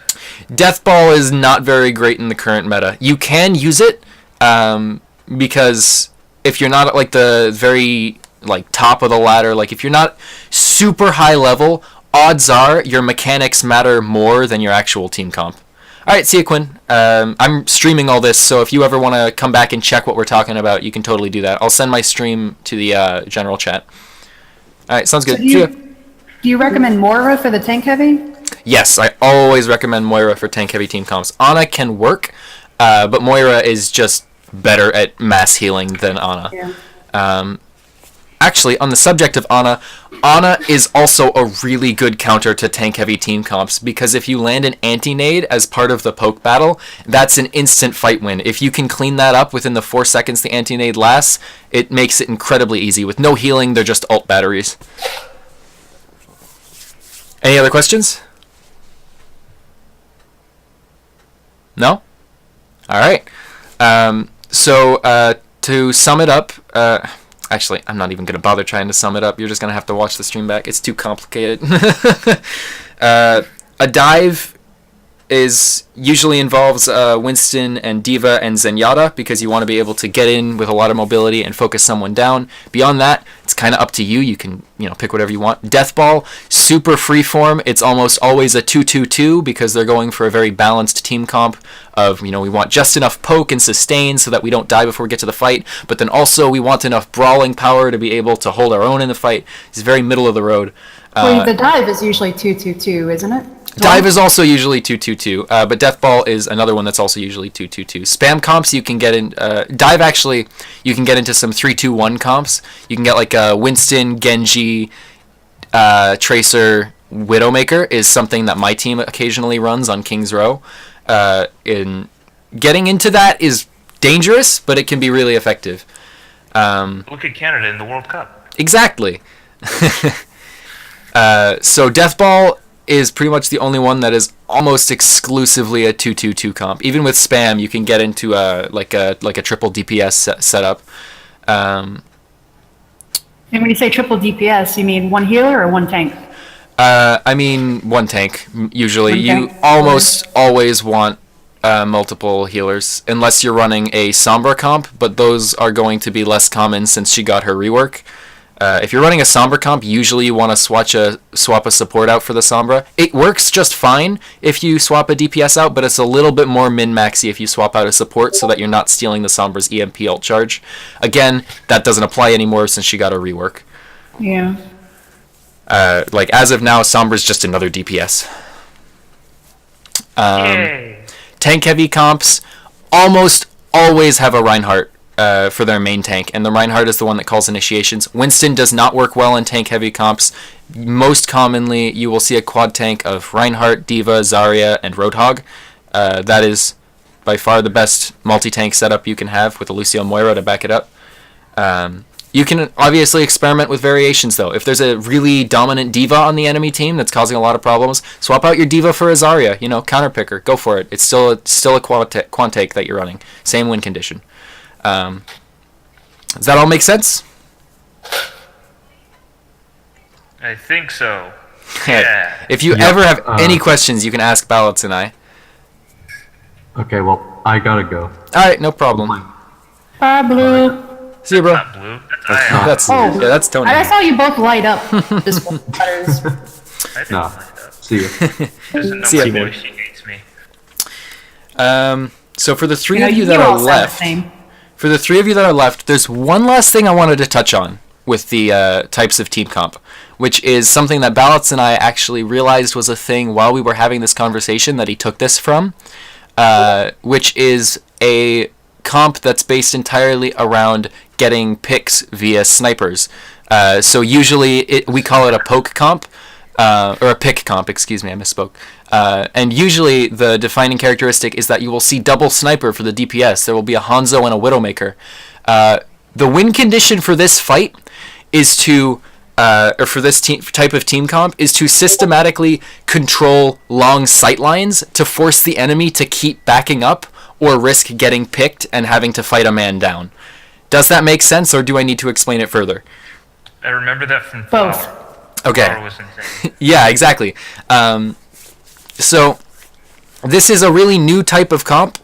Death Ball is not very great in the current meta. You can use it, because if you're not at like the very like top of the ladder, like if you're not super high level, odds are your mechanics matter more than your actual team comp. Alright, see ya, Quinn. I'm streaming all this, so if you ever want to come back and check what we're talking about, you can totally do that. I'll send my stream to the general chat. Alright, sounds good. So See ya. do you recommend Moira for the tank heavy? Yes, I always recommend Moira for tank heavy team comps. Ana can work, but Moira is just better at mass healing than Ana. Yeah. Actually, on the subject of Ana, Ana is also a really good counter to tank-heavy team comps, because if you land an anti-nade as part of the poke battle, that's an instant fight win. If you can clean that up within the 4 seconds the anti-nade lasts, it makes it incredibly easy. With no healing, they're just ult batteries. Any other questions? No? Alright. So, to sum it up... Actually, I'm not even going to bother trying to sum it up. You're just going to have to watch the stream back. It's too complicated. A dive usually involves Winston and D.Va and Zenyatta, because you want to be able to get in with a lot of mobility and focus someone down. Beyond that, it's kind of up to you. You can, pick whatever you want. Death Ball, super freeform. It's almost always a 2-2-2, because they're going for a very balanced team comp of, we want just enough poke and sustain so that we don't die before we get to the fight, but then also we want enough brawling power to be able to hold our own in the fight. It's very middle of the road. Well, the dive is usually 2-2-2, isn't it? Dive is also usually 2-2-2, but Death Ball is another one that's also usually 2-2-2. Spam comps, you can get in... Dive, actually, you can get into some 3-2-1 comps. You can get like Winston, Genji, Tracer, Widowmaker is something that my team occasionally runs on King's Row. In getting into that is dangerous, but it can be really effective. Look at Canada in the World Cup. Exactly. So Death Ball is pretty much the only one that is almost exclusively a 2-2-2 comp. Even with spam, you can get into like a triple DPS setup. And when you say triple DPS, you mean one healer or one tank? I mean one tank. Usually, One tank? you almost always want multiple healers, unless you're running a Sombra comp, but those are going to be less common since she got her rework. If you're running a Sombra comp, usually you want to swap a support out for the Sombra. It works just fine if you swap a DPS out, but it's a little bit more min-maxy if you swap out a support so that you're not stealing the Sombra's EMP ult charge. Again, that doesn't apply anymore since she got a rework. Yeah. Like, as of now, Sombra's just another DPS. Tank-heavy comps almost always have a Reinhardt for their main tank, and the Reinhardt is the one that calls initiations. Winston does not work well in tank-heavy comps. Most commonly, you will see a quad tank of Reinhardt, D.Va, Zarya, and Roadhog. That is by far the best multi-tank setup you can have with a Lucio Moira to back it up. You can obviously experiment with variations, though. If there's a really dominant D.Va on the enemy team that's causing a lot of problems, swap out your D.Va for a Zarya. Counter picker. Go for it. It's still a quad take that you're running. Same win condition. Does that all make sense? I think so. Yeah. If you ever have any questions, you can ask Ballots and I. Okay, well, I gotta go. Alright, no problem. Bye, Blue. See you, bro. Not blue. That's Ion. That's Tony. I saw you both light up. This one. I didn't No. mind that. See you. Doesn't know See ya, my man. voice. She hates me. So for the three of you that all are sound left, there's one last thing I wanted to touch on with the types of team comp, which is something that Ballots and I actually realized was a thing while we were having this conversation that he took this from, which is a comp that's based entirely around getting picks via snipers. So usually we call it a poke comp, or a pick comp, excuse me, I misspoke. And usually the defining characteristic is that you will see double sniper for the DPS. There will be a Hanzo and a Widowmaker. The win condition for this fight is to, or for this type of team comp, is to systematically control long sight lines to force the enemy to keep backing up or risk getting picked and having to fight a man down. Does that make sense, or do I need to explain it further? I remember that from Both. Flower. Okay. Flower was insane. Yeah, exactly. So this is a really new type of comp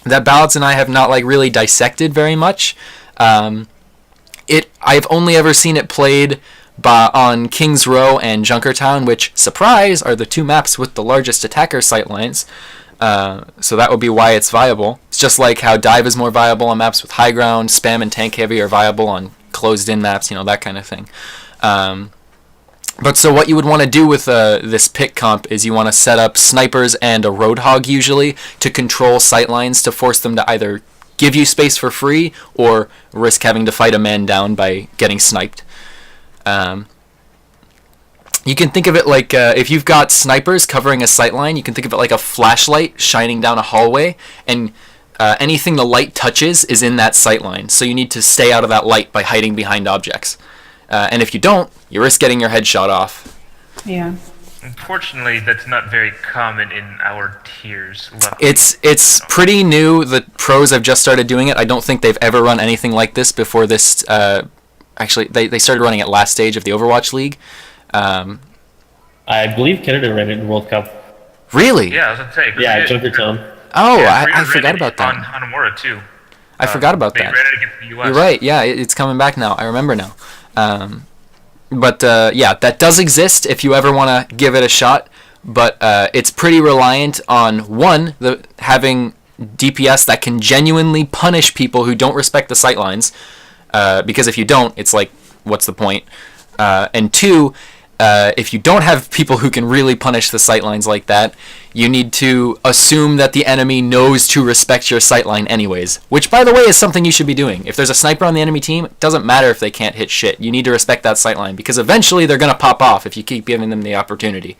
that Ballots and I have not like really dissected very much. I've only ever seen it played on King's Row and Junkertown, which, surprise, are the two maps with the largest attacker sightlines. So that would be why it's viable. It's just like how dive is more viable on maps with high ground, spam and tank heavy are viable on closed-in maps, that kind of thing. But so what you would want to do with this pick comp is you want to set up snipers and a roadhog usually to control sightlines to force them to either give you space for free or risk having to fight a man down by getting sniped. You can think of it like if you've got snipers covering a sightline, you can think of it like a flashlight shining down a hallway, and anything the light touches is in that sightline. So you need to stay out of that light by hiding behind objects. And if you don't, you risk getting your head shot off. Yeah. Unfortunately, that's not very common in our tiers. Luckily. It's pretty new. The pros have just started doing it. I don't think they've ever run anything like this before this. Actually, they started running it last stage of the Overwatch League. I believe Canada ran it in World Cup. Really? Yeah, I was gonna say. 'cause Yeah, it- Junkertown. Oh, yeah, I ran forgot it about that. On Hanamura too. I forgot about They that. ran it against the US. You're right. Yeah, it's coming back now. I remember now. But yeah, that does exist if you ever want to give it a shot. But it's pretty reliant on having DPS that can genuinely punish people who don't respect the sightlines. Because if you don't, it's like, what's the point? And two, if you don't have people who can really punish the sightlines like that, you need to assume that the enemy knows to respect your sightline anyways. Which, by the way, is something you should be doing. If there's a sniper on the enemy team, it doesn't matter if they can't hit shit. You need to respect that sightline, because eventually they're going to pop off if you keep giving them the opportunity.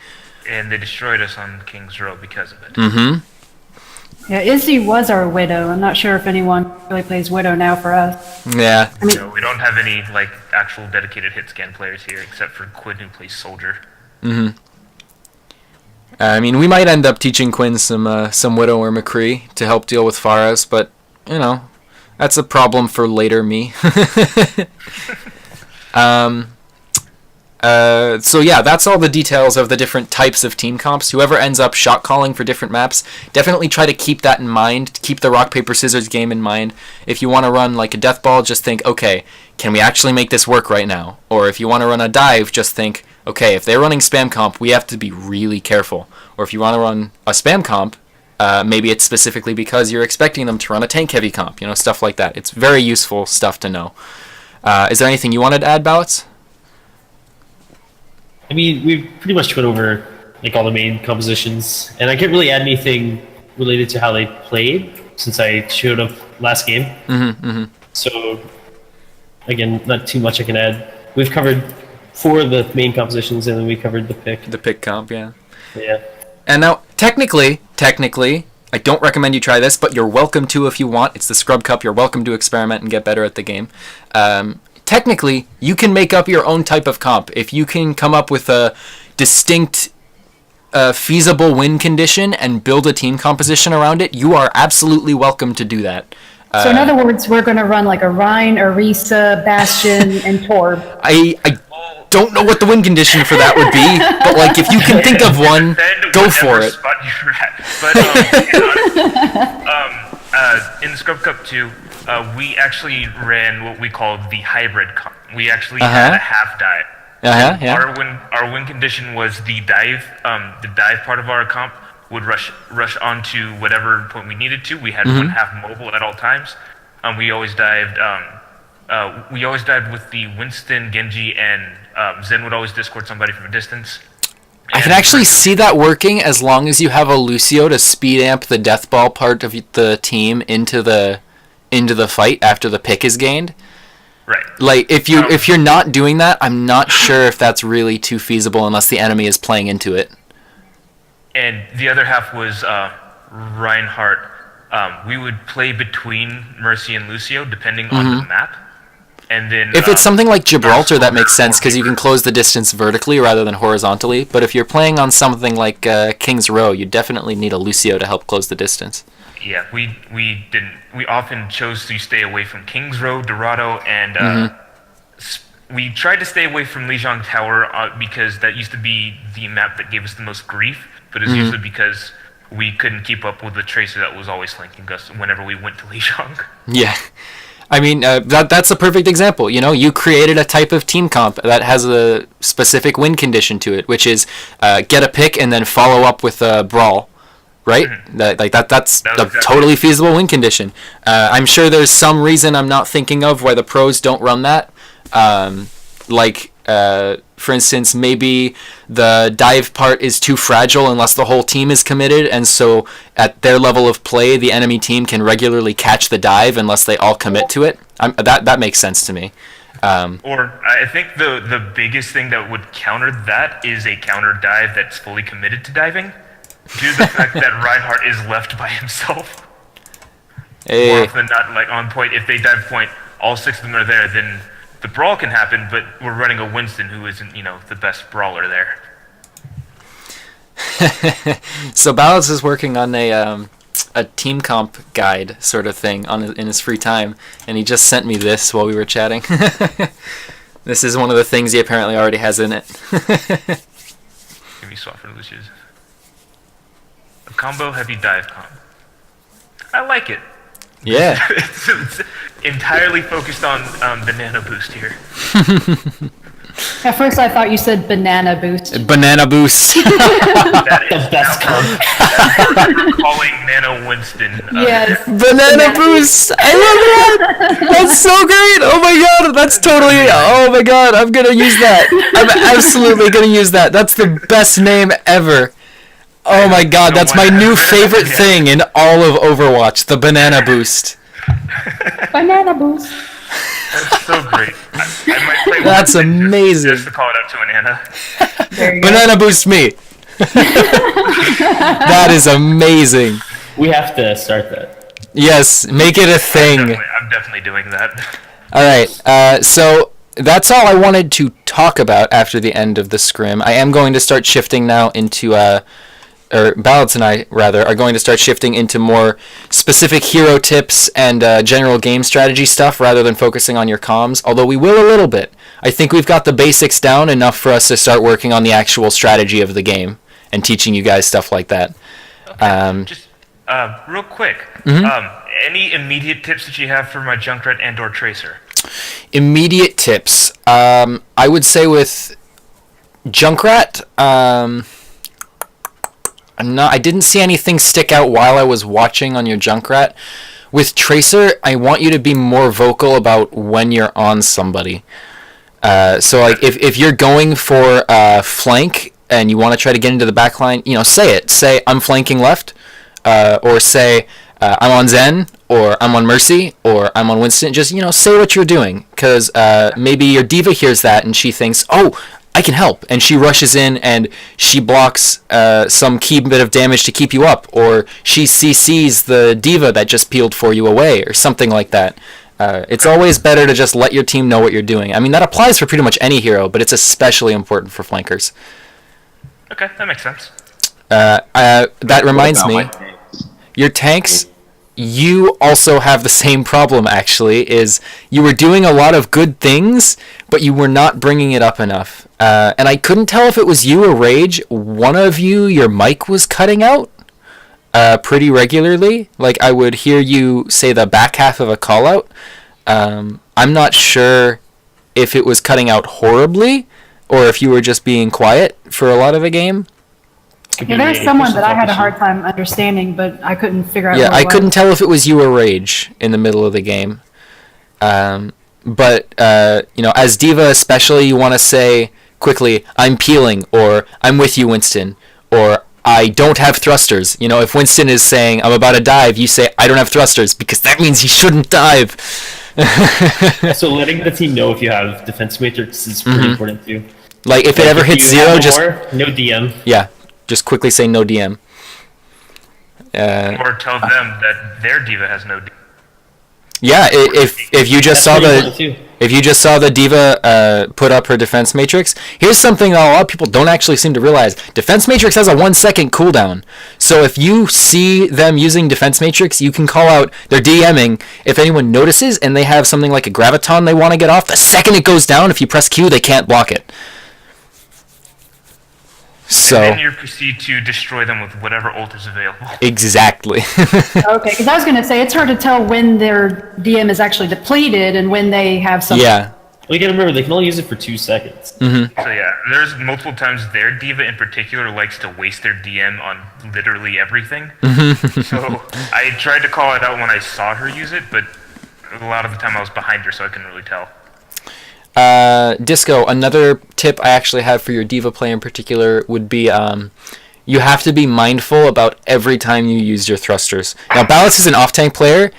And they destroyed us on King's Row because of it. Mm-hmm. Yeah, Izzy was our Widow. I'm not sure if anyone really plays Widow now for us. Yeah. I mean, No, we don't have any like actual dedicated hit scan players here, except for Quinn, who plays Soldier. Mm-hmm. I mean, we might end up teaching Quinn some Widow or McCree to help deal with Pharos, but, that's a problem for later me. So yeah, that's all the details of the different types of team comps. Whoever ends up shot calling for different maps, definitely try to keep that in mind. Keep the rock, paper, scissors game in mind. If you want to run like a death ball, just think, okay, can we actually make this work right now? Or if you want to run a dive, just think, okay, if they're running spam comp, we have to be really careful. Or if you want to run a spam comp, maybe it's specifically because you're expecting them to run a tank heavy comp, stuff like that. It's very useful stuff to know. Is there anything you wanted to add, Ballots? I mean, we've pretty much went over like all the main compositions, and I can't really add anything related to how they played since I showed up last game. Mm-hmm, mm-hmm. So, again, not too much I can add. We've covered 4 of the main compositions, and then we covered the pick. The pick comp, yeah. Yeah. And now, technically, I don't recommend you try this, but you're welcome to if you want. It's the Scrub Cup. You're welcome to experiment and get better at the game. Technically, you can make up your own type of comp. If you can come up with a distinct, feasible win condition and build a team composition around it, you are absolutely welcome to do that. so in other words, we're going to run like a Rhine, Orisa, Bastion, and Torb. I don't know what the win condition for that would be, but like if you can think of one, go for it. Spot you're at. But in the Scrub Cup 2, we actually ran what we called the hybrid comp. We actually had a half dive. Yeah. Our win condition was the dive part of our comp would rush onto whatever point we needed to. We had one half mobile at all times. We always dived with the Winston, Genji, and Zen would always discord somebody from a distance. I can actually see that working as long as you have a Lucio to speed amp the death ball part of the team into the fight after the pick is gained. Right. Like if you're not doing that, I'm not sure if that's really too feasible unless the enemy is playing into it. And the other half was Reinhardt. We would play between Mercy and Lucio depending on the map. and then If it's something like Gibraltar, that makes sense because you can close the distance vertically rather than horizontally. But if you're playing on something like King's Row, you definitely need a Lucio to help close the distance. Yeah, we didn't. We often chose to stay away from Kings Row, Dorado, and we tried to stay away from Lijiang Tower because that used to be the map that gave us the most grief. But it's usually because we couldn't keep up with the tracer that was always flanking us whenever we went to Lijiang. Yeah. I mean, that's a perfect example. You know, you created a type of team comp that has a specific win condition to it, which is get a pick and then follow up with a brawl, right? That's a totally feasible win condition. I'm sure there's some reason I'm not thinking of why the pros don't run that. For instance, maybe the dive part is too fragile unless the whole team is committed, and so at their level of play, the enemy team can regularly catch the dive unless they all commit to it. That makes sense to me. Or I think the biggest thing that would counter that is a counter dive that's fully committed to diving, due to the fact that Reinhardt is left by himself. More often than not, like on point, if they dive point, all 6 of them are there, then the brawl can happen, but we're running a Winston who isn't, the best brawler there. So Balance is working on a team comp guide sort of thing in his free time, and he just sent me this while we were chatting. This is one of the things he apparently already has in it. Give me swap for Lucius. A combo heavy dive comp. I like it. Yeah. It's entirely focused on the nano boost here. At first I thought you said banana boost. Banana boost. That is best comp. Calling Nano Winston. Yes. Banana boost. I love that. That's so great. Oh my god. That's totally. Oh my god. I'm gonna use that. I'm absolutely gonna use that. That's the best name ever. Oh my god, that's my new favorite thing in all of Overwatch, the banana boost. Banana boost. That's so great. I might play That's one amazing. just to call it out to an Anna. There you go. Banana boost me. That is amazing. We have to start that. Yes, make it a thing. I'm definitely doing that. Alright, so that's all I wanted to talk about after the end of the scrim. I am going to start shifting now into Balance and I, rather, are going to start shifting into more specific hero tips and general game strategy stuff rather than focusing on your comms, although we will a little bit. I think we've got the basics down enough for us to start working on the actual strategy of the game and teaching you guys stuff like that. Okay. Just real quick, any immediate tips that you have for my Junkrat and or Tracer? Immediate tips. I would say with Junkrat, I didn't see anything stick out while I was watching on your Junkrat. With Tracer, I want you to be more vocal about when you're on somebody. So like if you're going for flank and you want to try to get into the back line, say it. Say I'm flanking left, or say I'm on Zen, or I'm on Mercy, or I'm on Winston. Just say what you're doing, because maybe your diva hears that and she thinks, oh, I can help, and she rushes in and she blocks some key bit of damage to keep you up, or she CCs the diva that just peeled for you away, or something like that. It's always better to just let your team know what you're doing. I mean, that applies for pretty much any hero, but it's especially important for flankers. Okay, that makes sense. That reminds me, your tanks, you also have the same problem, actually, is you were doing a lot of good things, but you were not bringing it up enough. And I couldn't tell if it was you or Rage. One of you, your mic was cutting out pretty regularly. Like, I would hear you say the back half of a call-out. I'm not sure if it was cutting out horribly, or if you were just being quiet for a lot of the game. Yeah, there's someone that I had a hard time understanding, but I couldn't figure out. Yeah, what it I couldn't was. tell if it was you or Rage in the middle of the game. But as Diva especially, you want to say quickly, I'm peeling, or I'm with you, Winston, or I don't have thrusters. If Winston is saying, I'm about to dive, you say, I don't have thrusters, because that means he shouldn't dive. So letting the team know if you have defense matrix is pretty important too. Like, if it ever hits zero, just... no DM. Yeah, just quickly say no DM. Or tell them that their diva has no diva. Yeah, if you just saw If you just saw the diva put up her defense matrix, here's something a lot of people don't actually seem to realize. Defense matrix has a 1-second cooldown. So if you see them using defense matrix, you can call out, they're DMing, if anyone notices and they have something like a graviton they want to get off, the second it goes down, if you press Q, they can't block it. So, and then you proceed to destroy them with whatever ult is available. Exactly. Okay, because I was going to say, it's hard to tell when their DM is actually depleted and when they have something. Yeah. Well, you gotta remember, they can only use it for 2 seconds. So yeah, there's multiple times their diva in particular likes to waste their DM on literally everything. So I tried to call it out when I saw her use it, but a lot of the time I was behind her, so I couldn't really tell. Disco, another tip I actually have for your diva play in particular would be you have to be mindful about every time you use your thrusters. Now, Balance is an off-tank player.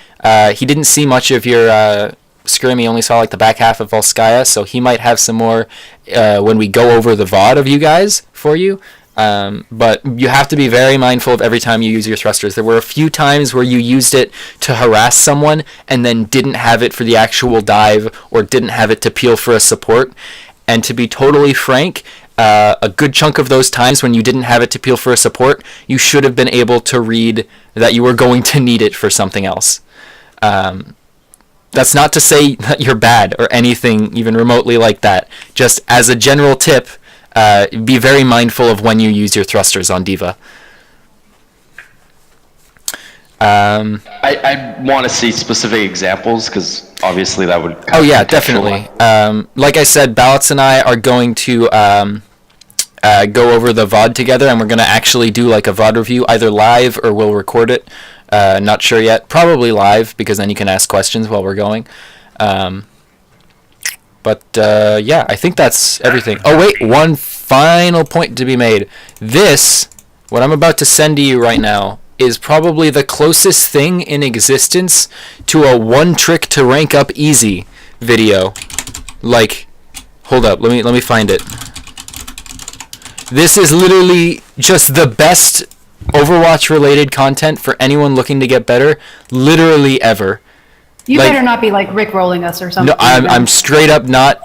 He didn't see much of your Scrim. He only saw like the back half of Volskaya, so he might have some more when we go over the VOD of you guys for you. But you have to be very mindful of every time you use your thrusters. There were a few times where you used it to harass someone and then didn't have it for the actual dive or didn't have it to peel for a support. And to be totally frank, a good chunk of those times when you didn't have it to peel for a support, you should have been able to read that you were going to need it for something else. That's not to say that you're bad or anything even remotely like that. Just as a general tip, be very mindful of when you use your thrusters on Diva. I want to see specific examples, because obviously that would... Oh yeah, definitely. Like I said, Ballots and I are going to go over the VOD together, and we're going to actually do like a VOD review, either live or we'll record it. Not sure yet. Probably live, because then you can ask questions while we're going. But yeah, I think that's everything. Oh wait, one final point to be made. This, what I'm about to send to you right now, is probably the closest thing in existence to a one trick to rank up easy video. Like, hold up, let me find it. This is literally just the best Overwatch related content for anyone looking to get better, literally ever. You Like- better not be like Rick rolling us or something. No, I'm straight up not.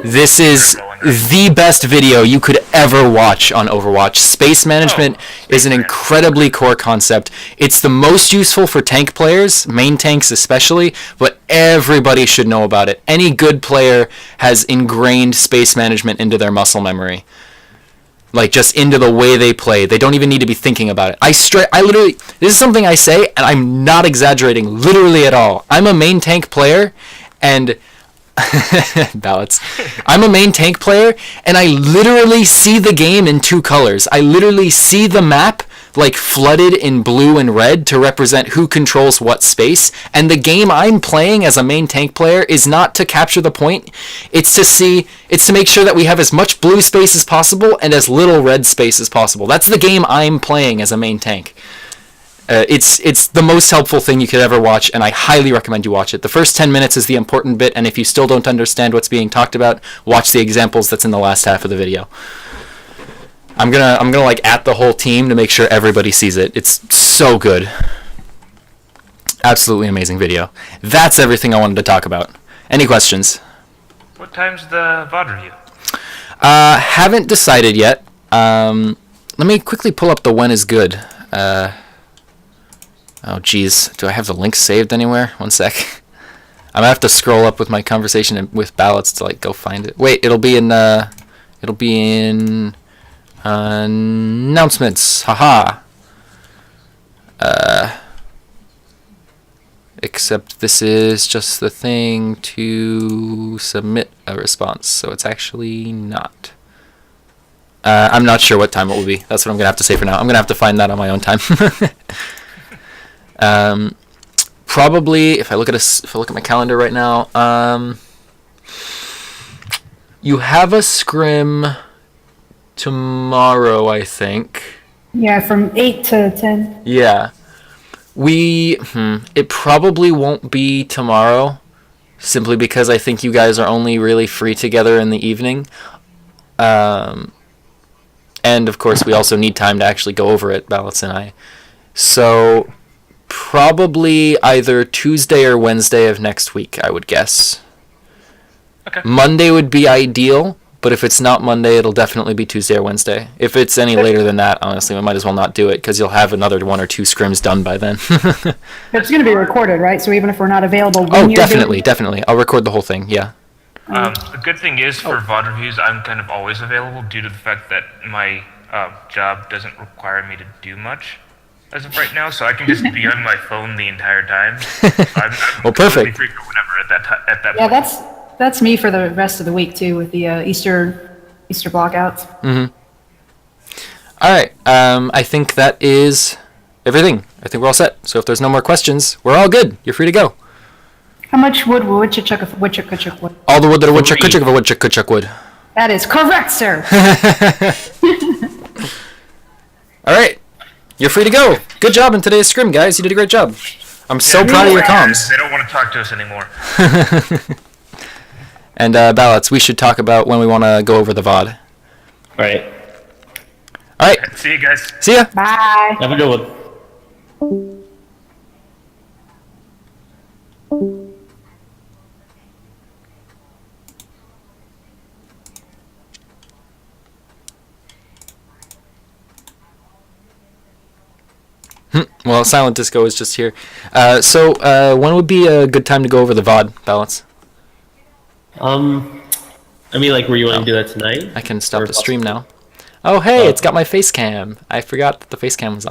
This is the best video you could ever watch on Overwatch. Space management is an incredibly core concept. It's the most useful for tank players, main tanks especially, but everybody should know about it. Any good player has ingrained space management into their muscle memory. Like, just into the way they play. They don't even need to be thinking about it. I literally, this is something I say, and I'm not exaggerating literally at all. I'm a main tank player, and ballots. I'm a main tank player, and I literally see the game in two colors. I literally see the map like flooded in blue and red to represent who controls what space, and the game I'm playing as a main tank player is not to capture the point. It's to make sure that we have as much blue space as possible and as little red space as possible. That's the game I'm playing as a main tank. It's the most helpful thing you could ever watch, and I highly recommend you watch it. The first 10 minutes is the important bit, and if you still don't understand what's being talked about, watch the examples that's in the last half of the video. I'm gonna like at the whole team to make sure everybody sees it. It's so good. Absolutely amazing video. That's everything I wanted to talk about. Any questions? What time's the VOD review? Haven't decided yet. Let me quickly pull up the when is good. Oh geez, do I have the link saved anywhere? One sec. I'm gonna have to scroll up with my conversation with ballots to like go find it. Wait, it'll be in announcements. Haha. Except this is just the thing to submit a response, so it's actually not. I'm not sure what time it will be. That's what I'm gonna have to say for now. I'm gonna have to find that on my own time. Probably, if I look at my calendar right now, you have a scrim tomorrow, I think. Yeah, from 8 to 10. Yeah. It probably won't be tomorrow, simply because I think you guys are only really free together in the evening. And of course, we also need time to actually go over it, Ballots and I. So, probably either Tuesday or Wednesday of next week, I would guess. Okay. Monday would be ideal, but if it's not Monday, it'll definitely be Tuesday or Wednesday. If it's any later than that, honestly, we might as well not do it because you'll have another 1 or 2 scrims done by then. It's going to be recorded, right? So even if we're not available, when Oh, you're definitely, definitely. I'll record the whole thing. Yeah. The good thing is for VOD reviews, I'm kind of always available due to the fact that my job doesn't require me to do much as of right now, so I can just be on my phone the entire time. So I'm Well, completely perfect. free for whatever at that Yeah, point. that's me for the rest of the week too, with the Easter blockouts. All right. I think that is everything. I think we're all set. So if there's no more questions, we're all good. You're free to go. How much wood will woodchuck wood? All the wood that a woodchuck 3. could chuck of a woodchuck could chuck wood. That is correct, sir. All right. You're free to go. Good job in today's scrim, guys. You did a great job. I'm so proud of your comms. They don't want to talk to us anymore. And ballots, we should talk about when we want to go over the VOD. Alright. All right. See you guys. See ya. Bye. Have a good one. Well, Silent Disco is just here. So when would be a good time to go over the VOD, ballots? I mean, like, were you wanting to do that tonight? I can stop Or the stream now. Oh, hey, Oh. it's got my face cam. I forgot that the face cam was on.